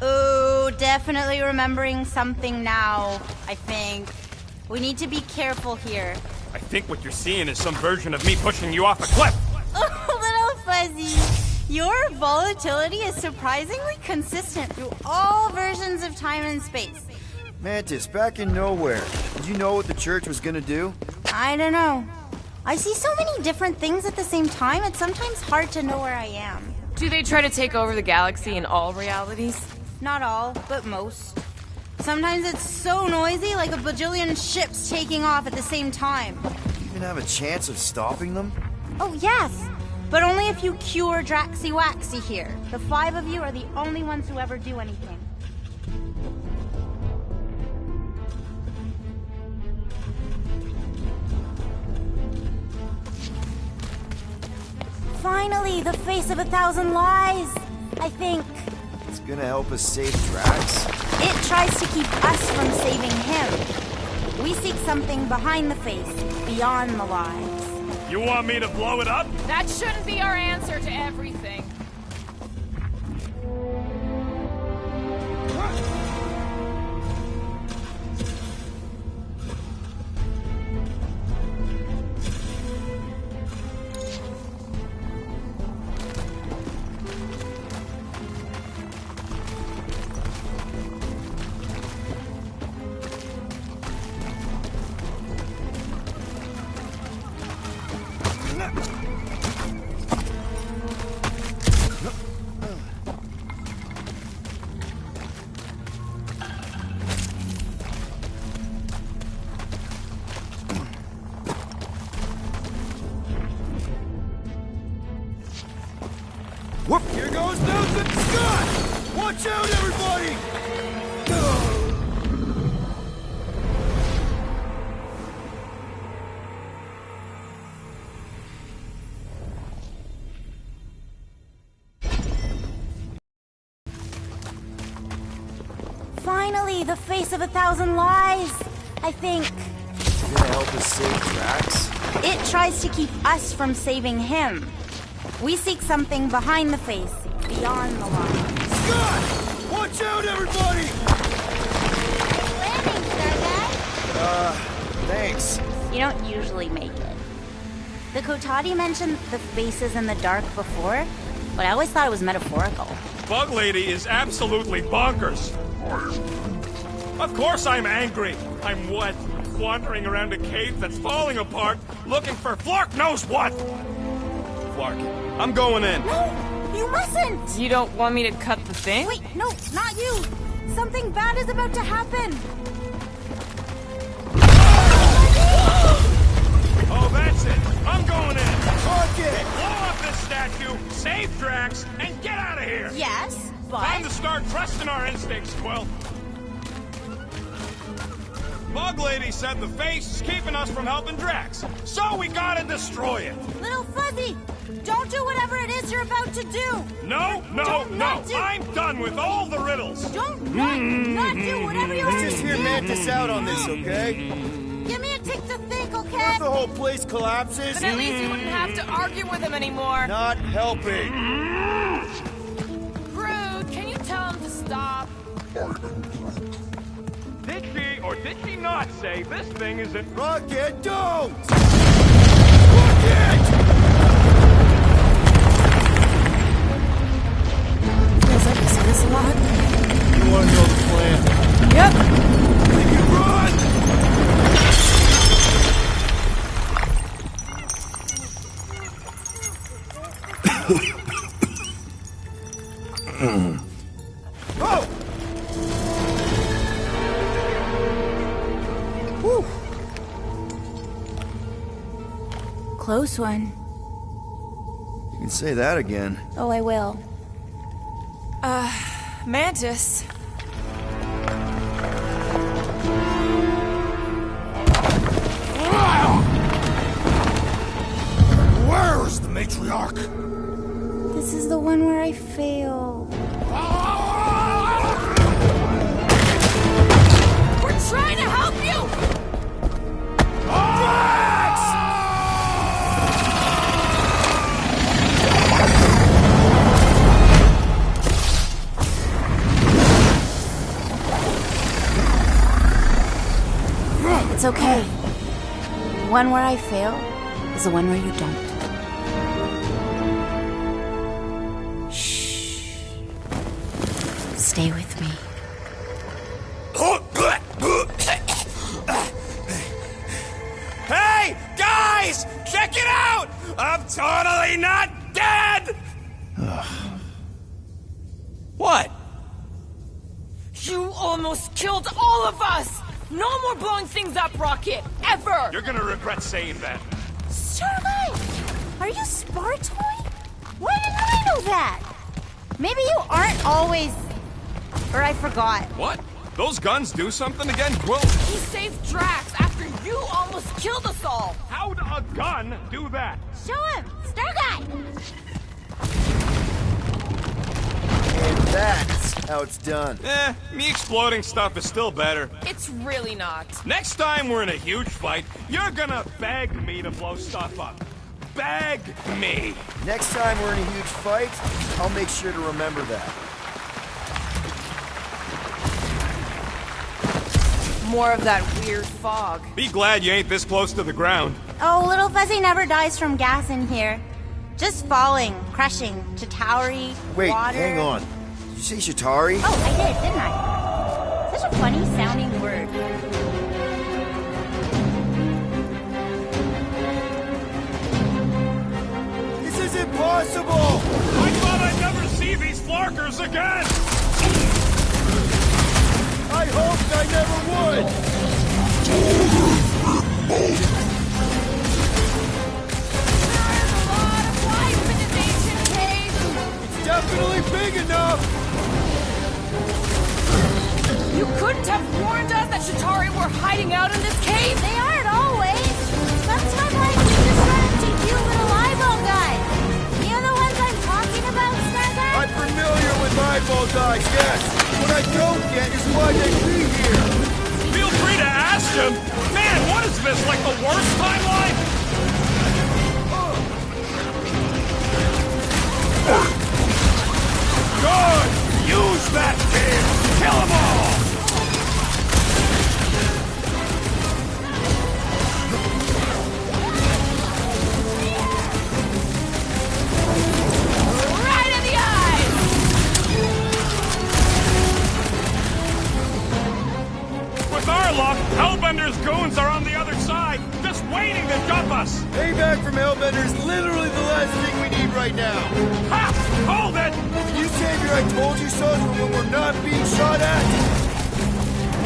Ooh, definitely remembering something now, I think. We need to be careful here. I think what you're seeing is some version of me pushing you off a cliff. Oh, Little Fuzzy. Your volatility is surprisingly consistent through all versions of time and space. Mantis, back in nowhere. Did you know what the church was gonna do? I don't know. I see so many different things at the same time, it's sometimes hard to know where I am. Do they try to take over the galaxy in all realities? Not all, but most. Sometimes it's so noisy, like a bajillion ships taking off at the same time. Do you even have a chance of stopping them? Oh, yes. But only if you cure Draxy Waxy here. The 5 of you are the only ones who ever do anything. Finally, the face of 1,000 lies, I think. It's Gonna help us save Drax? It tries to keep us from saving him. We seek something behind the face, beyond the lies. You want me to blow it up? That shouldn't be our answer to everything. Whoop! Here goes Nelson Scott! Watch out, everybody! Finally, the face of 1,000 lies. I think. You gonna help us save Drax? It tries to keep us from saving him. We seek something behind the face, beyond the lies. Scott! Watch out, everybody! Landing, Starguy. Thanks. You don't usually make it. The Kotati mentioned the faces in the dark before, but I always thought it was metaphorical. Bug Lady is absolutely bonkers. Of course I'm angry. I'm what? Wandering around a cave that's falling apart, looking for Flark knows what! Flark, I'm going in. No, you mustn't! You don't want me to cut the thing? Wait, no, not you! Something bad is about to happen! Oh, that's it! I'm going in! Rocket! Blow up this statue, save Drax, and get out of here! Yes, but... Time to start trusting our instincts, Quill. Bug Lady said the face is keeping us from helping Drax, so we gotta destroy it! Little Fuzzy, don't do whatever it is you're about to do! No, I'm done with all the riddles! Don't not do whatever you want to do! Let's just hear Mantis out on this, okay? Give me a tick to think, okay? What if the whole place collapses? Then at least you wouldn't have to argue with him anymore. Not helping. Rude, can you tell him to stop? Did she or did she not say this thing isn't... Rocket, don't! Rocket! Feels like we see this a lot. You wanna know the plan? Yep. Then you run! Oh! Whew. Close one. You can say that again. Oh, I will. Mantis. Where is the matriarch? This is the one where I fail. We're trying to help you! It's okay. The one where I fail is the one where you don't. Shh. Stay with me. Hey, guys! Check it out! I'm totally not dead! What? You almost killed all of us! No more blowing things up, Rocket! Ever! You're gonna regret saying that. Starlight! Are you Spartoid? Why didn't I know that? Maybe you aren't always... Or I forgot. What? Those guns do something again, Quill? He saved Drax after you almost killed us all! How'd a gun do that? Show him! Starguy! And that's how it's done. Me exploding stuff is still better. It's really not. Next time we're in a huge fight, you're gonna beg me to blow stuff up. Beg me. Next time we're in a huge fight, I'll make sure to remember that. More of that weird fog. Be glad you ain't this close to the ground. Oh, Little Fuzzy never dies from gas in here. Just falling, crushing, Chitauri, Wait, water. hang on. Did you say Chitauri? Oh, I did, didn't I? Such a funny sounding word. This is impossible! I thought I'd never see these flarkers again! I hoped I never would! There's a lot of life in this ancient cave! It's definitely big enough! You couldn't have warned us that Chitauri were hiding out in this cave? They aren't always. Sometimes we just run into you little eyeball guys. You know the ones I'm talking about, Snagger? I'm familiar with eyeball guys, yes! What I don't get is why they be here! Feel free to ask him! Man, what is this, like the worst timeline? Good! Use that fear! Kill them all! Right in the eyes! With our luck, Hellbender's goons are on the other side, just waiting to dump us! Payback from Hellbender is literally the last thing we need right now! Ha! Hold it! Can you save your I told you so's when we're not being shot at?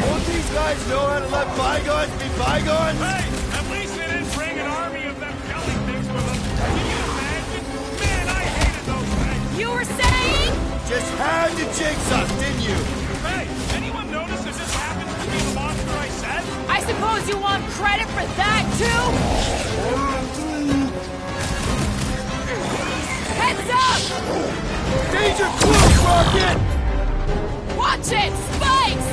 Won't these guys know how to let bygones be bygones? Hey! At least they didn't bring an army of them jelly things with them. Can you imagine? Man, I hated those things! You were saying? Just had to jinx us, didn't you? Hey, anyone notice it just happens to be the monster I said? I suppose you want credit for that, too? Heads up! Danger close, Rocket! Watch it! Spikes!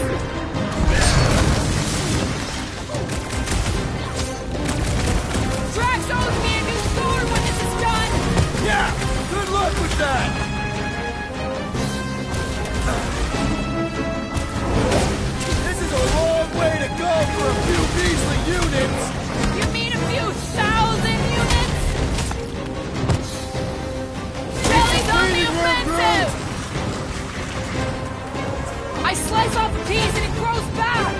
Drax owes me a new sword when this is done! Yeah! Good luck with that! This is a long way to go for a few measly units! You mean a few thousand units? Jelly's on the offensive! I slice off a piece and it grows back!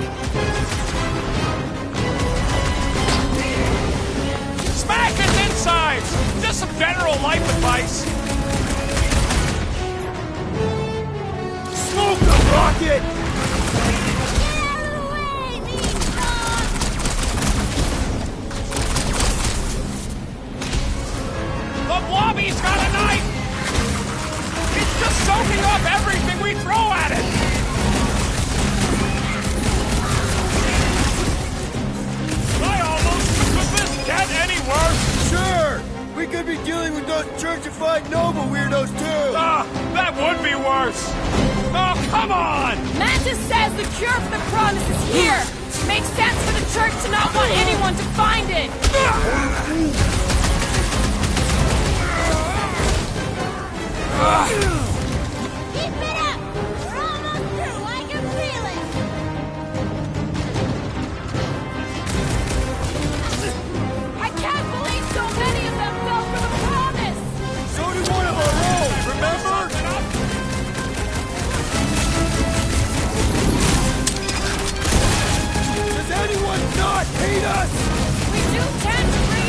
Smack its insides! Just some general life advice. Smoke the rocket! Get out of the way, these dogs! The blobby's got a knife! It's just soaking up everything we throw at it! I almost... Could this get any worse? Sure! We could be dealing with those churchified Nova weirdos, too! Ah, that would be worse! Oh, come on! Mantis says the cure for the promise is here! Makes sense for the church to not want anyone to find it! Keep it up! We're almost through, I can feel it! I can't believe so many of them fell for the promise! So did one of our own, remember? Does anyone not hate us? We do tend to bring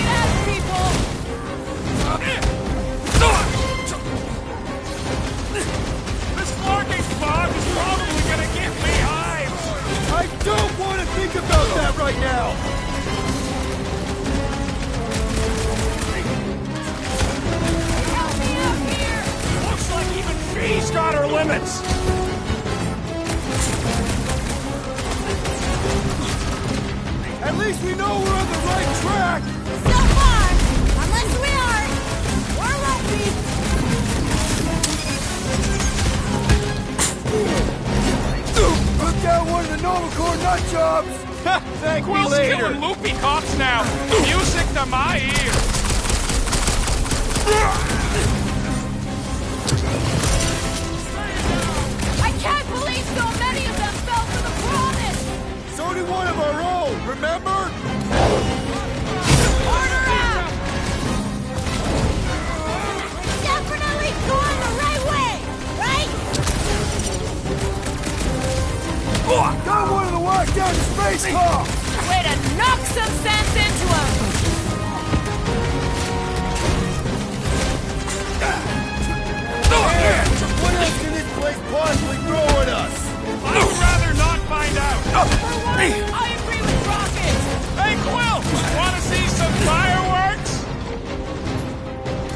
got jobs! Thank me Quill's later! killing loopy cops now! Music to my ears! I can't believe so many of them fell for the promise! So did one of our own, remember? Order up! Definitely going the right way, right? Got one of the walk down to space car! Way to knock some sense into him! What else can this place possibly throw at us? I'd rather not find out! For one, I agree with Rocket! Hey, Quill! Wanna see some fireworks?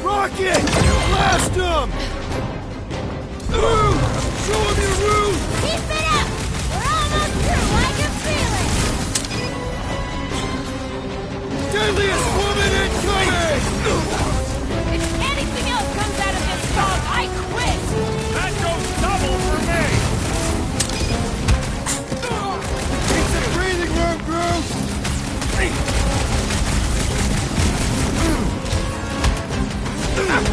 Rocket! Blast him! Show him your route! Keep it up! We're almost through, I can feel it! Deadliest woman incoming! If anything else comes out of this fog, I quit! That goes double for me! Keep some breathing room, Groove!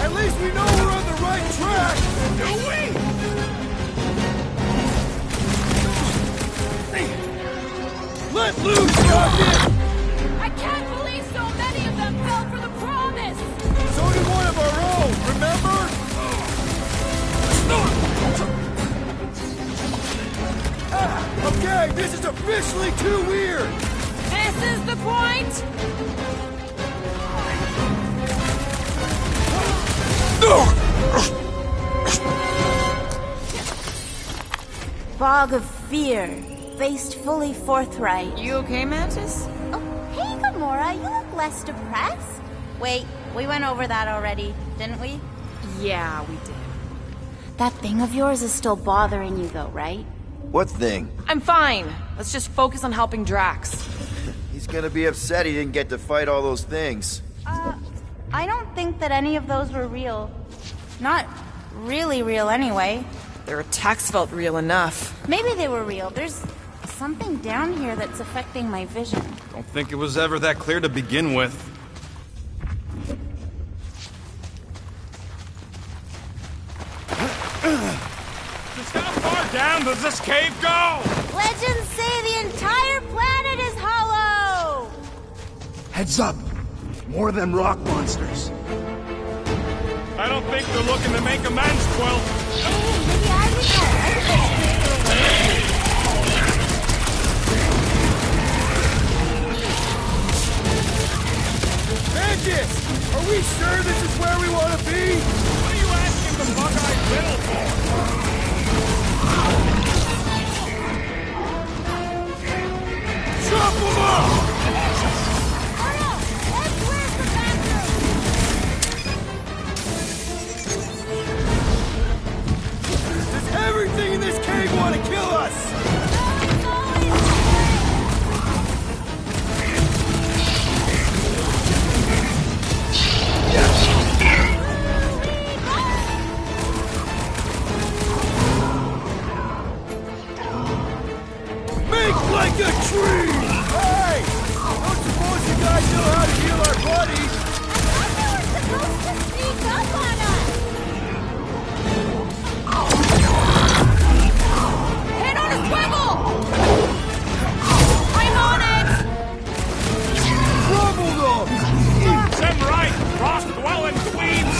At least we know we're on the right track! Do we? Let loose, Rocket! I can't believe so many of them fell for the promise! So did one of our own, remember? Okay, this is officially too weird! This is the point! Fog of fear, faced fully forthright. You okay, Mantis? Oh, hey, Gamora, you look less depressed. Wait, we went over that already, didn't we? Yeah, we did. That thing of yours is still bothering you, though, right? What thing? I'm fine. Let's just focus on helping Drax. He's gonna be upset he didn't get to fight all those things. I don't think that any of those were real. Not really real, anyway. Their attacks felt real enough. Maybe they were real. There's something down here that's affecting my vision. Don't think it was ever that clear to begin with. Just how far down does this cave go? Legends say the entire planet is hollow! Heads up! More of them rock monsters. I don't think they're looking to make amends, Quill. Maybe I would Mantis! Are we sure this is where we want to be? What are you asking the bug-eyed riddle for? Chop them up! Does everything in this cave want to kill us? Make like a tree! Hey! Don't suppose you guys know how to heal our buddies? I thought they were supposed to sneak up on us! Hit on a swivel! I'm on it! Trouble them! Them right, frost-dwelling dweebs!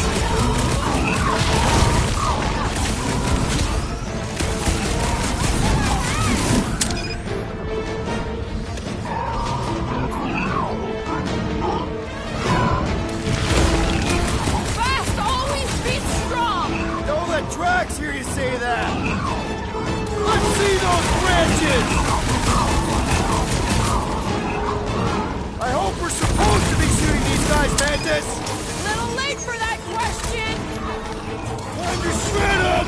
Fast always beats strong! Don't let Drax hear you say that! Let's see those branches! I hope we're supposed to be shooting these guys, Mantis! Little late for that question! Time to shred them!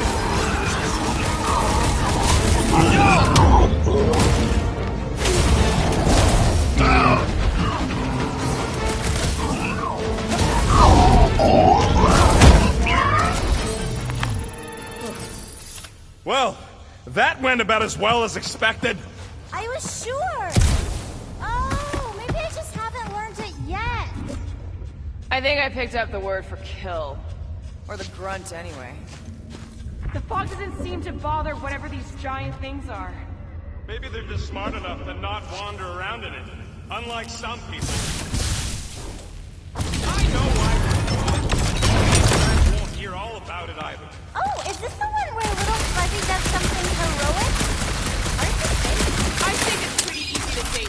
Well, that went about as well as expected. I was sure! Oh, maybe I just haven't learned it yet. I think I picked up the word for kill. Or the grunt, anyway. The fog doesn't seem to bother whatever these giant things are. Maybe they're just smart enough to not wander around in it. Unlike some people. I know why we're won't hear all about it either. Oh, is this the one where little Fuzzy does something heroic? I think it's pretty easy to say.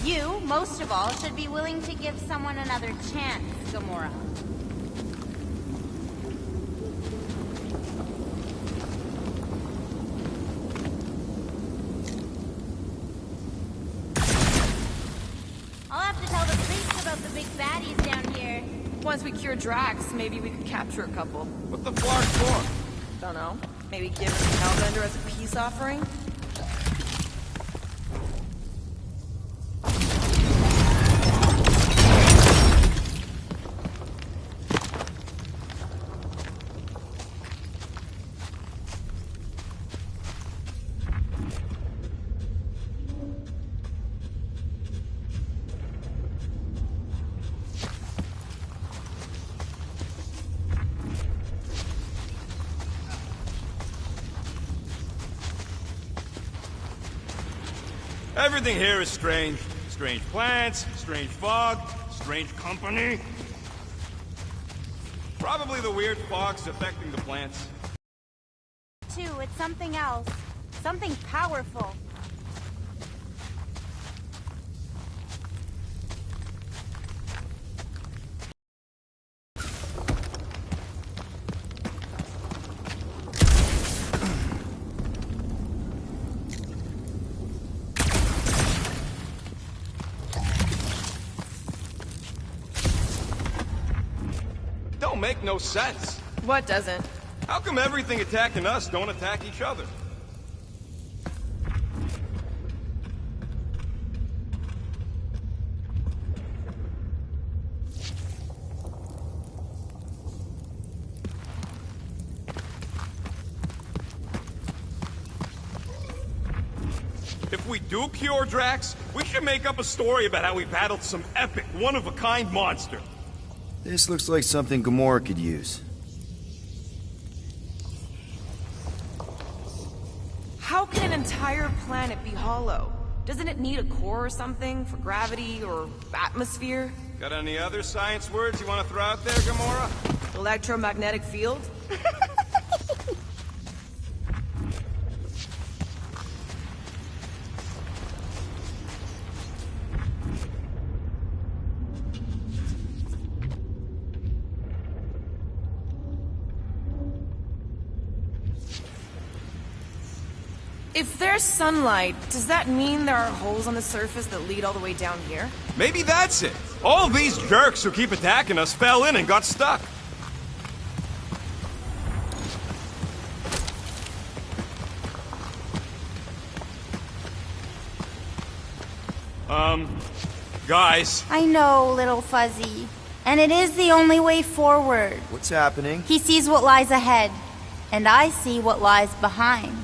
You, most of all, should be willing to give someone another chance, Gamora. I'll have to tell the priest about the big baddies down here. Once we cure Drax, maybe we could capture a couple. What the flark for? Don't know. Maybe give it to Hellbender as a peace offering? Everything here is strange. Strange plants, strange fog, strange company. Probably the weird fog's affecting the plants. Too, it's something else. Something powerful. Don't make no sense. What doesn't? How come everything attacking us don't attack each other? If we do cure Drax, we should make up a story about how we battled some epic, one-of-a-kind monster. This looks like something Gamora could use. How can an entire planet be hollow? Doesn't it need a core or something for gravity or atmosphere? Got any other science words you want to throw out there, Gamora? Electromagnetic field? If there's sunlight, does that mean there are holes on the surface that lead all the way down here? Maybe that's it. All these jerks who keep attacking us fell in and got stuck. Guys. I know, little Fuzzy. And it is the only way forward. What's happening? He sees what lies ahead, and I see what lies behind.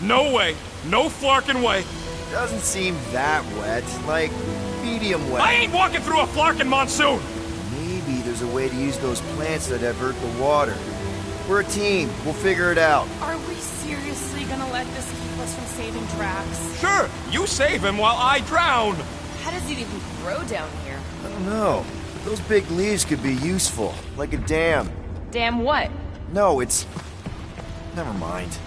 No way. No flarkin' way. Doesn't seem that wet. Like, medium wet. I ain't walking through a flarkin' monsoon! Maybe there's a way to use those plants that divert the water. We're a team. We'll figure it out. Are we seriously gonna let this keep us from saving Drax? Sure, you save him while I drown. How does it even grow down here? I don't know. Those big leaves could be useful. Like a dam. Damn what? No, it's... Never mind.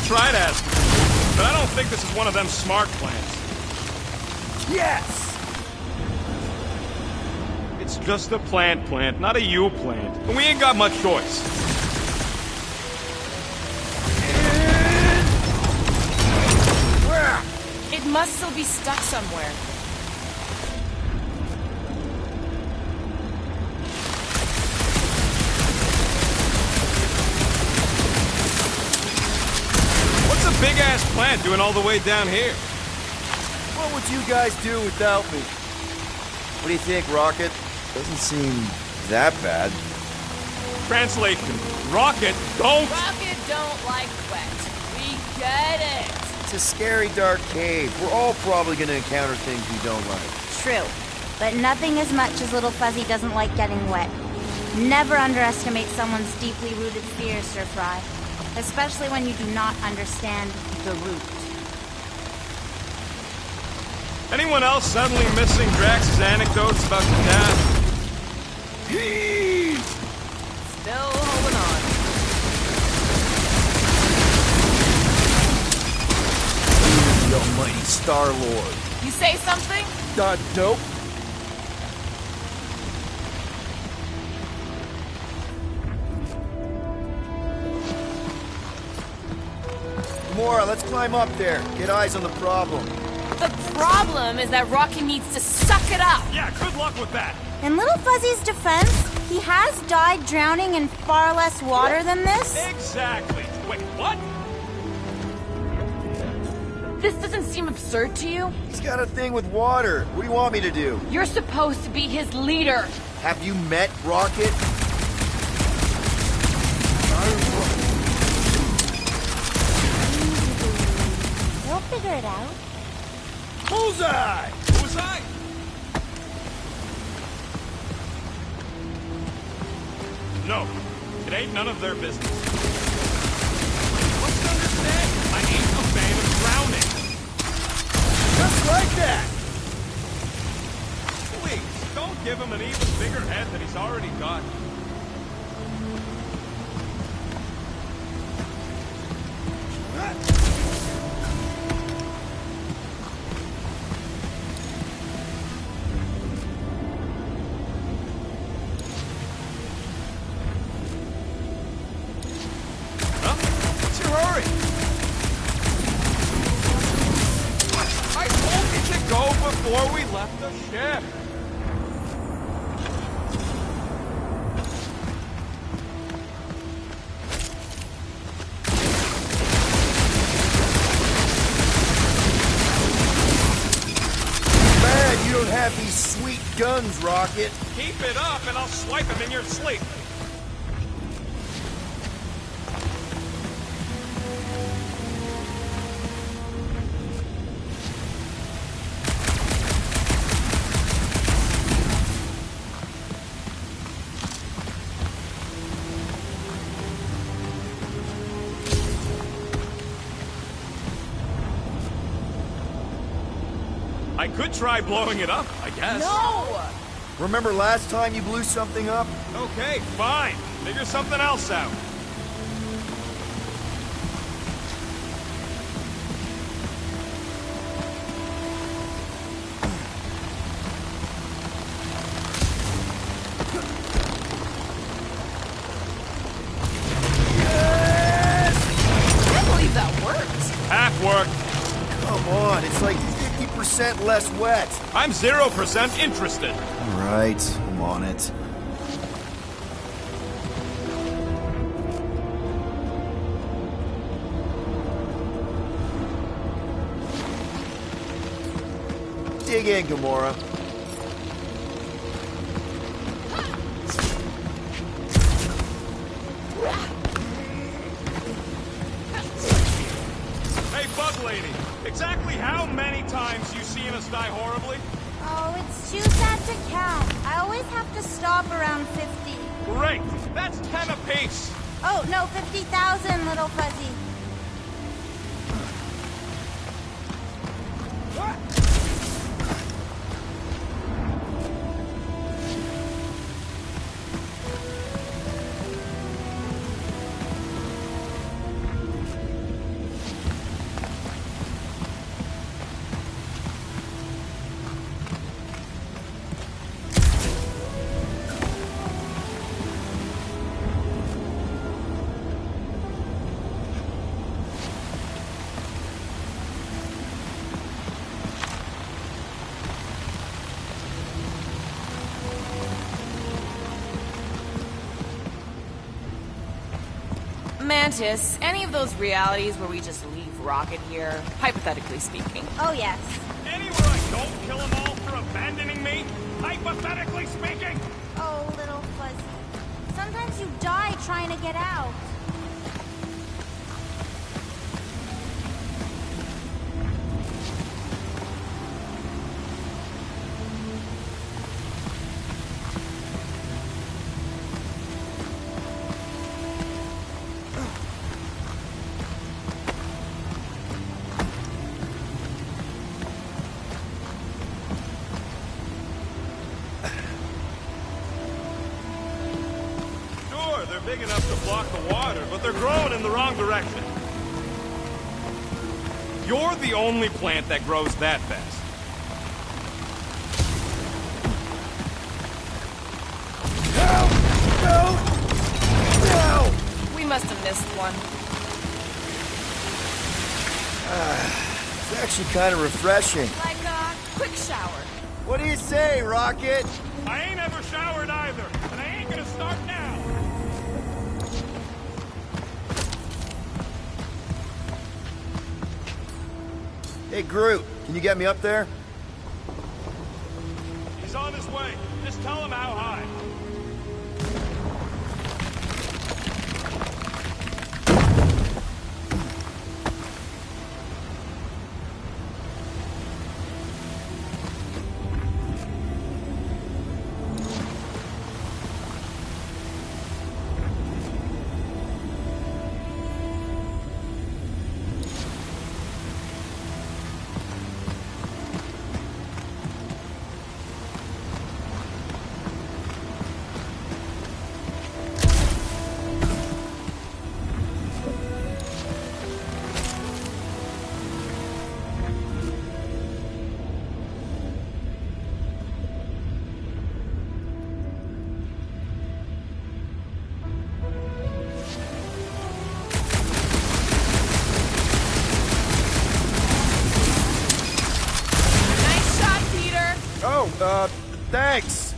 Try to ask him, but I don't think this is one of them smart plants. Yes! It's just a plant, not a you plant. And we ain't got much choice. It must still be stuck somewhere. Big-ass plant doing all the way down here. What would you guys do without me? What do you think, Rocket? Doesn't seem that bad. Translation. Rocket don't like wet. We get it. It's a scary dark cave. We're all probably gonna encounter things we don't like. True. But nothing as much as Little Fuzzy doesn't like getting wet. Never underestimate someone's deeply rooted fears, Sir Fry. Especially when you do not understand the root. Anyone else suddenly missing Drax's anecdotes about the dad? Still holding on. The almighty Star-Lord. You say something? Nope. Gamora, let's climb up there. Get eyes on the problem. The problem is that Rocky needs to suck it up. Yeah, good luck with that. In Little Fuzzy's defense, he has died drowning in far less water than this. Exactly. Wait, what? This doesn't seem absurd to you? He's got a thing with water. What do you want me to do? You're supposed to be his leader. Have you met Rocket? We'll figure it out. Bullseye! Bullseye? No, it ain't none of their business. What's to understand? I ain't a fan of drowning. Just like that! Please, don't give him an even bigger head than he's already got. Before we left the ship. Man, you don't have these sweet guns, Rocket. Keep it up and I'll swipe him in your sleep. I could try blowing it up, I guess. No! Remember last time you blew something up? Okay, fine. Figure something else out. Yes! I can't believe that worked. Half worked. Come on, it's like 50% less wet. I'm 0% interested. All right, I'm on it. Dig in, Gamora. Hey, Bug Lady, exactly how many times you seen us die horribly? Oh, it's too sad to count. I always have to stop around 50. Great! That's 10 apiece! Oh, no, 50,000, little fuzzy. Mantis, any of those realities where we just leave Rocket here, hypothetically speaking? Oh, yes. Anywhere I don't kill them all for abandoning me, hypothetically speaking? Oh, little fuzzy. Sometimes you die trying to get out. They're big enough to block the water, but they're growing in the wrong direction. You're the only plant that grows that fast. No! We must have missed one. It's actually kind of refreshing. Like a quick shower. What do you say, Rocket? I ain't ever showered either, and I ain't gonna start now. Hey, Groot, can you get me up there? He's on his way. Just tell him how high. Thanks!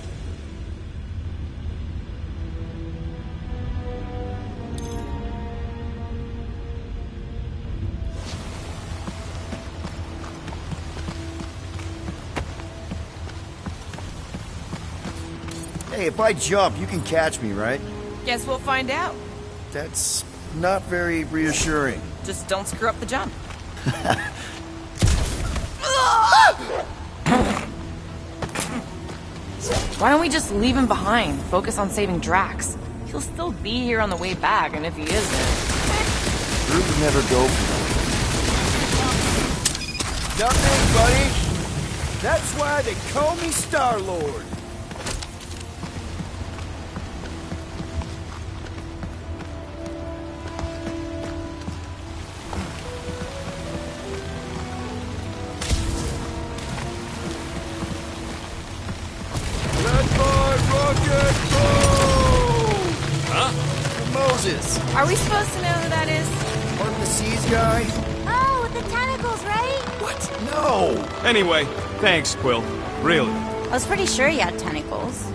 Hey, if I jump, you can catch me, right? Guess we'll find out. That's not very reassuring. Just don't screw up the jump. Why don't we just leave him behind? Focus on saving Drax. He'll still be here on the way back, and if he isn't... Groot would never go for it. Nothing, buddy. That's why they call me Star-Lord. Are we supposed to know who that is? Part of the Seas guy? Oh, with the tentacles, right? What? No! Anyway, thanks, Quill. Really. I was pretty sure he had tentacles.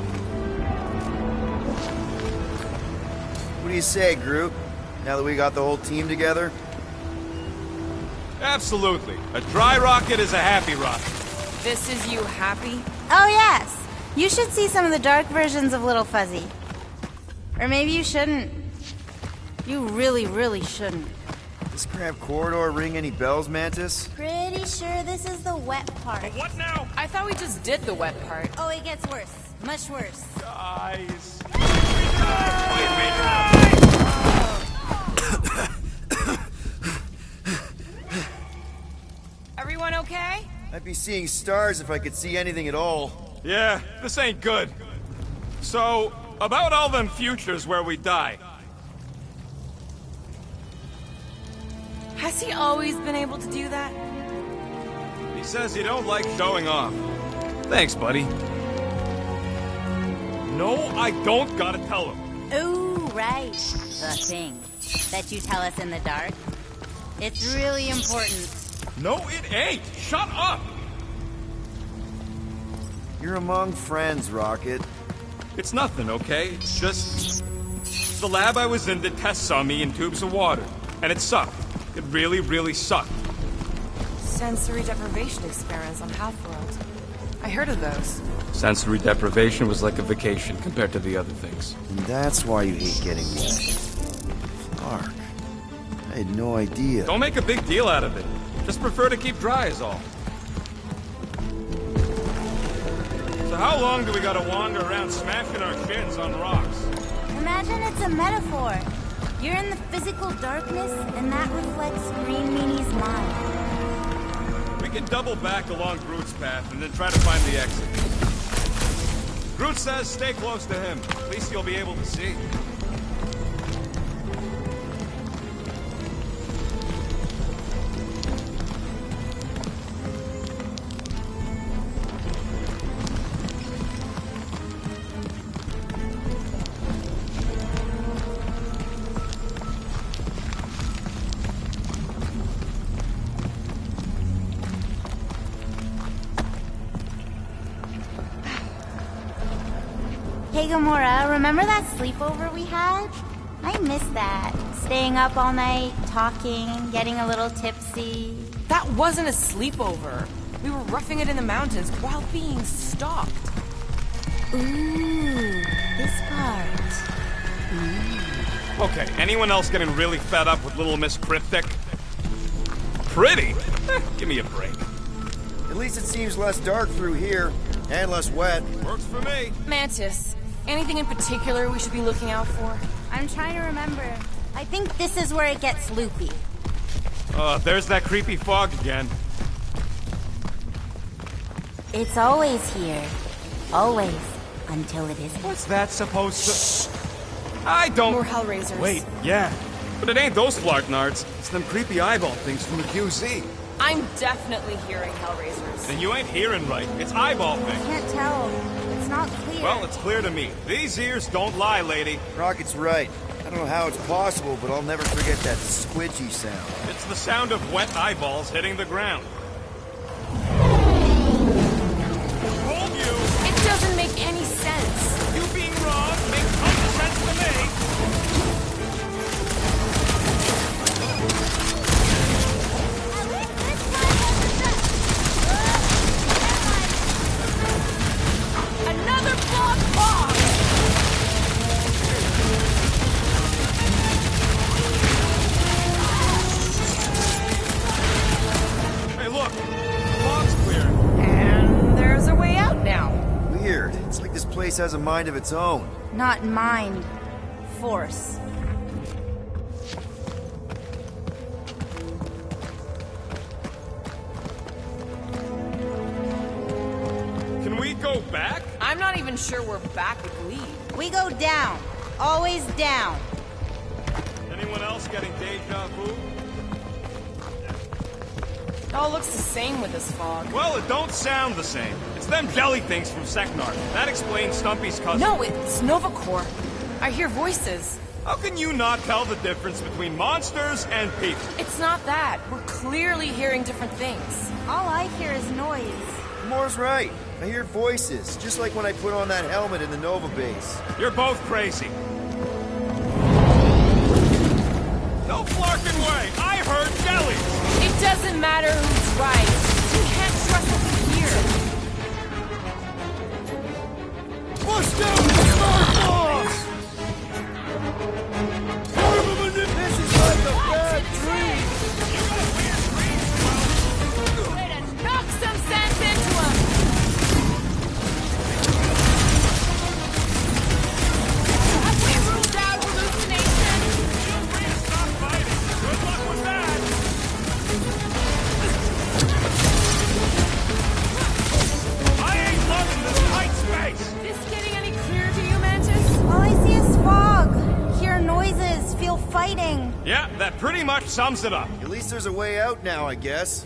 What do you say, Groot? Now that we got the whole team together? Absolutely. A dry rocket is a happy rocket. This is you happy? Oh, yes. You should see some of the dark versions of Little Fuzzy. Or maybe you shouldn't. You really, really shouldn't. This cramped corridor ring any bells, Mantis? Pretty sure this is the wet part. What now? I thought we just did the wet part. Oh, it gets worse. Much worse. Guys. Everyone okay? I'd be seeing stars if I could see anything at all. Yeah, this ain't good. So, about all them futures where we die. Has he always been able to do that? He says he don't like showing off. Thanks, buddy. No, I don't gotta tell him. Ooh, right. The thing that you tell us in the dark. It's really important. No, it ain't. Shut up. You're among friends, Rocket. It's nothing, okay? It's just... the lab I was in did tests on me in tubes of water. And it sucked. It really, really sucked. Sensory deprivation experiments on Half-World. I heard of those. Sensory deprivation was like a vacation compared to the other things. And that's why you hate getting wet. Clark. I had no idea. Don't make a big deal out of it. Just prefer to keep dry is all. So how long do we gotta wander around smashing our shins on rocks? Imagine it's a metaphor. You're in the physical darkness, and that reflects Green Meanie's mind. We can double back along Groot's path and then try to find the exit. Groot says stay close to him. At least you'll be able to see. Hey, Gamora, remember that sleepover we had? I miss that. Staying up all night, talking, getting a little tipsy. That wasn't a sleepover. We were roughing it in the mountains while being stalked. Ooh, this part. Okay, anyone else getting really fed up with Little Miss Cryptic? Pretty? Give me a break. At least it seems less dark through here, and less wet. Works for me. Mantis, anything in particular we should be looking out for? I'm trying to remember. I think this is where it gets loopy. There's that creepy fog again. It's always here. Always. Until it isn't. What's that supposed to... I don't... More Hellraisers. Wait, yeah. But it ain't those Flarknards. It's them creepy eyeball things from the QZ. I'm definitely hearing Hellraisers. Then you ain't hearing right. It's eyeball things. Can't tell. It's not clear. Well, it's clear to me. These ears don't lie, lady. Rocket's right. I don't know how it's possible, but I'll never forget that squidgy sound. It's the sound of wet eyeballs hitting the ground. Told you! It doesn't make any sense. You being wrong makes tons of sense to me. Another block bomb! Hey, look! The fog's clear. And there's a way out now. Weird. It's like this place has a mind of its own. Not mind. Force. Can we go back? I'm not even sure where back would lead. We go down. Always down. Anyone else getting deja vu? It all looks the same with this fog. Well, it don't sound the same. It's them jelly things from Seknar. That explains Stumpy's cousin. No, it's Nova Corps. I hear voices. How can you not tell the difference between monsters and people? It's not that. We're clearly hearing different things. All I hear is noise. Moore's right. I hear voices, just like when I put on that helmet in the Nova base. You're both crazy. No flarking way! I heard jellies! It doesn't matter who's right. You can't trust what you hear. pretty much sums it up. At least there's a way out now, I guess.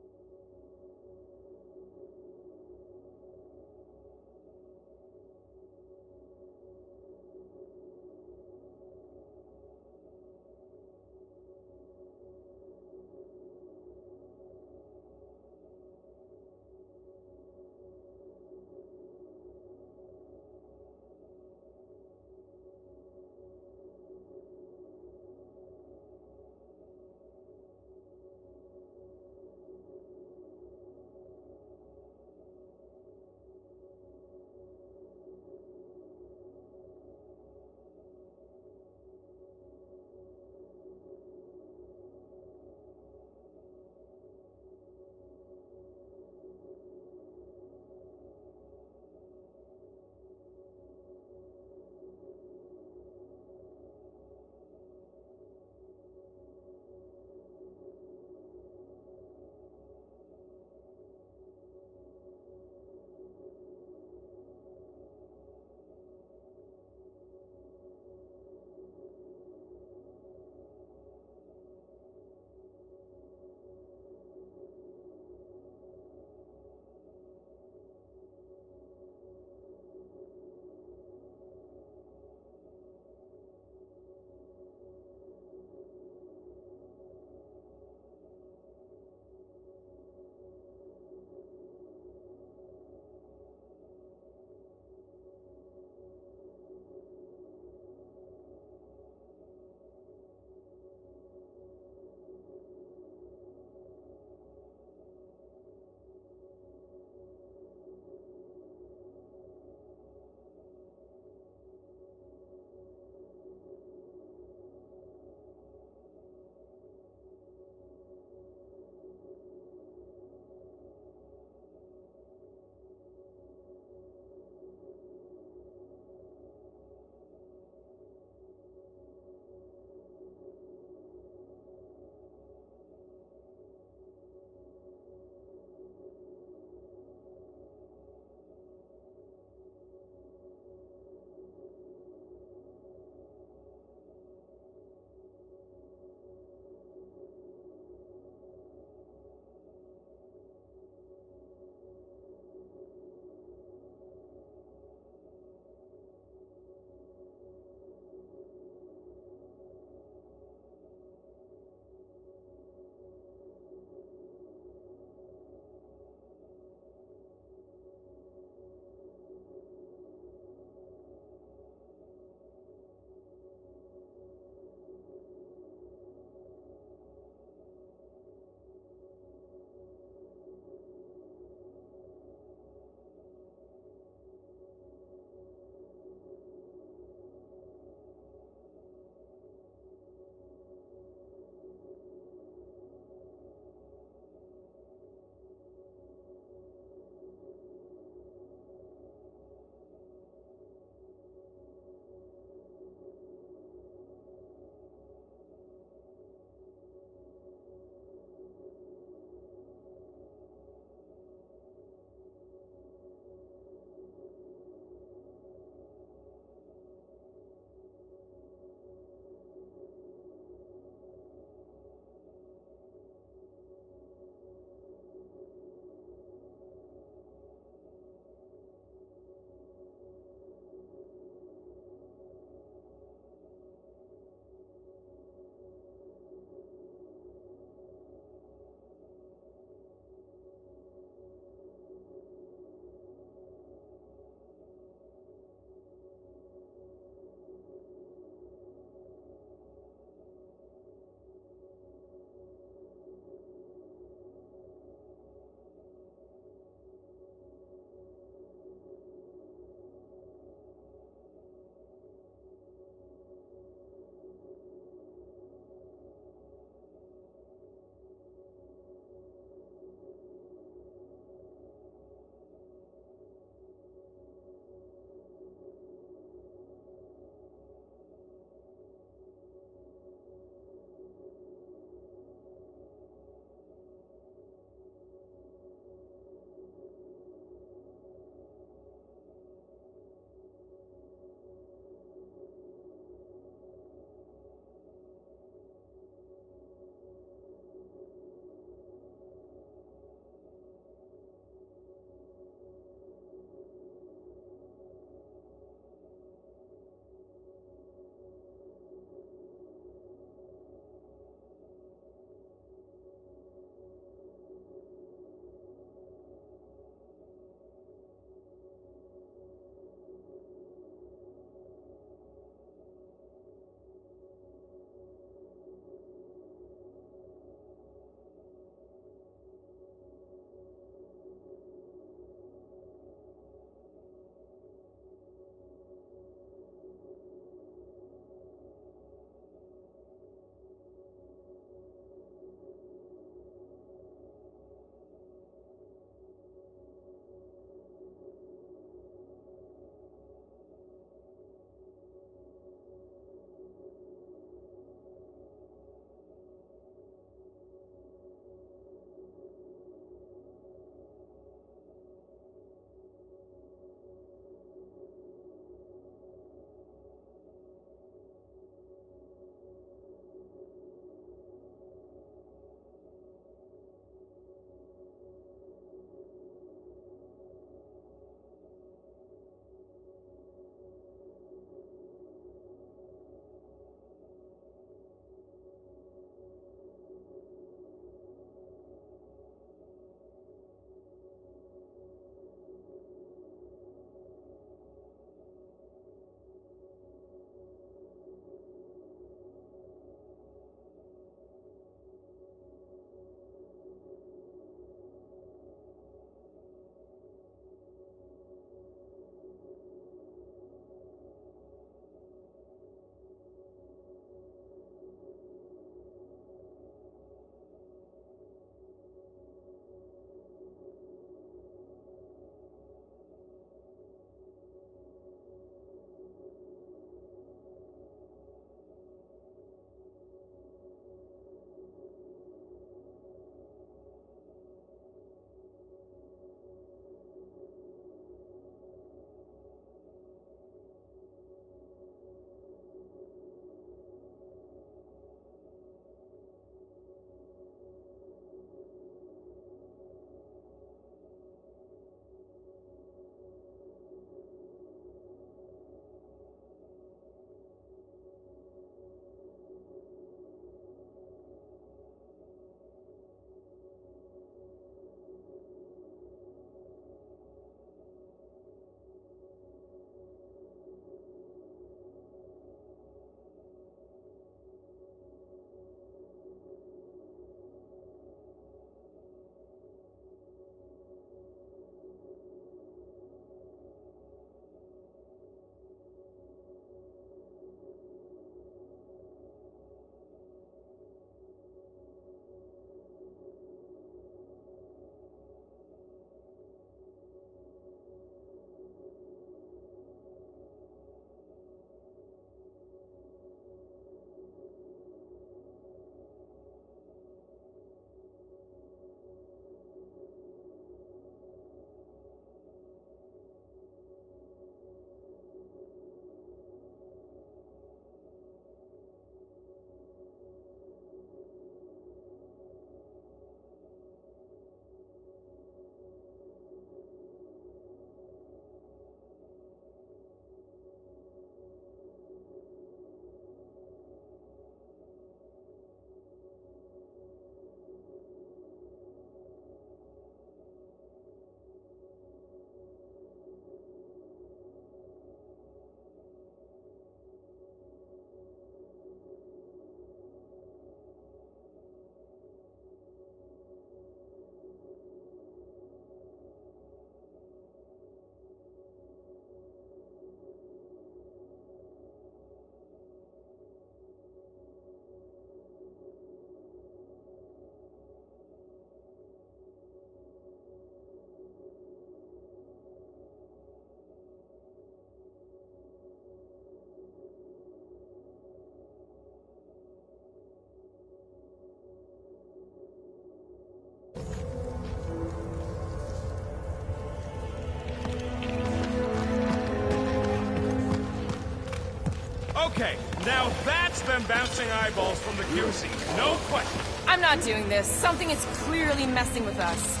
Okay, now that's them bouncing eyeballs from the QC. No question. I'm not doing this. Something is clearly messing with us.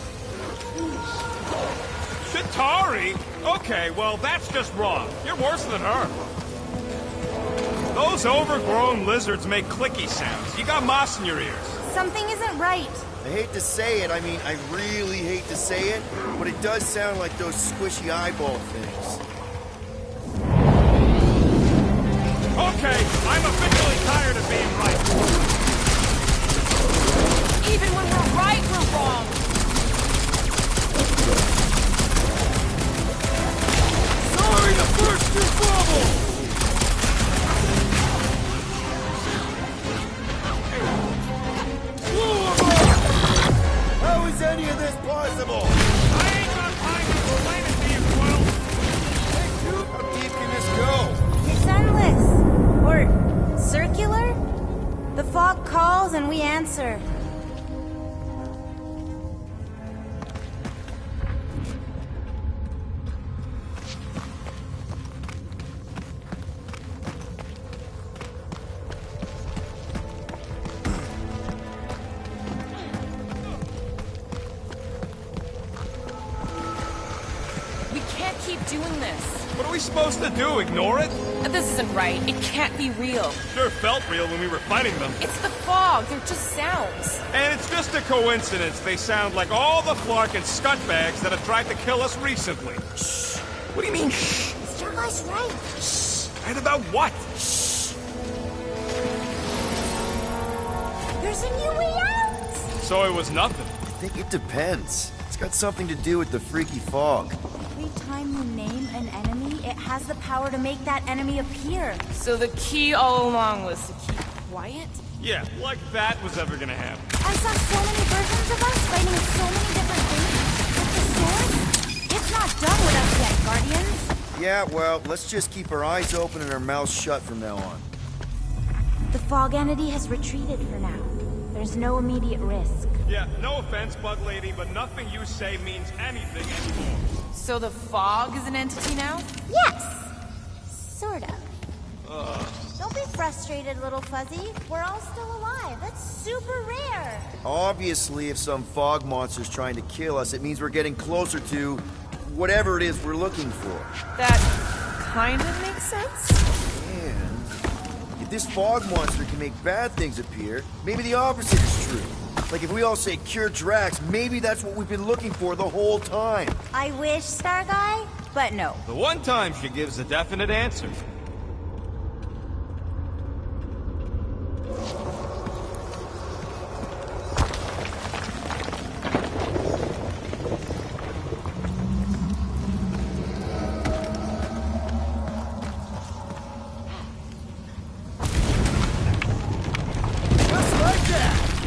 Chitauri? Okay, well, that's just wrong. You're worse than her. Those overgrown lizards make clicky sounds. You got moss in your ears. Something isn't right. I hate to say it, I mean, I really hate to say it, but it does sound like those squishy eyeball things. Okay, I'm officially tired of being right. Even when we're right, we're wrong. Sorry to burst your bubble! How is any of this possible? I ain't got time to explain it to you, Quill. How deep can this go? It's endless. Or circular? The fog calls and we answer. We can't keep doing this. What are we supposed to do, ignore it? This isn't right. It can't be real. Sure felt real when we were fighting them. It's the fog. They're just sounds. And it's just a coincidence they sound like all the Flarkin scutbags that have tried to kill us recently. Shh. What do you mean, shh? Your guy's right. Shh. And about what? Shh. There's a new way out! So it was nothing. I think it depends. It's got something to do with the freaky fog. Every time you name an enemy, it has the power to make that enemy appear. So the key all along was to keep quiet? Yeah, like that was ever gonna happen. I saw so many versions of us fighting so many different things. But the sword, it's not done with us yet, Guardians. Yeah, well, let's just keep our eyes open and our mouths shut from now on. The fog entity has retreated for now. There's no immediate risk. Yeah, no offense, Bug Lady, but nothing you say means anything anymore. So the fog is an entity now? Yes! Sort of. Don't be frustrated, little fuzzy. We're all still alive. That's super rare. Obviously, if some fog monster's trying to kill us, it means we're getting closer to whatever it is we're looking for. That kind of makes sense. And if this fog monster can make bad things appear, maybe the opposite is true. Like if we all say cure Drax, maybe that's what we've been looking for the whole time. I wish, Star Guy, but no. The one time she gives a definite answer.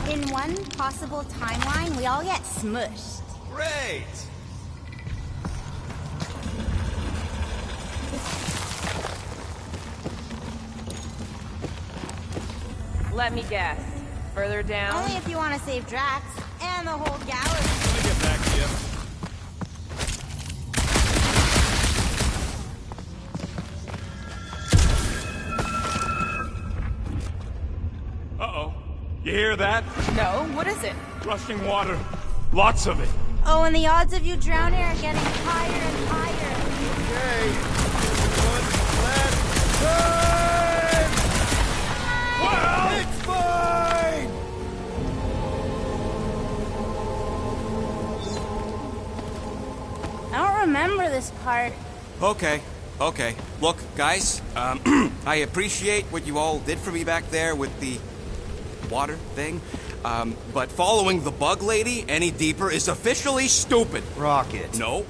In one possible timeline, we all get smushed. Great! Let me guess. Further down? Only if you want to save Drax and the whole galaxy. Let me get back to you. Uh-oh. You hear that? No, what is it? Rushing water. Lots of it. Oh, and the odds of you drowning are getting higher and higher. Okay. One last time! Well, It's fine! I don't remember this part. Okay. Look, guys, I appreciate what you all did for me back there with the water thing, but following the Bug Lady any deeper is officially stupid. Rocket. No.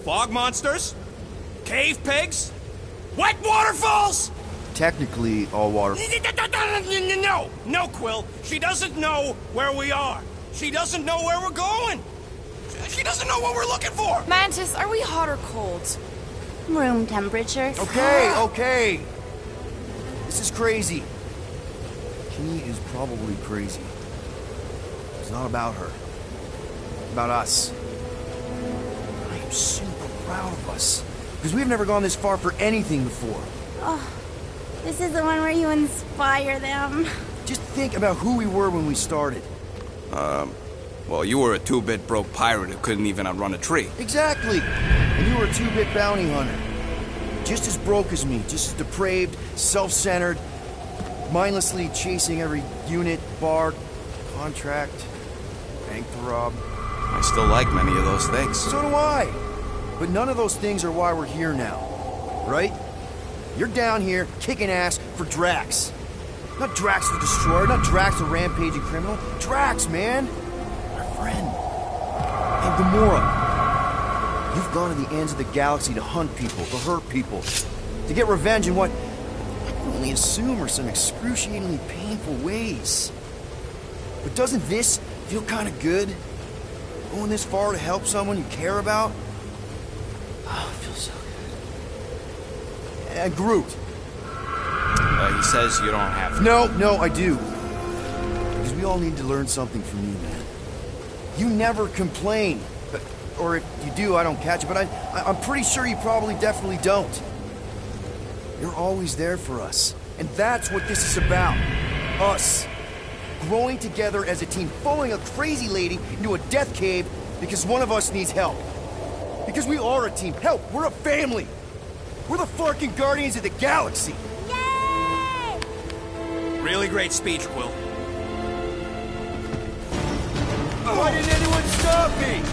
Fog monsters? Cave pigs? Wet waterfalls? Technically, all water. No, Quill. She doesn't know where we are. She doesn't know where we're going. She doesn't know what we're looking for. Mantis, are we hot or cold? Room temperature. Okay. This is crazy. She is probably crazy. It's not about her. It's about us. I am super proud of us. Because we've never gone this far for anything before. Oh, This is the one where you inspire them. Just think about who we were when we started. Well, you were a 2-bit broke pirate who couldn't even outrun a tree. Exactly! And you were a 2-bit bounty hunter. Just as broke as me, just as depraved, self-centered, mindlessly chasing every unit, bar, contract, bank to rob. I still like many of those things. So do I! But none of those things are why we're here now, right? You're down here kicking ass for Drax. Not Drax the Destroyer, not Drax the rampaging criminal. Drax, man! Our friend. And Gamora. You've gone to the ends of the galaxy to hunt people, to hurt people, to get revenge in what I can only assume are some excruciatingly painful ways. But doesn't this feel kind of good? Going this far to help someone you care about? Oh, it feels so good. And Groot. He says you don't have to. No, I do. Because we all need to learn something from you, man. You never complain. Or if you do, I don't catch it, but I'm pretty sure you probably definitely don't. You're always there for us. And that's what this is about. Us. Growing together as a team, following a crazy lady into a death cave because one of us needs help. Because we are a team. Help, we're a family. We're the fucking Guardians of the Galaxy. Yay! Really great speech, Quill. Why didn't anyone stop me?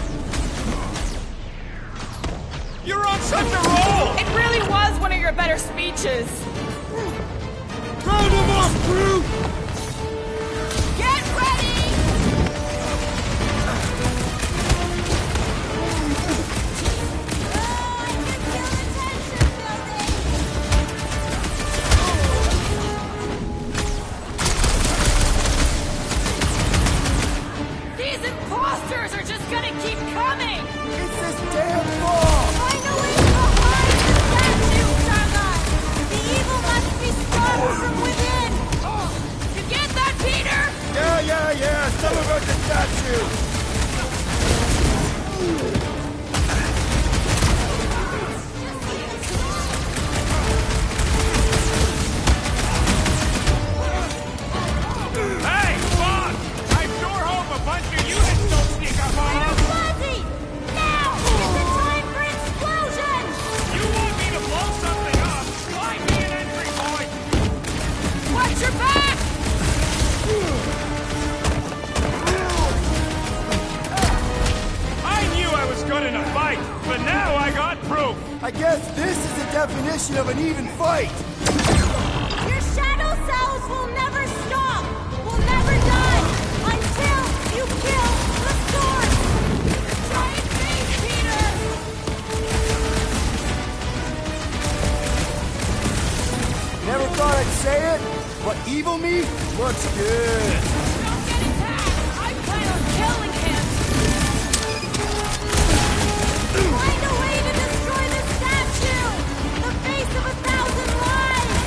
You're on such a roll! It really was one of your better speeches. Round them off, Groot! Get ready! These imposters are just gonna keep coming! It's this damn ball! Find a way to hide the statue, Starlight! The evil must be starved from within! You get that, Peter? Yeah, some of us are statue! Hey, Bob! I sure hope a bunch of units don't sneak up on us! Fuzzy! Now is the time for explosion! You want me to blow something up? Find me an entry point! Watch your back! I knew I was good in a fight, but now I got proof! I guess this is the definition of an even fight! Your shadow cells will never stop! Will never die! Until you kill the source! Try and face, Peter! Never thought I'd say it, but evil me looks good. Don't get attacked! I plan on killing him! Find a way to destroy the statue! The face of 1,000 lives!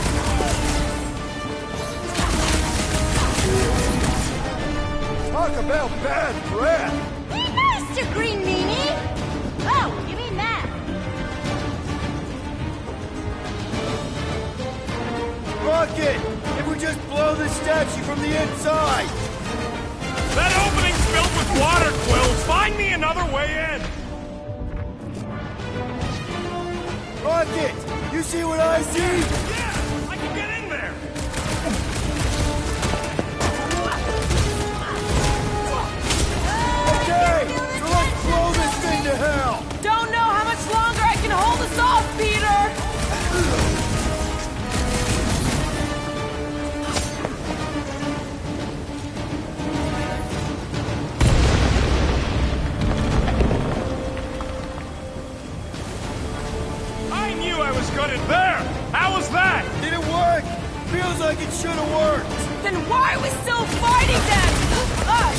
Talk about bad breath! Be nice to Green Meanie! Oh, you mean that? Rocket! If we just blow the statue from the inside! That opening's filled with water, Quill! Find me another way in! Rocket! You see what I see? Yeah! I can get in there! Okay! So let's blow this thing to hell! Don't know how much longer I can hold us off, Peter! I knew I was good at there! How was that? Did it work? Feels like it should have worked! Then why are we still fighting them? Us!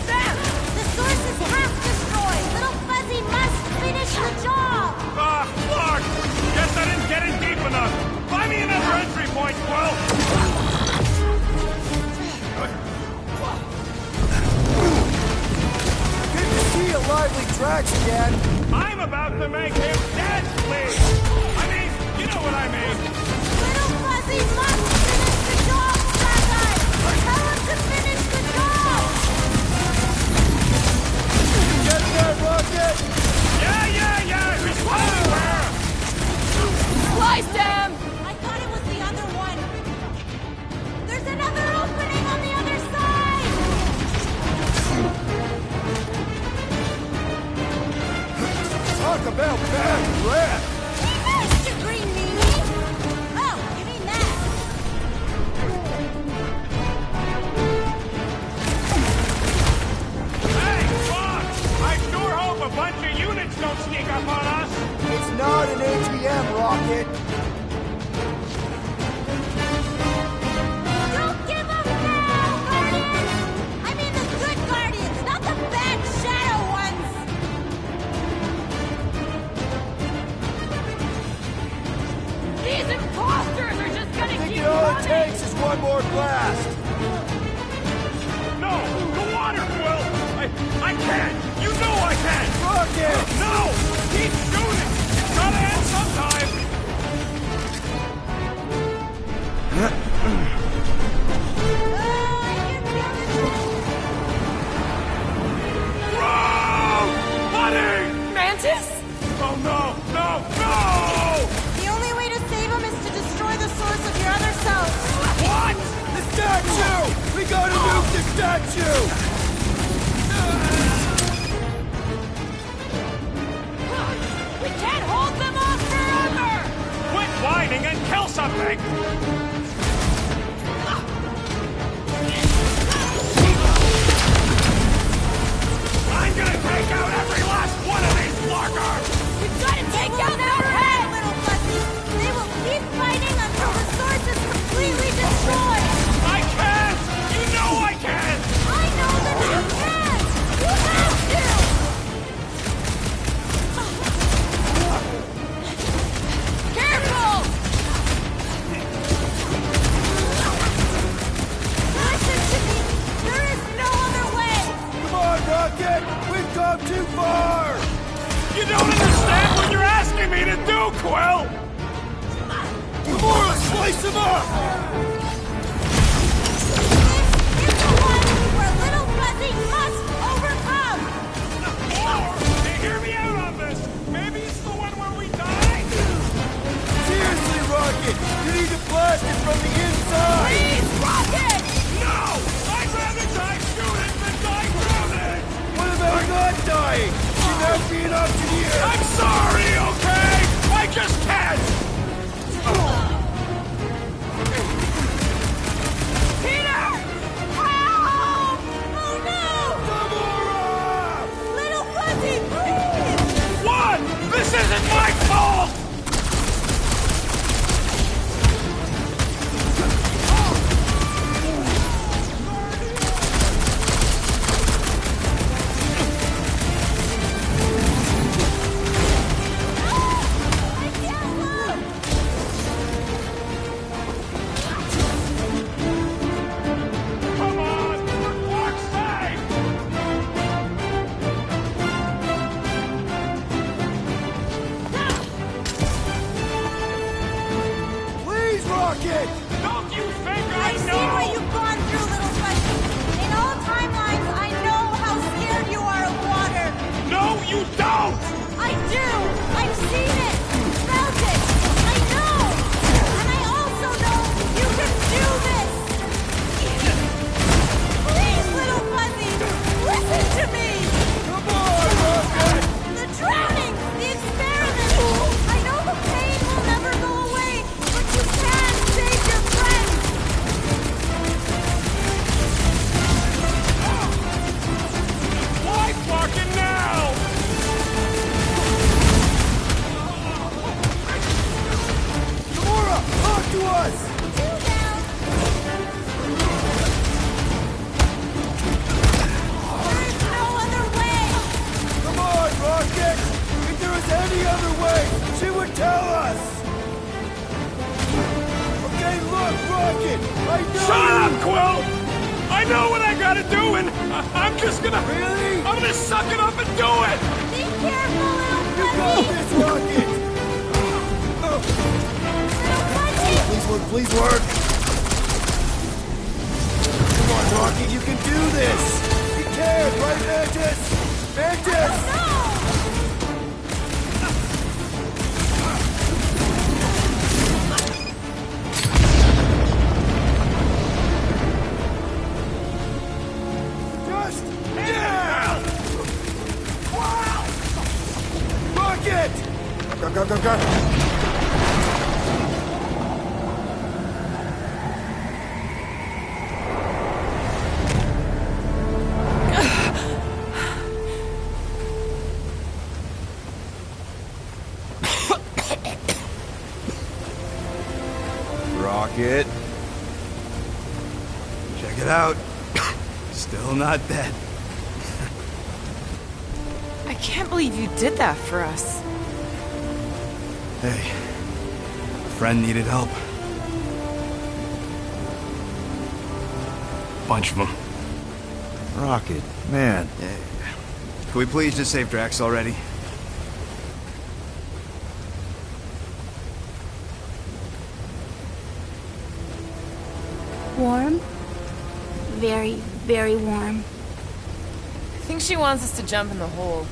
Them! The source is half destroyed! Little Fuzzy must finish the job! Ah, fuck! Guess I didn't get in deep enough! Find me another entry point, Quill! Good to see a lively Drax again! I'm about to make him dead, please! I mean, you know what I mean! Little Fuzzy We must finish the job, Starlight! Tell him to finish the job! Get there, Rocket! Yeah! He's falling there! Slice him! I thought it was the other one. There's another opening on the other side! Talk about bad breath! He missed you, Green Meanie! Oh, you mean that? Hey, Fox! I sure hope a bunch of units don't sneak up on us! It's not an ATM, Rocket! Don't give up now, Guardians! I mean the good Guardians, not the bad shadow ones! These imposters are just gonna keep All it coming! takes is one more blast! No! The water, Quill! I can't! You know I can't! Rocket! No! Keep shooting! It's gotta end sometime! Whoa! Buddy! Mantis? Oh no! The only way to save him is to destroy the source of your other self. What? The statue! We gotta nuke the statue! We can't hold them off forever! Quit whining and kill something! I'm gonna take out every last one of these Larkers! We've got to take out that Hey, head! little fuzzy! They will keep fighting until the source is completely destroyed! I can't! You know I can't! I know that you can! You have to! Careful! Listen to me! There is no other way! Come on, Rocket! We've come too far! You don't understand what you're asking me to do, Quill! Gamora, slice him up! This is the one where little fuzzy must overcome! Hey, hear me out on this! Maybe it's the one where we die? Seriously, Rocket! You need to blast it from the inside! Please, Rocket! No! I'd rather die shooting than die drowning! What about not dying? Should that be an option here? I'm sorry, okay? I just can't! Peter! Help! Oh no! Gamora! Little fuzzy, please! What? This isn't my fault! I can't look! Come on! For fuck's sake! Please, Rocket! Don't you think I I've seen what know? you've gone through, little fuzzy. In all timelines, I know how scared you are of water. No, you don't! I do! I've seen it! Felt it! I know! And I also know you can do this! Please, little fuzzy, listen to me! Come on, Rocket! The drowning! The experiment! I know the pain will never go away, but you can save your friends! Why fucking now? Gamora, talk to us! Two down! There is no other way! Come on, Rocket! If there was any other way, she would tell us! Okay, look, Rocket! I know Shut you... up, Quill! I know what I gotta do, and I'm just gonna... Really? I'm gonna suck it up and do it! Be careful, little You got fuzzy! this, Rocket! Little fuzzy! Please work! Come on, Rocky, you can do this! You can, right, Mantis? Mantis! Go. Rocket. Check it out. Still not dead. I can't believe you did that for us. Hey, a friend needed help. Bunch of them. Rocket, man. Can we please just save Drax already? Warm? Very, very warm. I think she wants us to jump in the hole.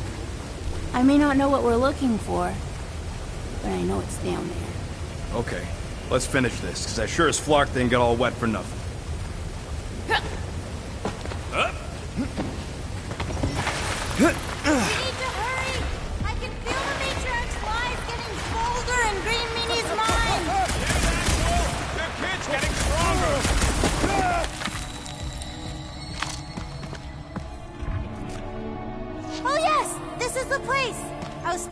I may not know what we're looking for, but I know it's down there. Okay, let's finish this, because I sure as Flark didn't get all wet for nothing. We need to hurry! I can feel the Matriarch's lies getting bolder in Green Meanie's mind! The kid's getting stronger! Oh yes! This is the place! I was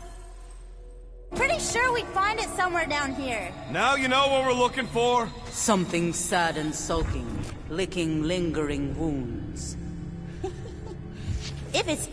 pretty sure we'd find it somewhere down here. Now you know what we're looking for? Something sad and sulking, licking lingering wounds. If it's